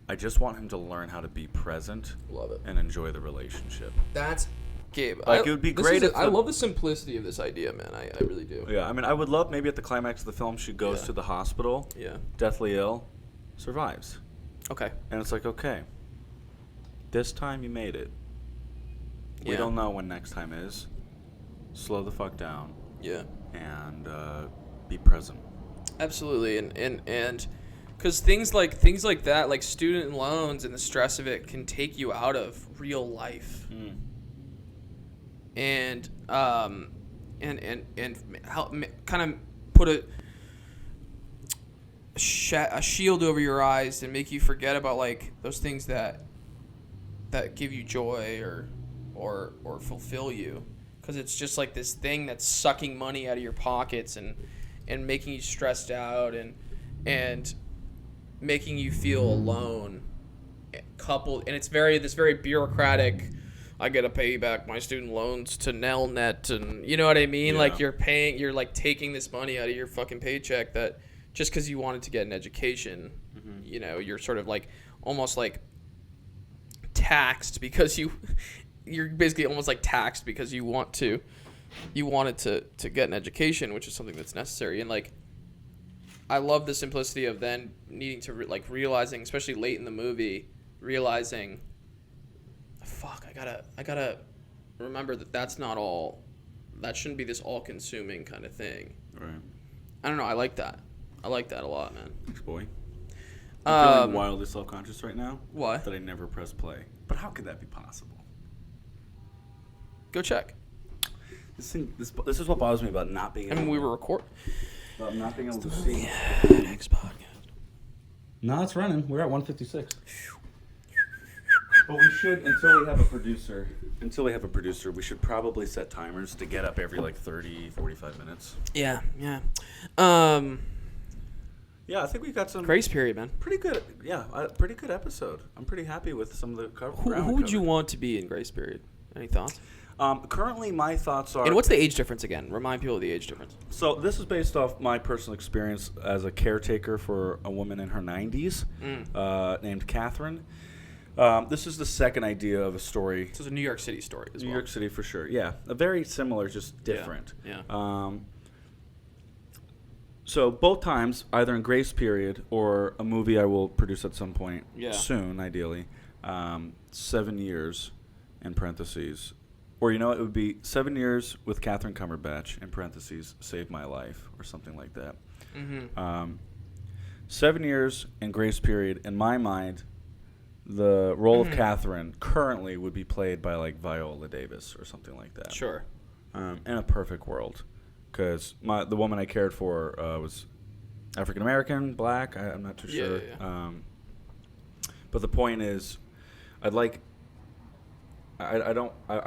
I just want him to learn how to be present. Love it. And enjoy the relationship. That's... Gabe, it would be great if I love the simplicity of this idea, man. I really do. Yeah, I mean, I would love maybe at the climax of the film she goes to the hospital, deathly ill, survives. Okay. And it's like, okay, this time you made it. We don't know when next time is. Slow the fuck down. Yeah. And be present. Absolutely. And Because things like that, like student loans and the stress of it, can take you out of real life. And help kind of put a shield over your eyes and make you forget about like those things that give you joy or fulfill you, because it's just like this thing that's sucking money out of your pockets and making you stressed out and making you feel alone, coupled, and it's this very bureaucratic. I gotta pay back my student loans to Nelnet, and you know what I mean. Yeah. Like you're like taking this money out of your fucking paycheck that just because you wanted to get an education, you know, you're sort of like almost like taxed because you're basically almost like taxed because you wanted to get an education, which is something that's necessary. And like, I love the simplicity of then needing to realizing, especially late in the movie, realizing, fuck, I gotta remember that's not all, that shouldn't be this all consuming kind of thing. Right. I don't know. I like that a lot, man. Thanks, boy. I'm feeling wildly self-conscious right now. Why? That I never pressed play. But how could that be possible? Go check. This is what bothers me about not being able We were recording. about not being able to see. Next podcast. No, it's running. We're at 156. But we should, until we have a producer, we should probably set timers to get up every like 30, 45 minutes. Yeah. Yeah, I think we got some Grace period, man. pretty good episode. I'm pretty happy with some of the cover. Who would you want to be in Grace period? Any thoughts? Currently, my thoughts are... And what's the age difference again? Remind people of the age difference. So this is based off my personal experience as a caretaker for a woman in her 90s named Catherine. This is the second idea of a story. So it's a New York City story as well. New York City for sure, yeah. A very similar, just different. Yeah. So both times, either in Grace Period or a movie I will produce at some point soon, ideally, 7 years in parentheses. Or, it would be 7 years with Catherine Cumberbatch, in parentheses, Save My Life, or something like that. 7 years in Grace Period, in my mind, the role of Catherine currently would be played by, like, Viola Davis or something like that. Sure. In a perfect world. Because the woman I cared for was African-American, black, I'm not too sure. Yeah. But the point is, I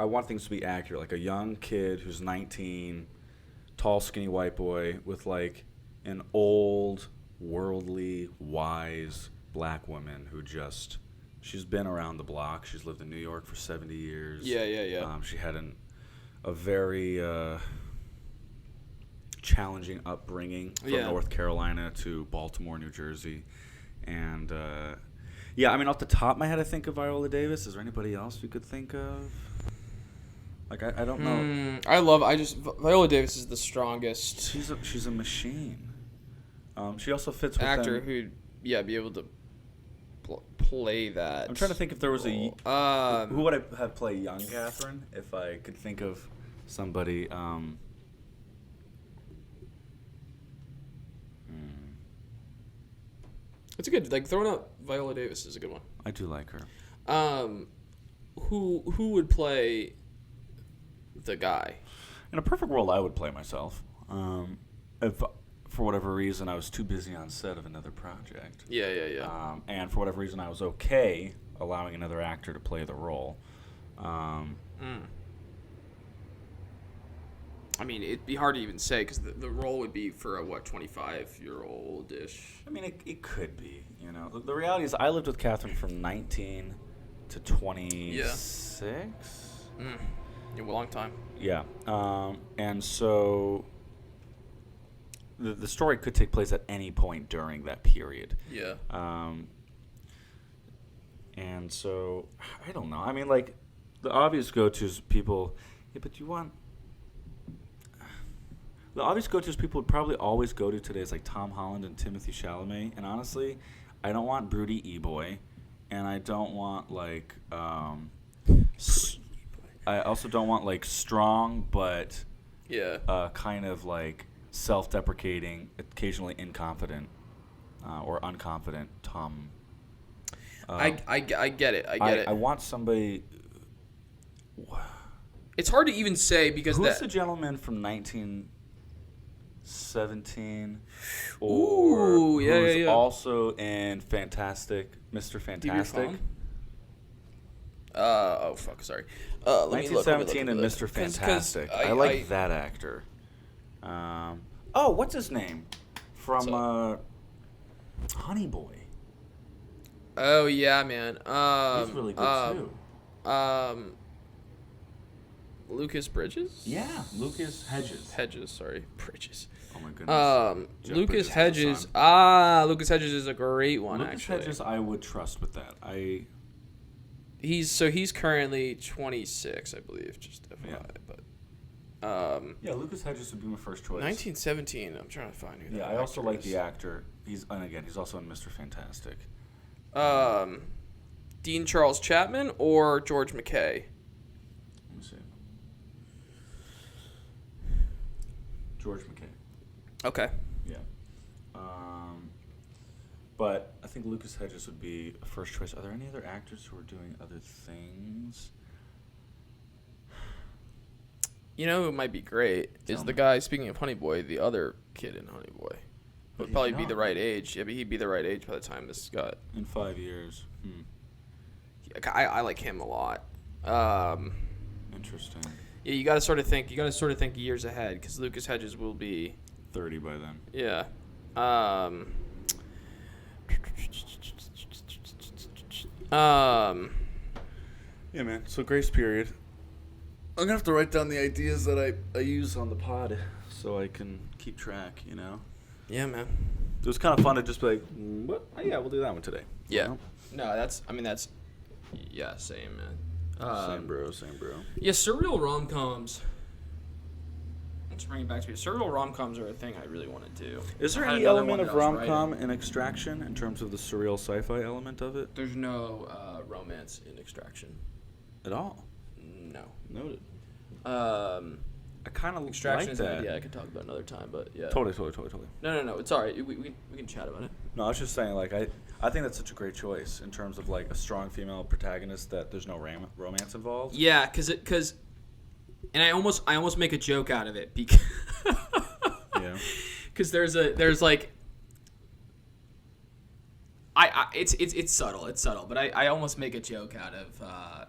want things to be accurate. Like a young kid who's 19, tall, skinny white boy with like an old, worldly, wise black woman who she's been around the block. She's lived in New York for 70 years. Yeah. She had a very challenging upbringing from North Carolina to Baltimore, New Jersey. And off the top of my head, I think of Viola Davis. Is there anybody else you could think of? Like, I don't know. Viola Davis is the strongest. She's a machine. She also fits with actor who'd be able to play that. I'm trying to think if there was who would I have play young Catherine if I could think of somebody. It's a good, like, throwing out Viola Davis is a good one. I do like her. Who would play the guy? In a perfect world, I would play myself. If for whatever reason I was too busy on set of another project. Yeah. And for whatever reason I was okay allowing another actor to play the role. I mean, it'd be hard to even say because the role would be for a 25-year-old-ish. I mean, it could be. The reality is I lived with Catherine from 19 to 26. A long time. Yeah. And so the story could take place at any point during that period. Yeah. And so I don't know. I mean, like the obvious go-tos people. Yeah, but you want. The obvious go-tos people would probably always go to today is like Tom Holland and Timothée Chalamet. And honestly, I don't want broody E-boy, and I don't want like I also don't want like strong but kind of like self-deprecating, occasionally incompetent or unconfident Tom. I get it. I get it. I want somebody. It's hard to even say because Who's that. the gentleman from 1917? Ooh, yeah, who's yeah. also in Mr. Fantastic. Oh fuck, sorry. Let me look. 1917 and Mr. Fantastic. I like that actor. What's his name? From Honey Boy. Oh yeah, man. He's really good too. Lucas Bridges? Yeah, Lucas Hedges. Sorry, Bridges. Oh my goodness. Lucas Bridges' Hedges. son. Lucas Hedges is a great one. Lucas actually. Hedges, I would trust with that. He's currently 26, I believe. Just FYI, Yeah. but. Yeah, Lucas Hedges would be my first choice. 1917. I'm trying to find who. Yeah, that I also actor like is. the actor. He's also in Mr. Fantastic. Dean Charles Chapman or George McKay. Let me see. George McKay. Okay. Yeah. But I think Lucas Hedges would be a first choice. Are there any other actors who are doing other things? You know who might be great is Tell the me. guy, speaking of Honey Boy, the other kid in Honey Boy. But Would he's probably be young. the right age. Yeah, but he'd be the right age by the time this got. In 5 years. I like him a lot. Interesting. Yeah, you got to sort of think years ahead because Lucas Hedges will be. 30 by then. Yeah. Yeah, man. So grace period. I'm gonna have to write down the ideas that I use on the pod so I can keep track. You know. Yeah, man. It was kind of fun to just be like, what? Oh, yeah, we'll do that one today. Yeah. You know? No, that's. Yeah, same, man. Same bro. Yeah, surreal rom-coms. Let's bring it back to me. Surreal rom-coms are a thing I really want to do. Is there I had any another element one of that I was rom-com writing. in Extraction in terms of the surreal sci-fi element of it? There's no romance in Extraction. At all? No. Noted. I kind of Extraction like is an that. idea I could talk about another time, but yeah. Totally. No. It's all right. We can chat about it. No, I was just saying, like, I think that's such a great choice in terms of, like, a strong female protagonist that there's no romance involved. Yeah, because and I almost make a joke out of it because Yeah. because there's like it's subtle, but I almost make a joke out of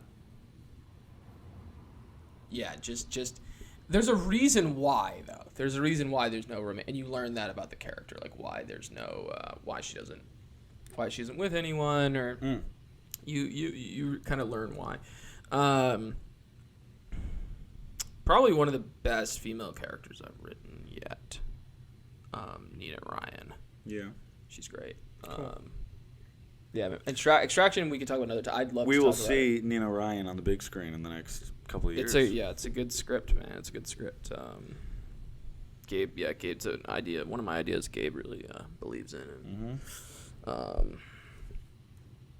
just there's a reason why though. There's a reason why there's no romance, and you learn that about the character, like why there's no why she isn't with anyone, or you kind of learn why. Probably one of the best female characters I've written yet. Nina Ryan. Yeah. She's great. Cool. Yeah, Extraction we can talk about another time. I'd love We to will talk about see Nina Ryan on the big screen in the next couple of years. It's a good script, man. It's a good script. Gabe's an idea. One of my ideas Gabe really believes in. And,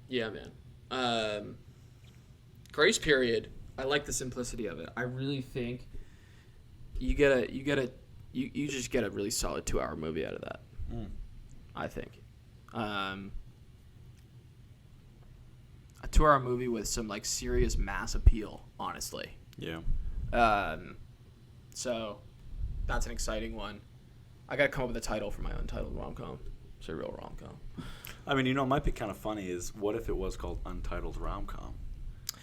yeah, man. Grace Period. I like the simplicity of it. I really think you just get a really solid 2-hour movie out of that. I think. A 2-hour movie with some like serious mass appeal, honestly. Yeah. So that's an exciting one. I gotta come up with a title for my Untitled rom-com. Surreal rom-com. I mean, it might be kind of funny is what if it was called Untitled Rom-Com?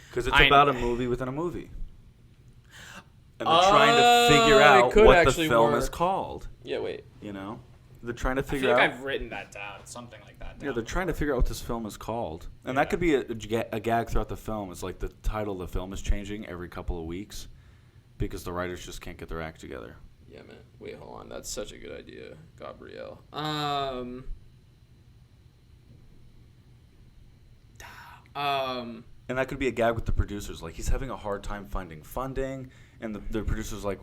Because it's I- about a movie within a movie. And they're trying to figure it out could what the actually film is work. called. Yeah, wait. You know? They're trying to I figure feel like out. I've written that down. Something like that down. Yeah, they're trying to figure out what this film is called. And that could be a gag throughout the film. It's like the title of the film is changing every couple of weeks because the writers just can't get their act together. Yeah, man. Wait, hold on. That's such a good idea, Gabrielle. And that could be a gag with the producers. Like, he's having a hard time finding funding, and the producer's like,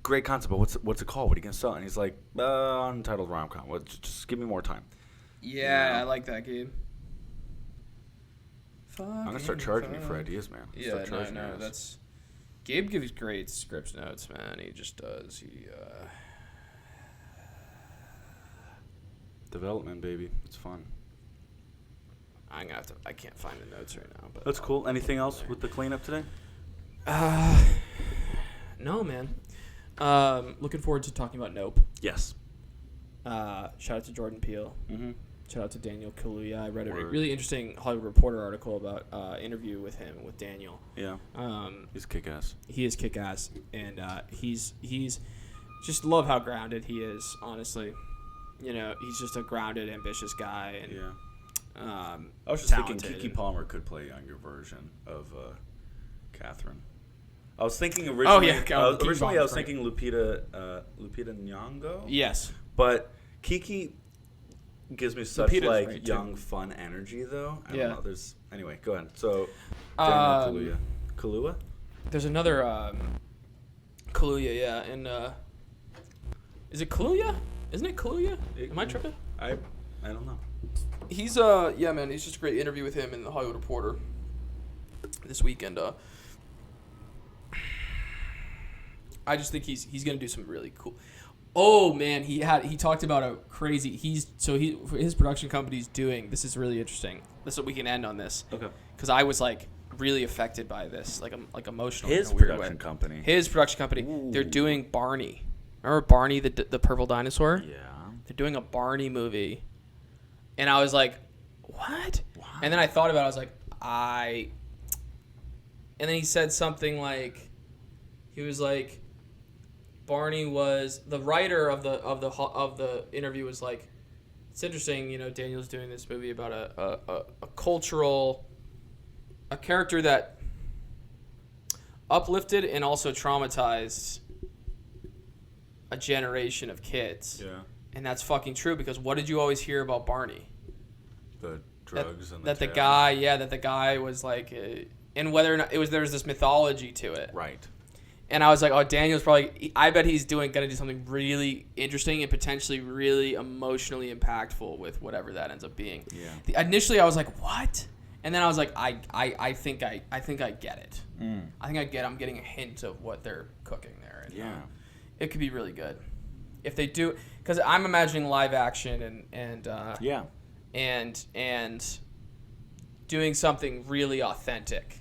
great concept, but what's it called? What are you going to sell? And he's like, Untitled Rom-Com. Well, just give me more time. Yeah, Yeah. I like that, Gabe. I'm going to start charging you for ideas, man. Yeah, Start charging you this. that's... Gabe gives great script notes, man. He just does. Development, baby. It's fun. I'm gonna have to. I can't find the notes right now. But That's cool. Anything else with the cleanup today? No, man. Looking forward to talking about Nope. Yes. Shout out to Jordan Peele. Mm-hmm. Shout out to Daniel Kaluuya. I read a Word. really interesting Hollywood Reporter article about interview with him with Daniel. Yeah. He's kick-ass. He is kick-ass, and he's just love how grounded he is. Honestly, he's just a grounded, ambitious guy, and Yeah. I was just thinking talented Keke and- Palmer could play a younger version of Catherine. I was thinking originally. Keke Originally, I was Palmer's thinking Lupita Nyong'o. Yes, But Keke gives me such Lupita's great, too. young, fun energy, though. I Yeah. don't know. Anyway, go ahead. So Daniel Kaluuya. There's another Kaluuya, yeah, and is it Kaluuya? Isn't it Kaluuya? Am I tripping? I don't know. He's yeah, man, he's just a great interview with him in the Hollywood Reporter this weekend. I just think he's gonna do some really cool. Oh man, he talked about a crazy. His production company's doing. This is really interesting. This is what we can end on this. Okay. Because I was like really affected by this, like emotional. His in a weird production way. company. His production company. Ooh. They're doing Barney. Remember Barney, the purple dinosaur? Yeah. They're doing a Barney movie, and I was like, what? Wow. And then I thought about it. I was like, And then he said something like, he was like, Barney was the writer of the interview was like, it's interesting, Daniel's doing this movie about a cultural, a character that uplifted and also traumatized a generation of kids. Yeah. And that's fucking true, because what did you always hear about Barney? The drugs and that the tail. guy was like, and whether or not there was this mythology to it. Right. And I was like, oh, Daniel's probably, I bet he's gonna do something really interesting and potentially really emotionally impactful with whatever that ends up being. Yeah. Initially, I was like, what? And then I was like, I think I get it. I think I'm getting a hint of what they're cooking there. And, Yeah. it could be really good if they do, because I'm imagining live action and Yeah. and doing something really authentic,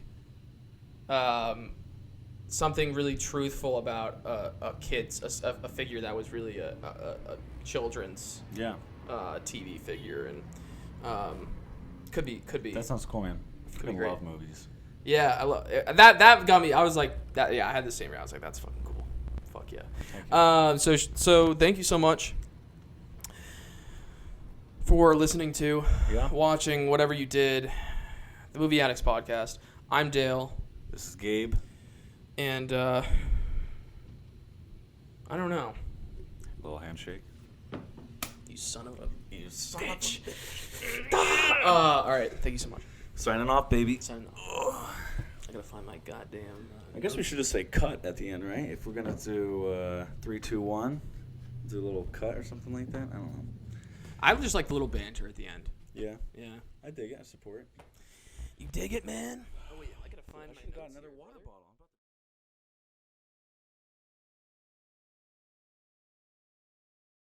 something really truthful about a figure that was really a children's Yeah. TV figure, and could be. That sounds cool, man. Could be I great. love movies. Yeah, I love that got me. I was like that. Yeah, I had the same reaction. I was like, that's fucking cool. Fuck yeah. So thank you so much for listening to, watching, whatever you did, the Movie Addicts podcast. I'm Dale, This is Gabe. and I don't know. Little handshake. You son of a bitch. All right, thank you so much. Signing off, baby. Signing off. I gotta find my goddamn. I guess we should just say cut at the end, right? If we're gonna do 3, 2, 1, do a little cut or something like that. I don't know. I would just like the little banter at the end. Yeah, Yeah. I dig it. I support it. You dig it, man? Oh wait, I gotta find I my should have got notes another here, water brother. bottle.